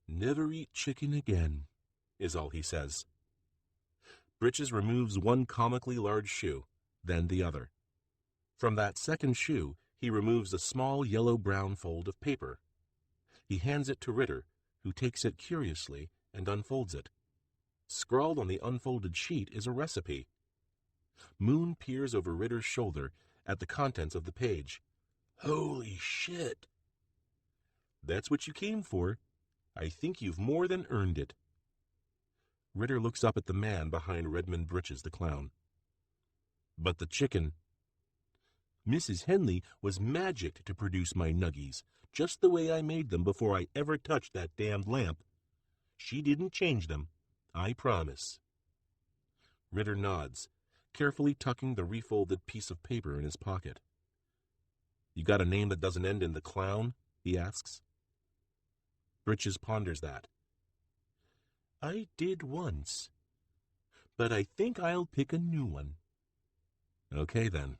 "Never eat chicken again," is all he says. Britches removes one comically large shoe, then the other. From that second shoe, he removes a small yellow-brown fold of paper. He hands it to Ritter, who takes it curiously and unfolds it. Scrawled on the unfolded sheet is a recipe. Moon peers over Ritter's shoulder at the contents of the page. Holy shit. "That's what you came for. I think you've more than earned it." Ritter looks up at the man behind Redmond Britches the clown. "But the chicken." "Mrs. Henley was magicked to produce my nuggies, just the way I made them before I ever touched that damned lamp. She didn't change them, I promise." Ritter nods, carefully tucking the refolded piece of paper in his pocket. "You got a name that doesn't end in the clown?" he asks. Britches ponders that. I did once, but I think I'll pick a new one. Okay, then.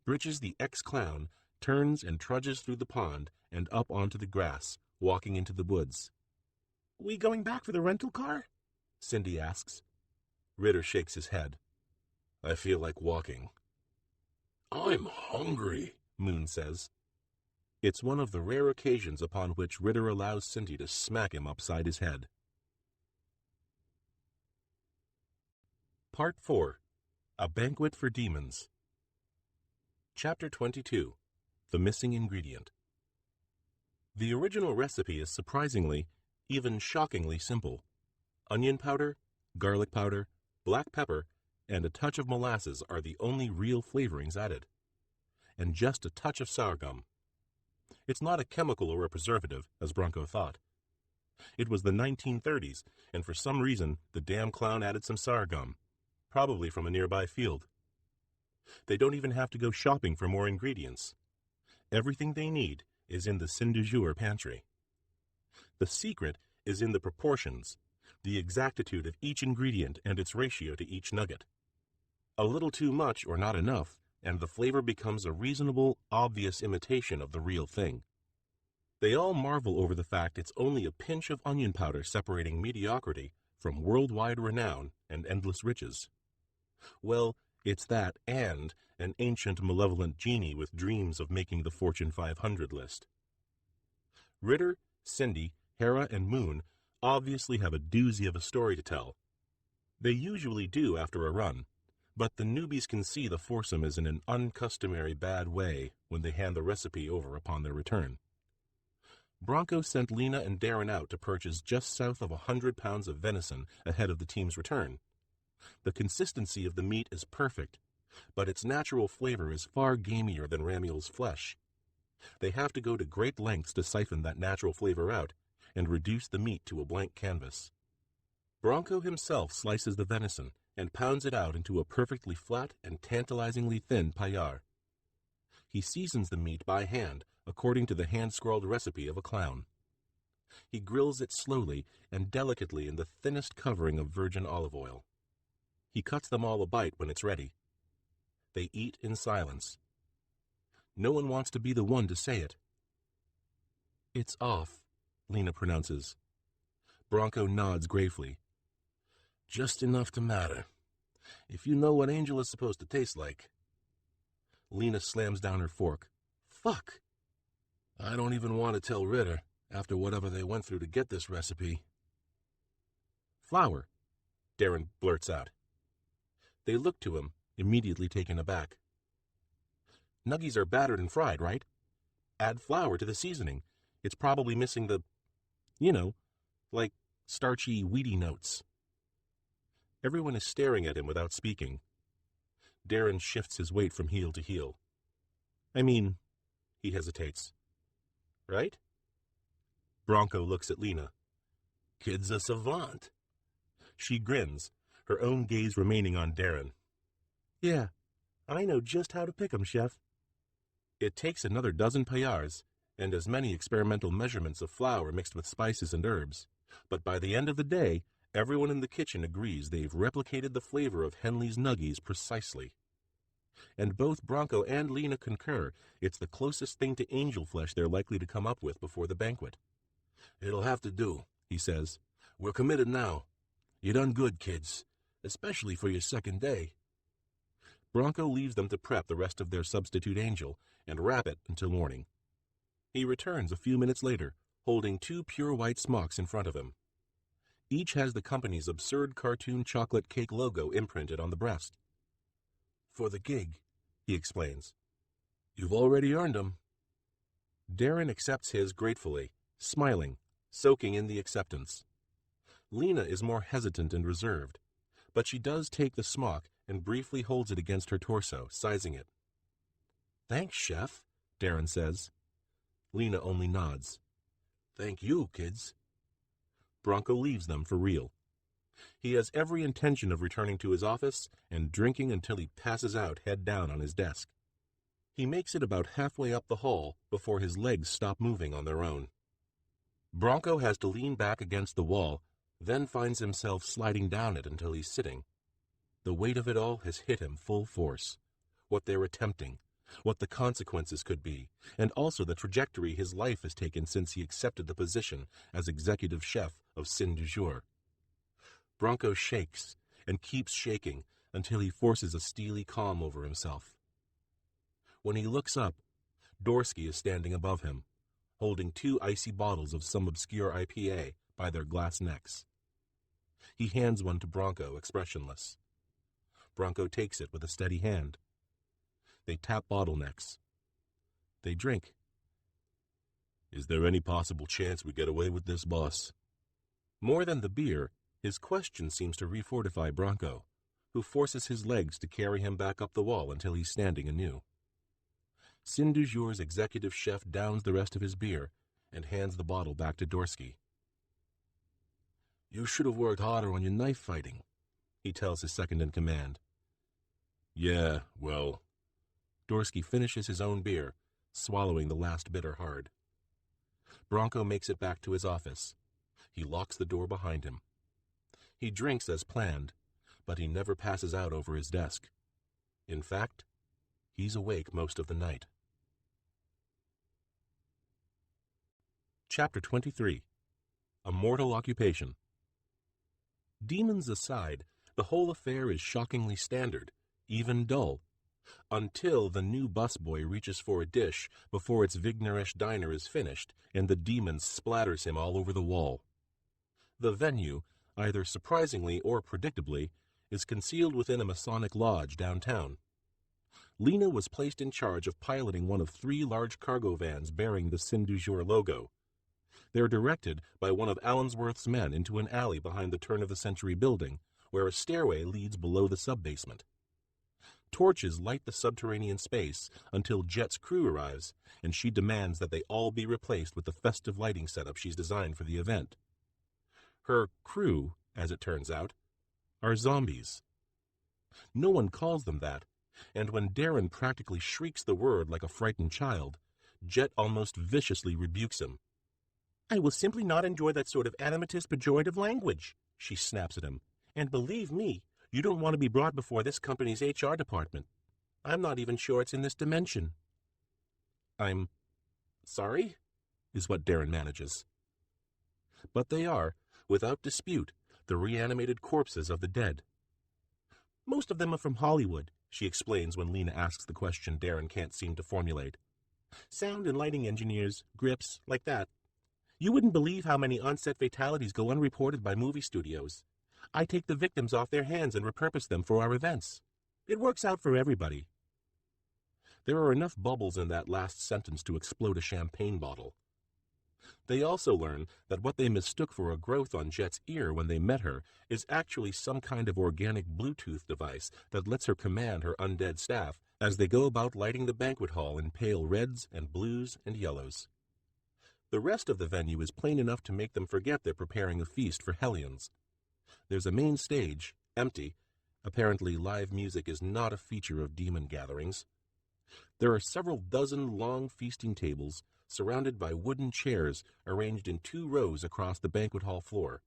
Britches the ex-clown turns and trudges through the pond and up onto the grass, walking into the woods. We going back for the rental car? Cindy asks. Ritter shakes his head. I feel like walking. I'm hungry, Moon says. It's one of the rare occasions upon which Ritter allows Cindy to smack him upside his head. Part 4. A Banquet for Demons. Chapter 22. The Missing Ingredient. The original recipe is surprisingly, even shockingly simple. Onion powder, garlic powder, black pepper, and a touch of molasses are the only real flavorings added. And just a touch of sour gum. It's not a chemical or a preservative, as Bronco thought. It was the 1930s, and for some reason, the damn clown added some sour gum, probably from a nearby field. They don't even have to go shopping for more ingredients. Everything they need is in the Saint du Jour pantry. The secret is in the proportions, the exactitude of each ingredient and its ratio to each nugget. A little too much or not enough, and the flavor becomes a reasonable, obvious imitation of the real thing. They all marvel over the fact it's only a pinch of onion powder separating mediocrity from worldwide renown and endless riches. Well, it's that and an ancient malevolent genie with dreams of making the Fortune 500 list. Ritter, Cindy, Hera, and Moon obviously have a doozy of a story to tell. They usually do after a run, but the newbies can see the foursome is in an uncustomary bad way when they hand the recipe over upon their return. Bronco sent Lena and Darren out to purchase just south of 100 pounds of venison ahead of the team's return. The consistency of the meat is perfect, but its natural flavor is far gamier than Ramiel's flesh. They have to go to great lengths to siphon that natural flavor out and reduce the meat to a blank canvas. Bronco himself slices the venison and pounds it out into a perfectly flat and tantalizingly thin paillard. He seasons the meat by hand according to the hand-scrawled recipe of a clown. He grills it slowly and delicately in the thinnest covering of virgin olive oil. He cuts them all a bite when it's ready. They eat in silence. No one wants to be the one to say it. It's off, Lena pronounces. Bronco nods gravely. Just enough to matter. If you know what angel is supposed to taste like. Lena slams down her fork. Fuck! I don't even want to tell Ritter, after whatever they went through to get this recipe. Flour, Darren blurts out. They look to him, immediately taken aback. Nuggies are battered and fried, right? Add flour to the seasoning. It's probably missing the, like starchy, weedy notes. Everyone is staring at him without speaking. Darren shifts his weight from heel to heel. I mean, he hesitates. Right? Bronco looks at Lena. Kid's a savant. She grins, her own gaze remaining on Darren. Yeah, I know just how to pick 'em, Chef. It takes another dozen paillards and as many experimental measurements of flour mixed with spices and herbs, but by the end of the day, everyone in the kitchen agrees they've replicated the flavor of Henley's Nuggies precisely. And both Bronco and Lena concur it's the closest thing to angel flesh they're likely to come up with before the banquet. It'll have to do, he says. We're committed now. You done good, kids, especially for your second day. Bronco leaves them to prep the rest of their substitute angel and wrap it until morning. He returns a few minutes later, holding 2 pure white smocks in front of him. Each has the company's absurd cartoon chocolate cake logo imprinted on the breast. For the gig, he explains. You've already earned 'em. Darren accepts his gratefully, smiling, soaking in the acceptance. Lena is more hesitant and reserved, but she does take the smock and briefly holds it against her torso, sizing it. Thanks, Chef, Darren says. Lena only nods. Thank you, kids. Bronco leaves them for real. He has every intention of returning to his office and drinking until he passes out head down on his desk. He makes it about halfway up the hall before his legs stop moving on their own. Bronco has to lean back against the wall, then finds himself sliding down it until he's sitting. The weight of it all has hit him full force. What they're attempting, what the consequences could be, and also the trajectory his life has taken since he accepted the position as executive chef of Sin du Jour. Bronco shakes and keeps shaking until he forces a steely calm over himself. When he looks up, Dorsky is standing above him, holding 2 icy bottles of some obscure IPA by their glass necks. He hands one to Bronco, expressionless. Bronco takes it with a steady hand. They tap bottlenecks. They drink. "Is there any possible chance we get away with this, boss?" More than the beer, his question seems to refortify Bronco, who forces his legs to carry him back up the wall until he's standing anew. Sin du Jour's executive chef downs the rest of his beer and hands the bottle back to Dorsky. "You should have worked harder on your knife fighting," he tells his second-in-command. "Yeah, well..." Dorsky finishes his own beer, swallowing the last bitter hard. Bronco makes it back to his office. He locks the door behind him. He drinks as planned, but he never passes out over his desk. In fact, he's awake most of the night. Chapter 23. A Mortal Occupation. Demons aside, the whole affair is shockingly standard, even dull, until the new busboy reaches for a dish before its Vignerish diner is finished and the demon splatters him all over the wall. The venue, either surprisingly or predictably, is concealed within a Masonic lodge downtown. Lena was placed in charge of piloting one of 3 large cargo vans bearing the Sin du Jour logo. They're directed by one of Allensworth's men into an alley behind the turn-of-the-century building, where a stairway leads below the sub-basement. Torches light the subterranean space until Jet's crew arrives, and she demands that they all be replaced with the festive lighting setup she's designed for the event. Her crew, as it turns out, are zombies. No one calls them that, and when Darren practically shrieks the word like a frightened child, Jet almost viciously rebukes him. "I will simply not enjoy that sort of animatist pejorative language," she snaps at him. "And believe me, you don't want to be brought before this company's HR department. I'm not even sure it's in this dimension." "I'm sorry?" is what Darren manages. But they are, without dispute, the reanimated corpses of the dead. "Most of them are from Hollywood," she explains when Lena asks the question Darren can't seem to formulate. "Sound and lighting engineers, grips, like that. You wouldn't believe how many on-set fatalities go unreported by movie studios. I take the victims off their hands and repurpose them for our events. It works out for everybody." There are enough bubbles in that last sentence to explode a champagne bottle. They also learn that what they mistook for a growth on Jet's ear when they met her is actually some kind of organic Bluetooth device that lets her command her undead staff as they go about lighting the banquet hall in pale reds and blues and yellows. The rest of the venue is plain enough to make them forget they're preparing a feast for Hellions. There's a main stage, empty. Apparently live music is not a feature of demon gatherings. There are several dozen long feasting tables surrounded by wooden chairs arranged in 2 rows across the banquet hall floor.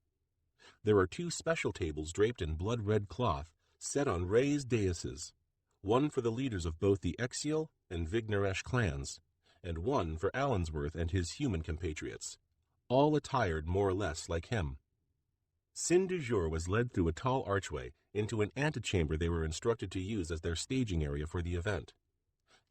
There are 2 special tables draped in blood-red cloth set on raised daises, one for the leaders of both the Exial and Vigneresh clans, and one for Allensworth and his human compatriots, all attired more or less like him. Sin du Jour was led through a tall archway into an antechamber they were instructed to use as their staging area for the event.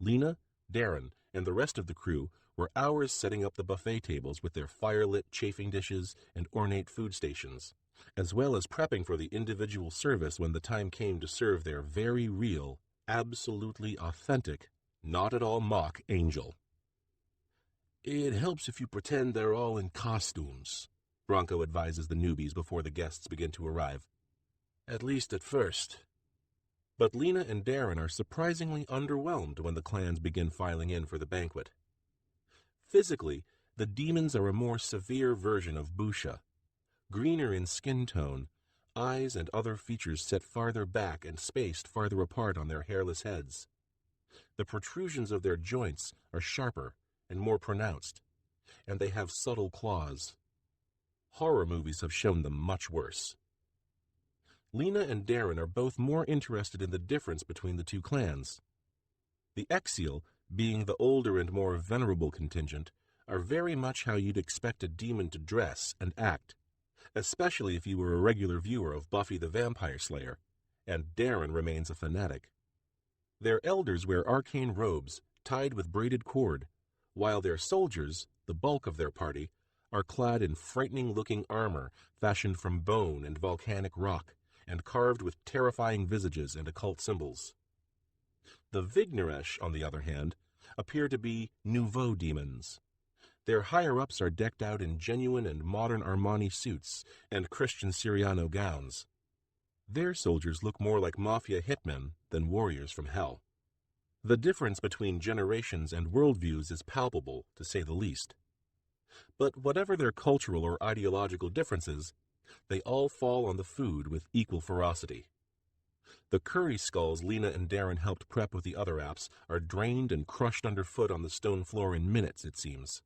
Lena, Darren, and the rest of the crew were hours setting up the buffet tables with their fire-lit chafing dishes and ornate food stations, as well as prepping for the individual service when the time came to serve their very real, absolutely authentic, not at all mock angel. "It helps if you pretend they're all in costumes," Bronco advises the newbies before the guests begin to arrive. "At least at first." But Lena and Darren are surprisingly underwhelmed when the clans begin filing in for the banquet. Physically, the demons are a more severe version of Busha. Greener in skin tone, eyes and other features set farther back and spaced farther apart on their hairless heads. The protrusions of their joints are sharper and more pronounced, and they have subtle claws. Horror movies have shown them much worse. Lena and Darren are both more interested in the difference between the two clans. The Exial, being the older and more venerable contingent, are very much how you'd expect a demon to dress and act, especially if you were a regular viewer of Buffy the Vampire Slayer, and Darren remains a fanatic. Their elders wear arcane robes tied with braided cord, while their soldiers, the bulk of their party, are clad in frightening-looking armor fashioned from bone and volcanic rock, and carved with terrifying visages and occult symbols. The Vigneresh, on the other hand, appear to be nouveau demons. Their higher-ups are decked out in genuine and modern Armani suits and Christian Siriano gowns. Their soldiers look more like mafia hitmen than warriors from hell. The difference between generations and worldviews is palpable, to say the least. But whatever their cultural or ideological differences, they all fall on the food with equal ferocity. The curry skulls Lena and Darren helped prep with the other apps are drained and crushed underfoot on the stone floor in minutes, it seems.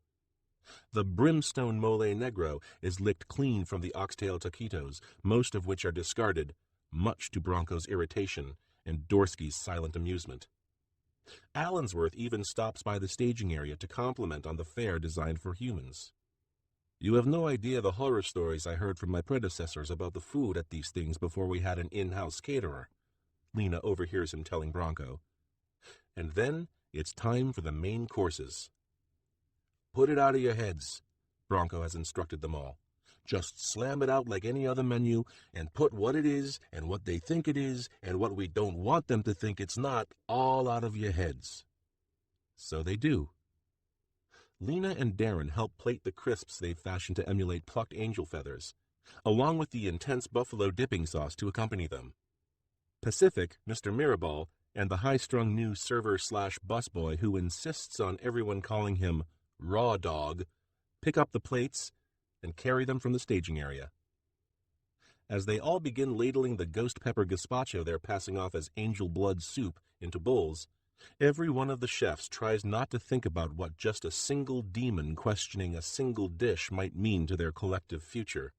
The brimstone mole negro is licked clean from the oxtail taquitos, most of which are discarded, much to Bronco's irritation and Dorsky's silent amusement. Allensworth even stops by the staging area to compliment on the fare designed for humans. "You have no idea the horror stories I heard from my predecessors about the food at these things before we had an in-house caterer," Lena overhears him telling Bronco. And then it's time for the main courses. "Put it out of your heads," Bronco has instructed them all. "Just slam it out like any other menu and put what it is and what they think it is and what we don't want them to think it's not all out of your heads." So they do. Lena and Darren help plate the crisps they've fashioned to emulate plucked angel feathers, along with the intense buffalo dipping sauce to accompany them. Pacific, Mr. Mirabal, and the high-strung new server/busboy who insists on everyone calling him Raw Dog, pick up the plates and carry them from the staging area. As they all begin ladling the ghost pepper gazpacho they're passing off as angel blood soup into bowls, every one of the chefs tries not to think about what just a single demon questioning a single dish might mean to their collective future.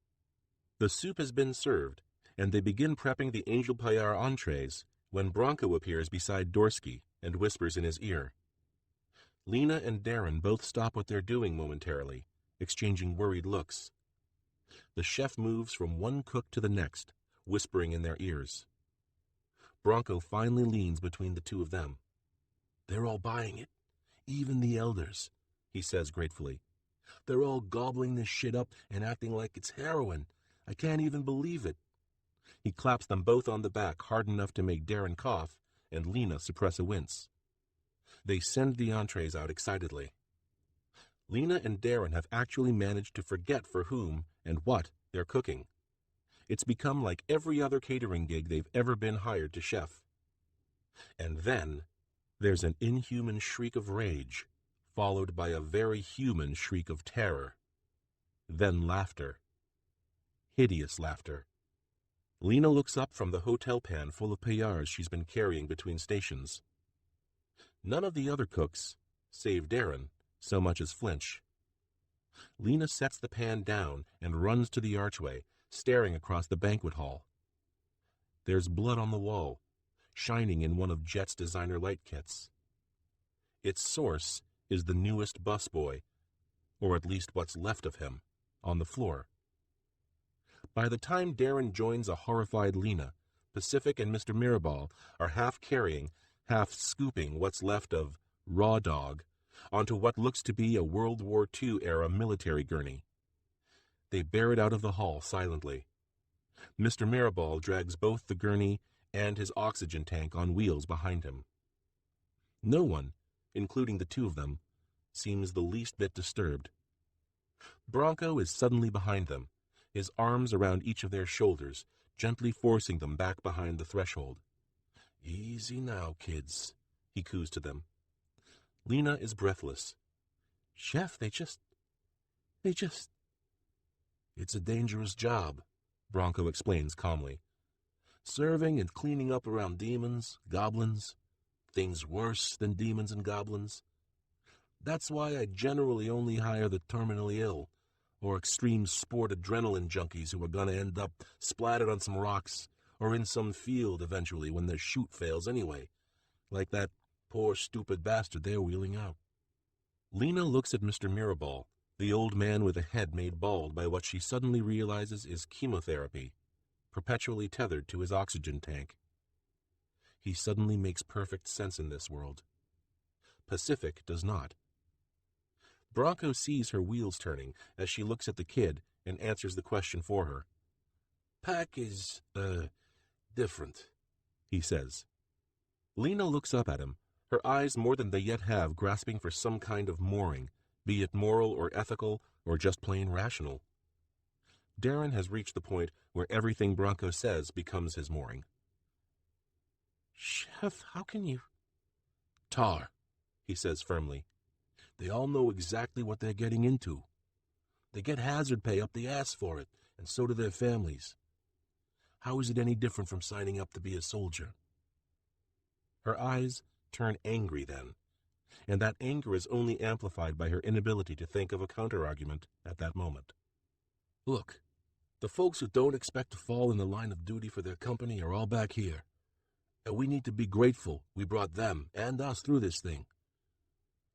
The soup has been served, and they begin prepping the angel paillar entrees when Bronco appears beside Dorsky and whispers in his ear. Lena and Darren both stop what they're doing momentarily, exchanging worried looks. The chef moves from one cook to the next, whispering in their ears. Bronco finally leans between the two of them. "They're all buying it, even the elders," he says gratefully. "They're all gobbling this shit up and acting like it's heroin. I can't even believe it." He claps them both on the back hard enough to make Darren cough and Lena suppress a wince. They send the entrees out excitedly. Lena and Darren have actually managed to forget for whom and what they're cooking. It's become like every other catering gig they've ever been hired to chef. And then there's an inhuman shriek of rage, followed by a very human shriek of terror. Then laughter. Hideous laughter. Lena looks up from the hotel pan full of paillars she's been carrying between stations. None of the other cooks, save Darren, so much as flinch. Lena sets the pan down and runs to the archway, staring across the banquet hall. There's blood on the wall, shining in one of Jet's designer light kits. Its source is the newest busboy, or at least what's left of him, on the floor. By the time Darren joins a horrified Lena, Pacific and Mr. Mirabal are half carrying, half scooping what's left of Raw Dog onto what looks to be a World War II-era military gurney. They bear it out of the hall silently. Mr. Mirabal drags both the gurney and his oxygen tank on wheels behind him. No one, including the two of them, seems the least bit disturbed. Bronco is suddenly behind them, his arms around each of their shoulders, gently forcing them back behind the threshold. "Easy now, kids," he coos to them. Lena is breathless. "Chef, they just... It's a dangerous job," Bronco explains calmly. "Serving and cleaning up around demons, goblins, things worse than demons and goblins. That's why I generally only hire the terminally ill, or extreme sport adrenaline junkies who are going to end up splattered on some rocks or in some field eventually when their chute fails anyway, like that poor stupid bastard they're wheeling out. Lena looks at Mr. Mirabal, the old man with a head made bald by what she suddenly realizes is chemotherapy, perpetually tethered to his oxygen tank. He suddenly makes perfect sense in this world. Pacific does not. Bronco sees her wheels turning as she looks at the kid and answers the question for her. Pack is, different, he says. Lena looks up at him, her eyes more than they yet have grasping for some kind of mooring, be it moral or ethical or just plain rational. Darren has reached the point where everything Bronco says becomes his mooring. Chef, how can you? Tar, he says firmly. They all know exactly what they're getting into. They get hazard pay up the ass for it, and so do their families. How is it any different from signing up to be a soldier? Her eyes turn angry then, and that anger is only amplified by her inability to think of a counter-argument at that moment. Look, the folks who don't expect to fall in the line of duty for their company are all back here, and we need to be grateful we brought them and us through this thing.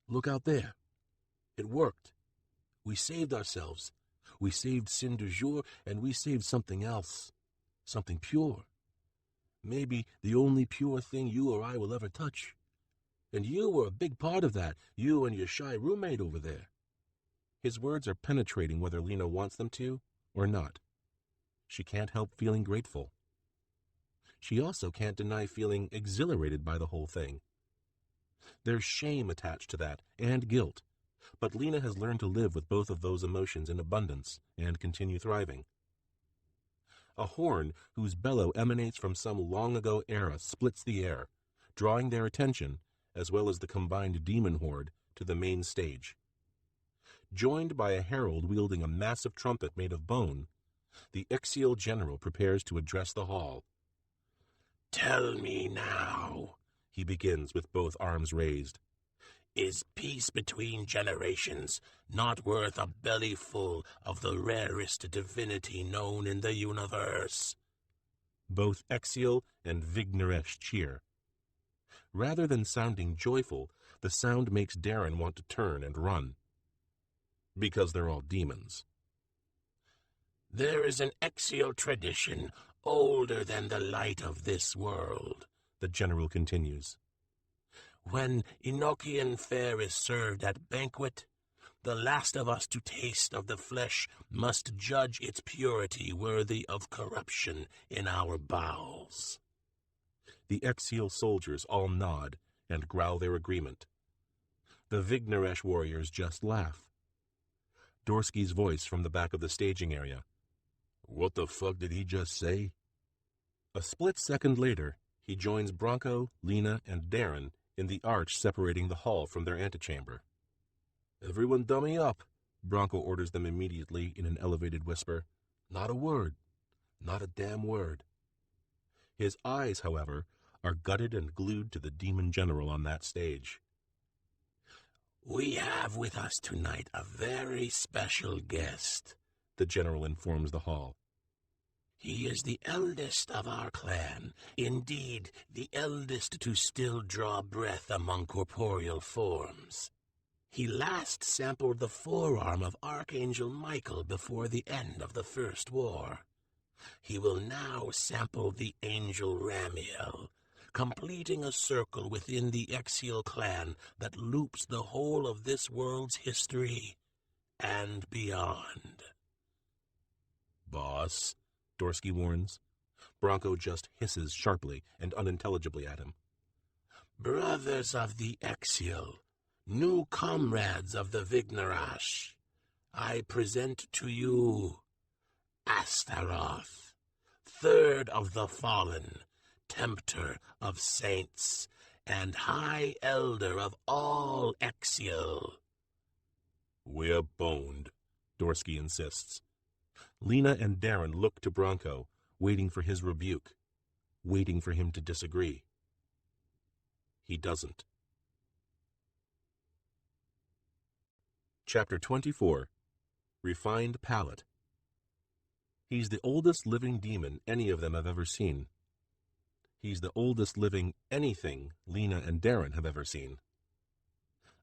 Look out there. It worked. We saved ourselves. We saved Sin du Jour, and we saved something else. Something pure. Maybe the only pure thing you or I will ever touch. And you were a big part of that, you and your shy roommate over there. His words are penetrating whether Lena wants them to or not. She can't help feeling grateful. She also can't deny feeling exhilarated by the whole thing. There's shame attached to that, and guilt, but Lena has learned to live with both of those emotions in abundance and continue thriving. A horn whose bellow emanates from some long-ago era splits the air, drawing their attention, as well as the combined demon horde, to the main stage. Joined by a herald wielding a massive trumpet made of bone, the Ixial general prepares to address the hall. Tell me now, he begins with both arms raised. Is peace between generations not worth a bellyful of the rarest divinity known in the universe? Both Ixial and Vigneresh cheer. Rather than sounding joyful, the sound makes Darren want to turn and run. Because they're all demons. There is an Ixial tradition older than the light of this world, the general continues. When Enochian fare is served at banquet, the last of us to taste of the flesh must judge its purity worthy of corruption in our bowels. The Ixial soldiers all nod and growl their agreement. The Vigneresh warriors just laugh. Dorsky's voice from the back of the staging area. What the fuck did he just say? A split second later, he joins Bronco, Lena, and Darren in the arch separating the hall from their antechamber. Everyone dummy up, Bronco orders them immediately in an elevated whisper. Not a word. Not a damn word. His eyes, however, are gutted and glued to the demon general on that stage. We have with us tonight a very special guest, the general informs the hall. He is the eldest of our clan, indeed the eldest to still draw breath among corporeal forms. He last sampled the forearm of Archangel Michael before the end of the First War. He will now sample the Angel Ramiel, completing a circle within the Ixial clan that loops the whole of this world's history and beyond. Boss, Dorsky warns. Bronco just hisses sharply and unintelligibly at him. Brothers of the Ixial, new comrades of the Vigneresh, I present to you Astaroth, third of the fallen, tempter of saints, and high elder of all Ixial. We're boned, Dorsky insists. Lena and Darren look to Bronco, waiting for his rebuke, waiting for him to disagree. He doesn't. Chapter 24. refined palate. He's the oldest living demon any of them have ever seen. He's the oldest living anything Lena and Darren have ever seen.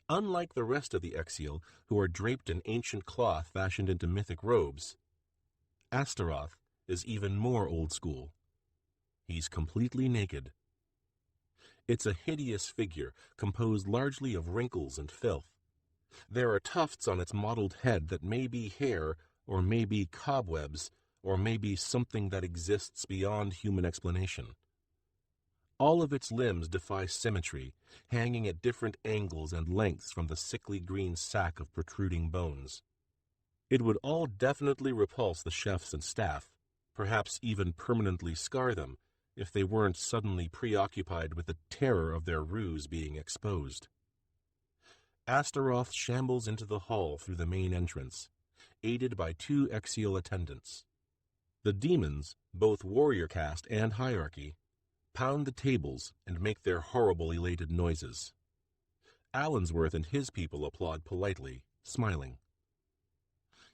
Unlike the rest of the Exial, who are draped in ancient cloth fashioned into mythic robes, Astaroth is even more old school. He's completely naked. It's a hideous figure, composed largely of wrinkles and filth. There are tufts on its mottled head that may be hair, or may be cobwebs, or may be something that exists beyond human explanation. All of its limbs defy symmetry, hanging at different angles and lengths from the sickly green sack of protruding bones. It would all definitely repulse the chefs and staff, perhaps even permanently scar them, if they weren't suddenly preoccupied with the terror of their ruse being exposed. Astaroth shambles into the hall through the main entrance, aided by 2 Exial attendants. The demons, both warrior caste and hierarchy, pound the tables and make their horrible elated noises. Allensworth and his people applaud politely, smiling.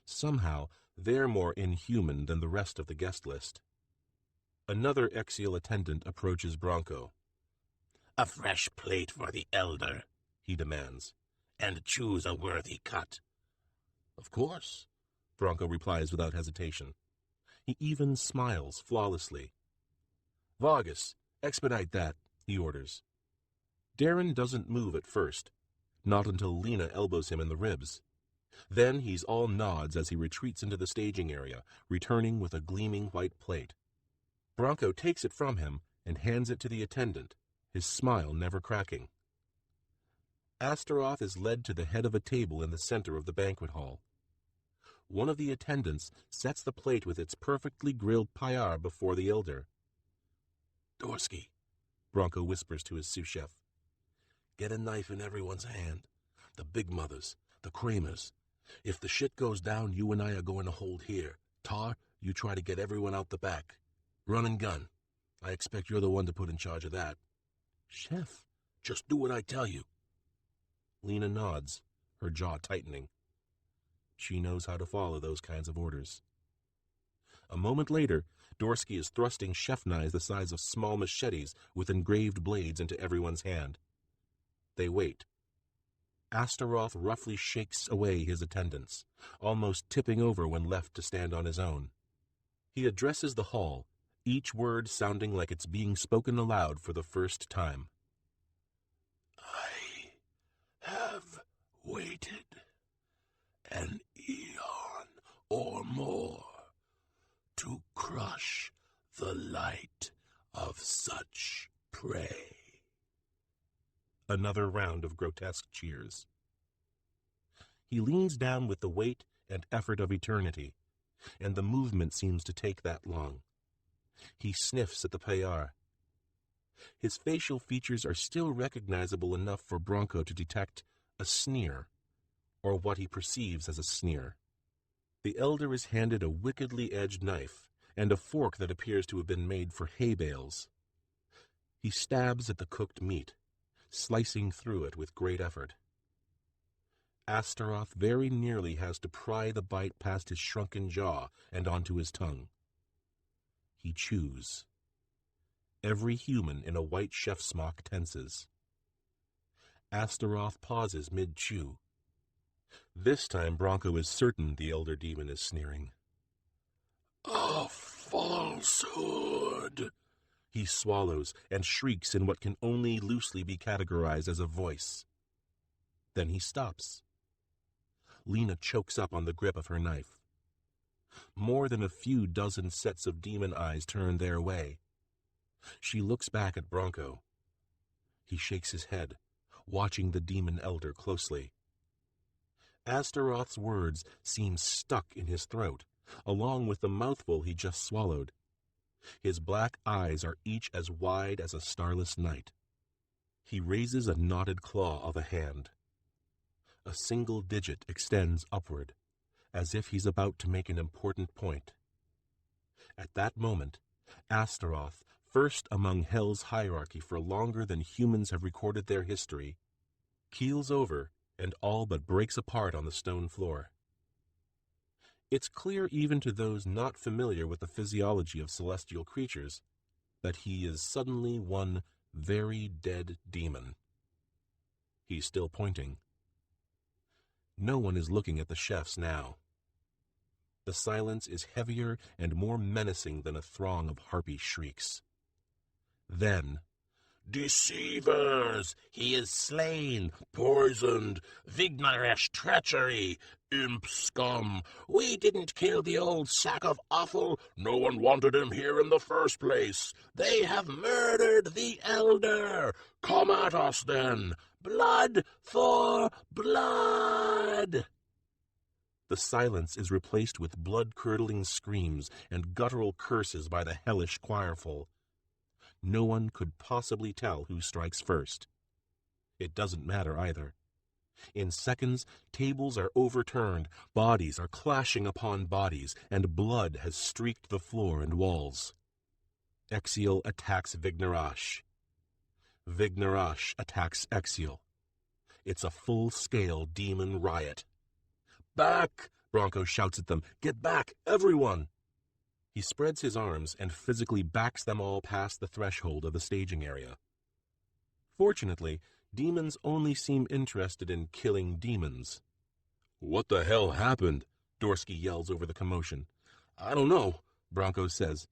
Somehow, they're more inhuman than the rest of the guest list. Another Exial attendant approaches Bronco. "A fresh plate for the elder," he demands, "and choose a worthy cut." "Of course," Bronco replies without hesitation. He even smiles flawlessly. "Vargas, expedite that," he orders. Darren doesn't move at first, not until Lena elbows him in the ribs. Then he's all nods as he retreats into the staging area, returning with a gleaming white plate. Bronco takes it from him and hands it to the attendant, his smile never cracking. Astaroth is led to the head of a table in the center of the banquet hall. One of the attendants sets the plate with its perfectly grilled paella before the elder. "Dorsky," Bronco whispers to his sous chef. "Get a knife in everyone's hand. The big mothers, the Kramers. If the shit goes down, you and I are going to hold here. Tar, you try to get everyone out the back. Run and gun. I expect you're the one to put in charge of that." "Chef." "Just do what I tell you." Lena nods, her jaw tightening. She knows how to follow those kinds of orders. A moment later, Dorsky is thrusting chef knives the size of small machetes with engraved blades into everyone's hand. They wait. Astaroth roughly shakes away his attendants, almost tipping over when left to stand on his own. He addresses the hall, each word sounding like it's being spoken aloud for the first time. "I have waited an eon or more to crush the light of such prey." Another round of grotesque cheers. He leans down with the weight and effort of eternity, and the movement seems to take that long. He sniffs at the paella. His facial features are still recognizable enough for Bronco to detect a sneer, or what he perceives as a sneer. The elder is handed a wickedly edged knife and a fork that appears to have been made for hay bales. He stabs at the cooked meat, slicing through it with great effort. Astaroth very nearly has to pry the bite past his shrunken jaw and onto his tongue. He chews. Every human in a white chef smock tenses. Astaroth pauses mid-chew. This time Bronco is certain the elder demon is sneering. "A falsehood!" He swallows and shrieks in what can only loosely be categorized as a voice. Then he stops. Lena chokes up on the grip of her knife. More than a few dozen sets of demon eyes turn their way. She looks back at Bronco. He shakes his head, watching the demon elder closely. Astaroth's words seem stuck in his throat, along with the mouthful he just swallowed. His black eyes are each as wide as a starless night. He raises a knotted claw of a hand. A single digit extends upward, as if he's about to make an important point. At that moment, Astaroth, first among Hell's hierarchy for longer than humans have recorded their history, keels over and all but breaks apart on the stone floor. It's clear even to those not familiar with the physiology of celestial creatures that he is suddenly one very dead demon. He's still pointing. No one is looking at the chefs now. The silence is heavier and more menacing than a throng of harpy shrieks. Then, Deceivers! He is slain, poisoned, Vigneresh treachery, imp scum. We didn't kill the old sack of offal. No one wanted him here in the first place. They have murdered the elder. Come at us then. Blood for blood! the silence is replaced with blood-curdling screams and guttural curses by the hellish choirful. No one could possibly tell who strikes first. It doesn't matter either. In seconds, tables are overturned, bodies are clashing upon bodies, and blood has streaked the floor and walls. Exiel attacks Vigneresh. Vigneresh attacks Exiel. It's a full-scale demon riot. "Back!" Bronco shouts at them. "Get back, everyone!" He spreads his arms and physically backs them all past the threshold of the staging area. Fortunately, demons only seem interested in killing demons. "What the hell happened?" Dorsky yells over the commotion. "I don't know," Bronco says.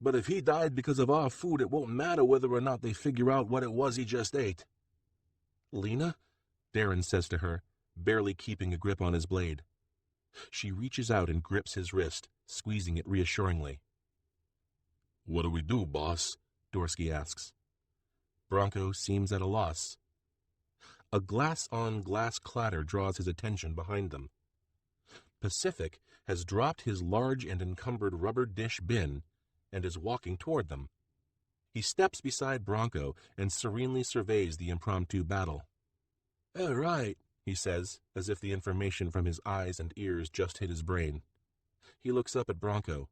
"But if he died because of our food, it won't matter whether or not they figure out what it was he just ate." "Lena?" Darren says to her, barely keeping a grip on his blade. She reaches out and grips his wrist, squeezing it reassuringly. "What do we do, boss?" Dorsky asks. Bronco seems at a loss. A glass-on-glass clatter draws his attention behind them. Pacific has dropped his large and encumbered rubber dish bin and is walking toward them. He steps beside Bronco and serenely surveys the impromptu battle. "All right," he says, as if the information from his eyes and ears just hit his brain. He looks up at Bronco.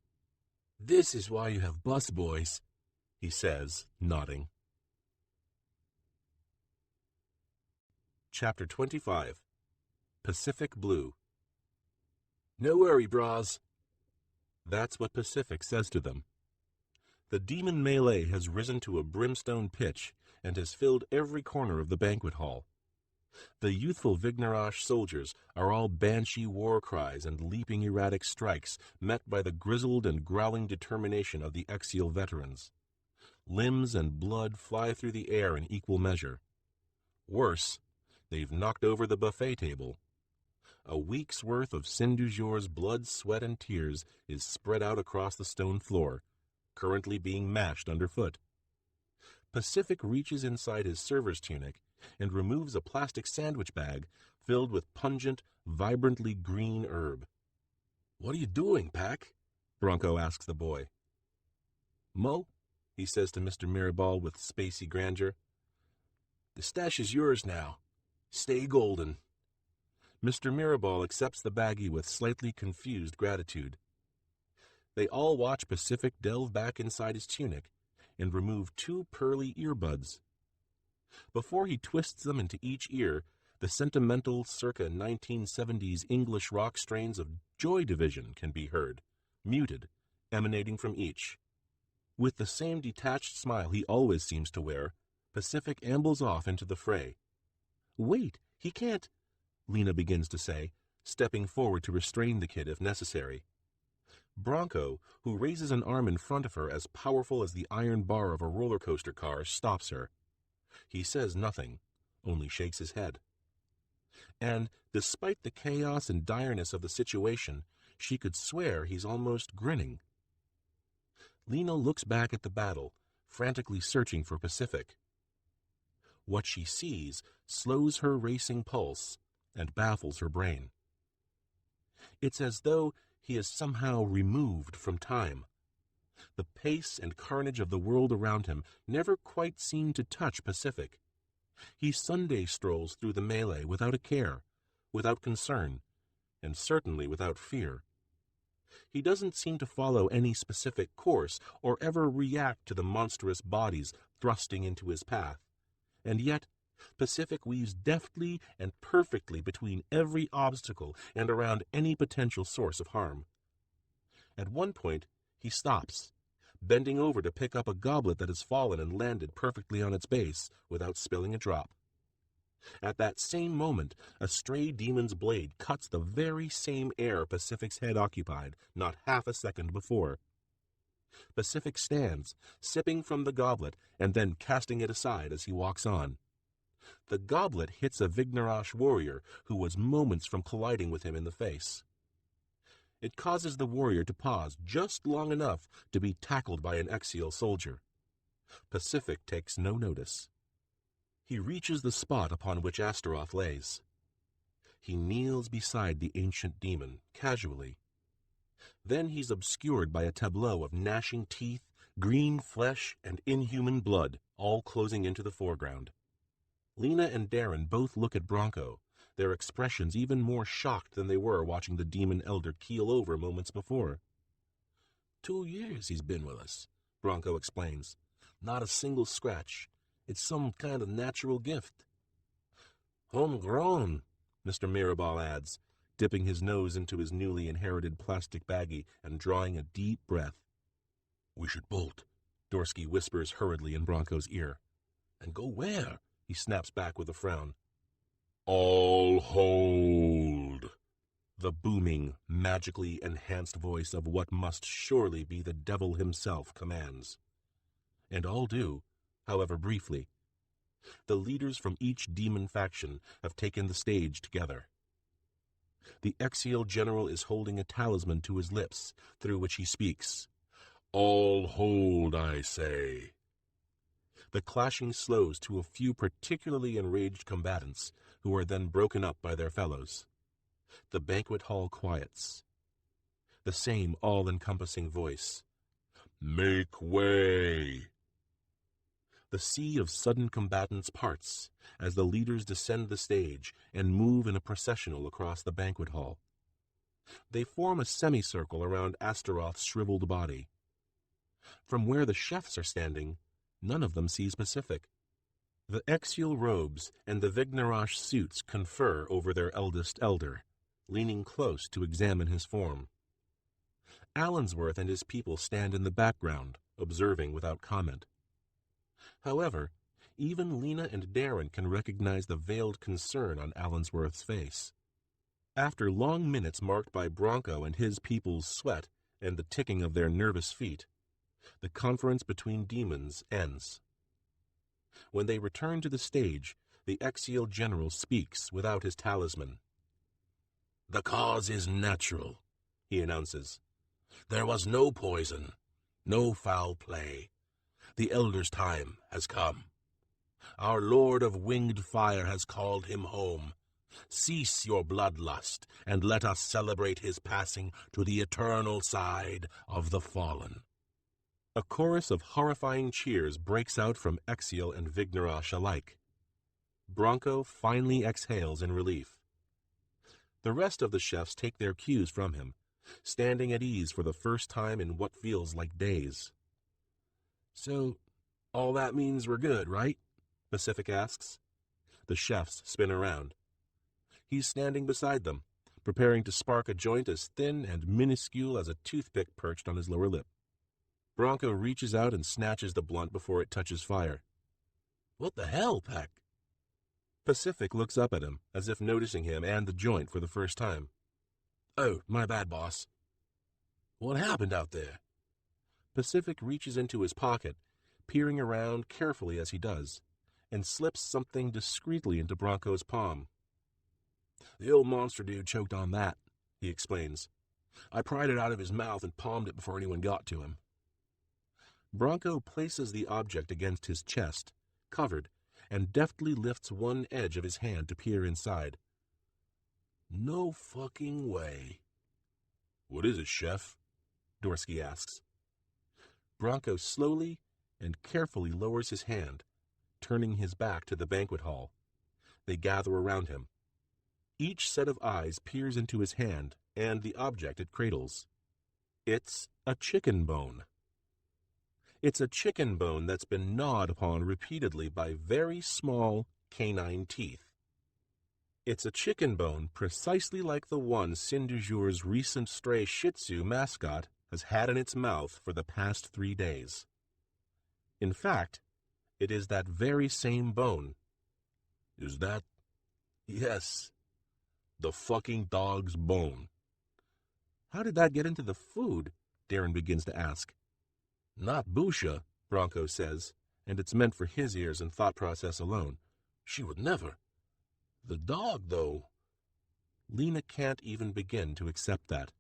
"This is why you have busboys," he says, nodding. Chapter 25. Pacific Blue. "No worry, bras." That's what Pacific says to them. The demon melee has risen to a brimstone pitch and has filled every corner of the banquet hall. The youthful Vigneresh soldiers are all banshee war cries and leaping erratic strikes met by the grizzled and growling determination of the Exiel veterans. Limbs and blood fly through the air in equal measure. Worse, they've knocked over the buffet table. A week's worth of Saint-Dujour's blood, sweat, and tears is spread out across the stone floor, currently being mashed underfoot. Pacific reaches inside his server's tunic and removes a plastic sandwich bag filled with pungent, vibrantly green herb. "What are you doing, Pac?" Bronco asks the boy. "Mo," he says to Mr. Mirabal with spacey grandeur, "the stash is yours now. Stay golden." Mr. Mirabal accepts the baggie with slightly confused gratitude. They all watch Pacific delve back inside his tunic and remove 2 pearly earbuds. Before he twists them into each ear, the sentimental circa 1970s English rock strains of Joy Division can be heard, muted, emanating from each. With the same detached smile he always seems to wear, Pacific ambles off into the fray. "Wait, he can't," Lena begins to say, stepping forward to restrain the kid if necessary. Bronco, who raises an arm in front of her as powerful as the iron bar of a roller coaster car, stops her. He says nothing, only shakes his head. And, despite the chaos and direness of the situation, she could swear he's almost grinning. Lena looks back at the battle, frantically searching for Pacific. What she sees slows her racing pulse and baffles her brain. It's as though he is somehow removed from time. The pace and carnage of the world around him never quite seem to touch Pacific. He Sunday strolls through the melee without a care, without concern, and certainly without fear. He doesn't seem to follow any specific course or ever react to the monstrous bodies thrusting into his path, and yet Pacific weaves deftly and perfectly between every obstacle and around any potential source of harm. At one point, he stops, bending over to pick up a goblet that has fallen and landed perfectly on its base without spilling a drop. At that same moment, a stray demon's blade cuts the very same air Pacific's head occupied not half a second before. Pacific stands, sipping from the goblet and then casting it aside as he walks on. The goblet hits a Vignerosh warrior who was moments from colliding with him in the face. It causes the warrior to pause just long enough to be tackled by an Exial soldier. Pacific takes no notice. He reaches the spot upon which Astaroth lays. He kneels beside the ancient demon, casually. Then he's obscured by a tableau of gnashing teeth, green flesh, and inhuman blood, all closing into the foreground. Lena and Darren both look at Bronco, their expressions even more shocked than they were watching the demon elder keel over moments before. 2 years he's been with us, Bronco explains. Not a single scratch. It's some kind of natural gift. Homegrown, Mr. Mirabal adds, dipping his nose into his newly inherited plastic baggie and drawing a deep breath. We should bolt, Dorsky whispers hurriedly in Bronco's ear. And go where? He snaps back with a frown. All hold. The booming, magically enhanced voice of what must surely be the devil himself commands. And all do, however briefly. The leaders from each demon faction have taken the stage together. The Exial general is holding a talisman to his lips, through which he speaks. All hold, I say. The clashing slows to a few particularly enraged combatants, who are then broken up by their fellows. The banquet hall quiets. The same all-encompassing voice. Make way. The sea of sudden combatants parts as the leaders descend the stage and move in a processional across the banquet hall. They form a semicircle around Astaroth's shriveled body. From where the chefs are standing, none of them sees Pacific. The Exial robes and the Vignerosh suits confer over their eldest elder, leaning close to examine his form. Allensworth and his people stand in the background, observing without comment. However, even Lena and Darren can recognize the veiled concern on Allensworth's face. After long minutes marked by Bronco and his people's sweat and the ticking of their nervous feet, the conference between demons ends. When they return to the stage, the Exial general speaks without his talisman. The cause is natural, he announces. There was no poison, no foul play. The elder's time has come. Our Lord of Winged Fire has called him home. Cease your bloodlust, and let us celebrate his passing to the eternal side of the fallen. A chorus of horrifying cheers breaks out from Exial and Vignerosh alike. Bronco finally exhales in relief. The rest of the chefs take their cues from him, standing at ease for the first time in what feels like days. So, all that means we're good, right? Pacific asks. The chefs spin around. He's standing beside them, preparing to spark a joint as thin and minuscule as a toothpick perched on his lower lip. Bronco reaches out and snatches the blunt before it touches fire. What the hell, Pac? Pacific looks up at him, as if noticing him and the joint for the first time. Oh, my bad, boss. What happened out there? Pacific reaches into his pocket, peering around carefully as he does, and slips something discreetly into Bronco's palm. The old monster dude choked on that, he explains. I pried it out of his mouth and palmed it before anyone got to him. Bronco places the object against his chest, covered, and deftly lifts one edge of his hand to peer inside. No fucking way. What is it, Chef? Dorsky asks. Bronco slowly and carefully lowers his hand, turning his back to the banquet hall. They gather around him. Each set of eyes peers into his hand and the object it cradles. It's a chicken bone. It's a chicken bone that's been gnawed upon repeatedly by very small, canine teeth. It's a chicken bone precisely like the one Saint-Dujour's recent stray Shih Tzu mascot has had in its mouth for the past 3 days. In fact, it is that very same bone. Is that? Yes. The fucking dog's bone. How did that get into the food? Darren begins to ask. Not Busha, Bronco says, and it's meant for his ears and thought process alone. She would never. The dog, though. Lena can't even begin to accept that.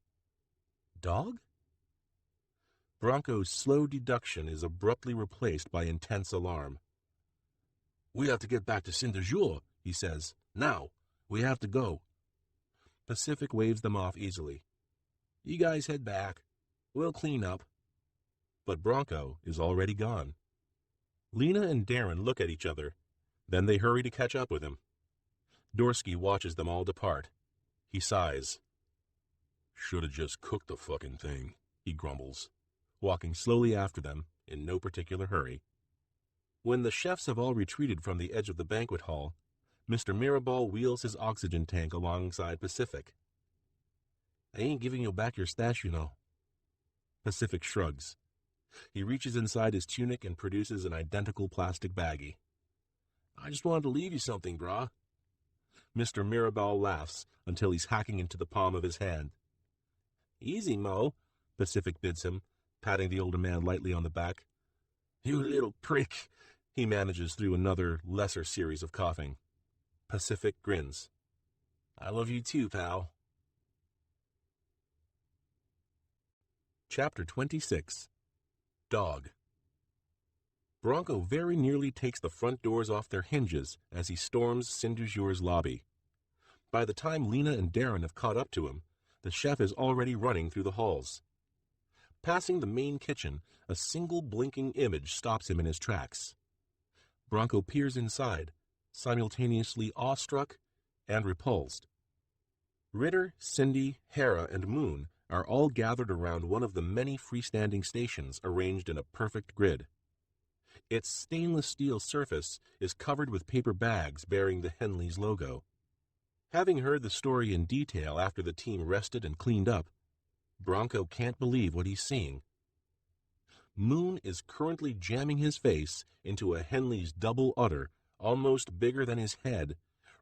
Dog? Bronco's slow deduction is abruptly replaced by intense alarm. We have to get back to Saint-Dujour, he says. Now. We have to go. Pacific waves them off easily. You guys head back. We'll clean up. But Bronco is already gone. Lena and Darren look at each other. Then they hurry to catch up with him. Dorsky watches them all depart. He sighs. Should have just cooked the fucking thing, he grumbles, walking slowly after them in no particular hurry. When the chefs have all retreated from the edge of the banquet hall, Mr. Mirabal wheels his oxygen tank alongside Pacific. I ain't giving you back your stash, you know. Pacific shrugs. He reaches inside his tunic and produces an identical plastic baggie. I just wanted to leave you something, brah. Mr. Mirabal laughs until he's hacking into the palm of his hand. Easy, Mo, Pacific bids him, patting the older man lightly on the back. You little prick. He manages through another, lesser series of coughing. Pacific grins. I love you too, pal. Chapter 26. Dog. Bronco very nearly takes the front doors off their hinges as he storms Saint-Dujour's lobby. By the time Lena and Darren have caught up to him, the chef is already running through the halls. Passing the main kitchen, a single blinking image stops him in his tracks. Bronco peers inside, simultaneously awestruck and repulsed. Ritter, Cindy, Hera, and Moon are all gathered around one of the many freestanding stations arranged in a perfect grid. Its stainless steel surface is covered with paper bags bearing the Henleys logo. Having heard the story in detail after the team rested and cleaned up, Bronco can't believe what he's seeing. Moon is currently jamming his face into a Henley's double udder, almost bigger than his head,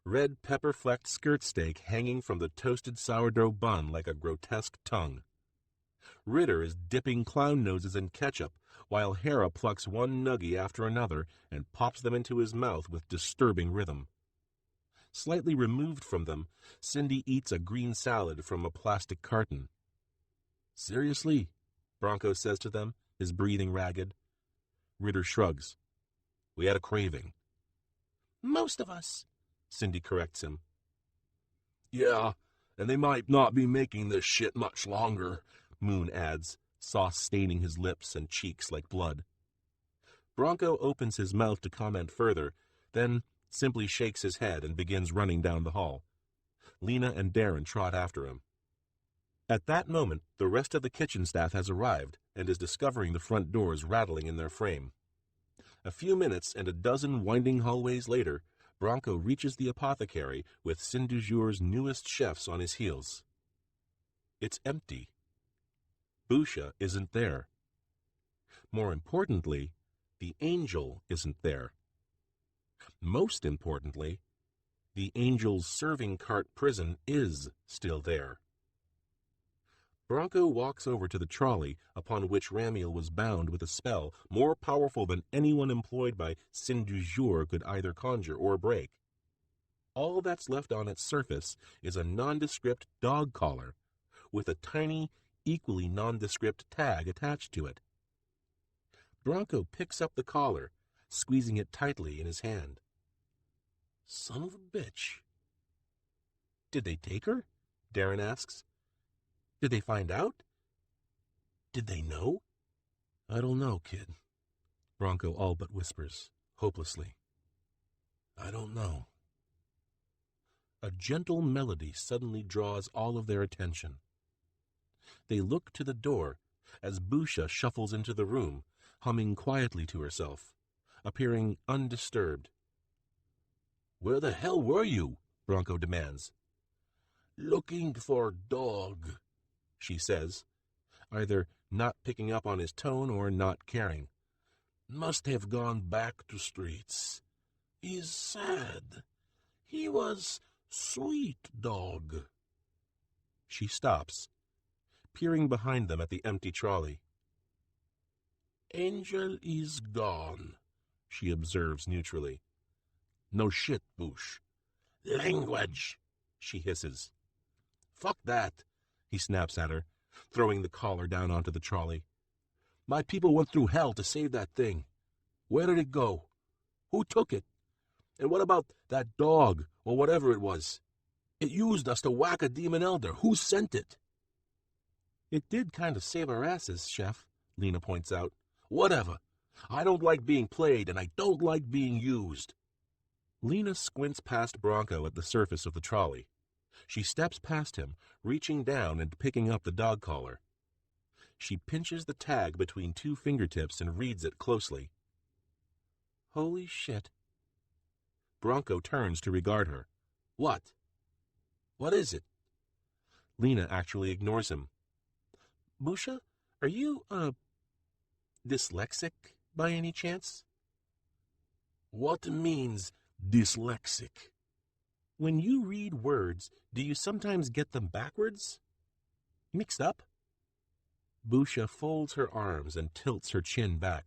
red pepper-flecked skirt steak hanging from the toasted sourdough bun like a grotesque tongue. Ritter is dipping clown noses in ketchup, while Hera plucks one nuggie after another and pops them into his mouth with disturbing rhythm. Slightly removed from them, Cindy eats a green salad from a plastic carton. Seriously? Bronco says to them, his breathing ragged. Ritter shrugs. We had a craving. Most of us, Cindy corrects him. Yeah, and they might not be making this shit much longer, Moon adds, sauce staining his lips and cheeks like blood. Bronco opens his mouth to comment further, then simply shakes his head and begins running down the hall. Lena and Darren trot after him. At that moment, the rest of the kitchen staff has arrived and is discovering the front doors rattling in their frame. A few minutes and a dozen winding hallways later, Bronco reaches the apothecary with Saint-Dujour's newest chefs on his heels. It's empty. Busha isn't there. More importantly, the angel isn't there. Most importantly, the angel's serving cart prison is still there. Bronco walks over to the trolley upon which Ramiel was bound with a spell more powerful than anyone employed by Saint-Dujour could either conjure or break. All that's left on its surface is a nondescript dog collar with a tiny, equally nondescript tag attached to it. Bronco picks up the collar, squeezing it tightly in his hand. Son of a bitch. Did they take her? Darren asks. Did they find out? Did they know? I don't know, kid. Bronco all but whispers, hopelessly. I don't know. A gentle melody suddenly draws all of their attention. They look to the door as Busha shuffles into the room, humming quietly to herself, appearing undisturbed. Where the hell were you? Bronco demands. Looking for dog, She says, either not picking up on his tone or not caring. Must have gone back to streets. He's sad. He was sweet dog. She stops, peering behind them at the empty trolley. Angel is gone, She observes neutrally. No shit, Bush. Language, She hisses. fuck that. He snaps at her, throwing the collar down onto the trolley. My people went through hell to save that thing. Where did it go? Who took it? And what about that dog, or whatever it was? It used us to whack a demon elder. Who sent it? It did kind of save our asses, Chef, Lena points out. Whatever. I don't like being played, and I don't like being used. Lena squints past Bronco at the surface of the trolley. She steps past him, reaching down and picking up the dog collar. She pinches the tag between two fingertips and reads it closely. Holy shit. Bronco turns to regard her. What? What is it? Lena actually ignores him. Musha, are you, dyslexic by any chance? What means dyslexic? When you read words, do you sometimes get them backwards? Mixed up? Busha folds her arms and tilts her chin back.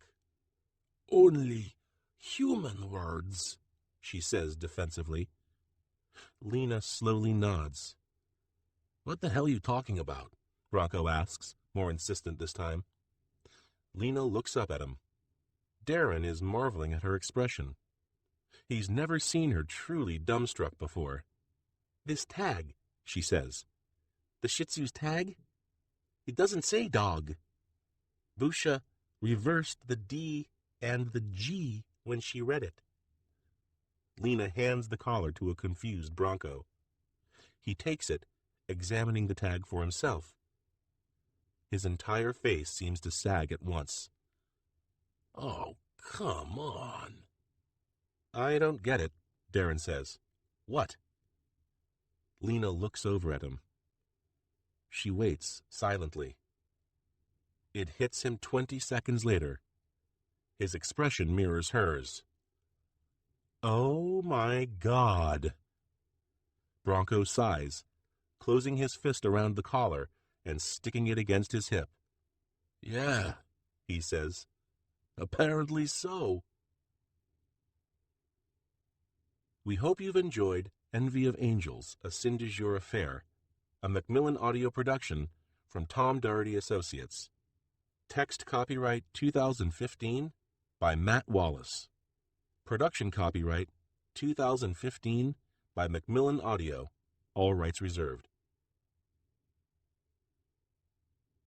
Only human words, She says defensively. Lena slowly nods. What the hell are you talking about? Bronco asks, more insistent this time. Lena looks up at him. Darren is marveling at her expression. He's never seen her truly dumbstruck before. This tag, she says. The Shih Tzu's tag? It doesn't say dog. Busha reversed the D and the G when she read it. Lena hands the collar to a confused Bronco. He takes it, examining the tag for himself. His entire face seems to sag at once. Oh, come on. I don't get it, Darren says. What? Lena looks over at him. She waits silently. It hits him 20 seconds later. His expression mirrors hers. Oh my God! Bronco sighs, closing his fist around the collar and sticking it against his hip. Yeah, He says. apparently so. We hope you've enjoyed Envy of Angels, a Sin du Jour affair, a Macmillan audio production from Tom Doherty Associates. Text copyright 2015 by Matt Wallace. Production copyright 2015 by Macmillan Audio, all rights reserved.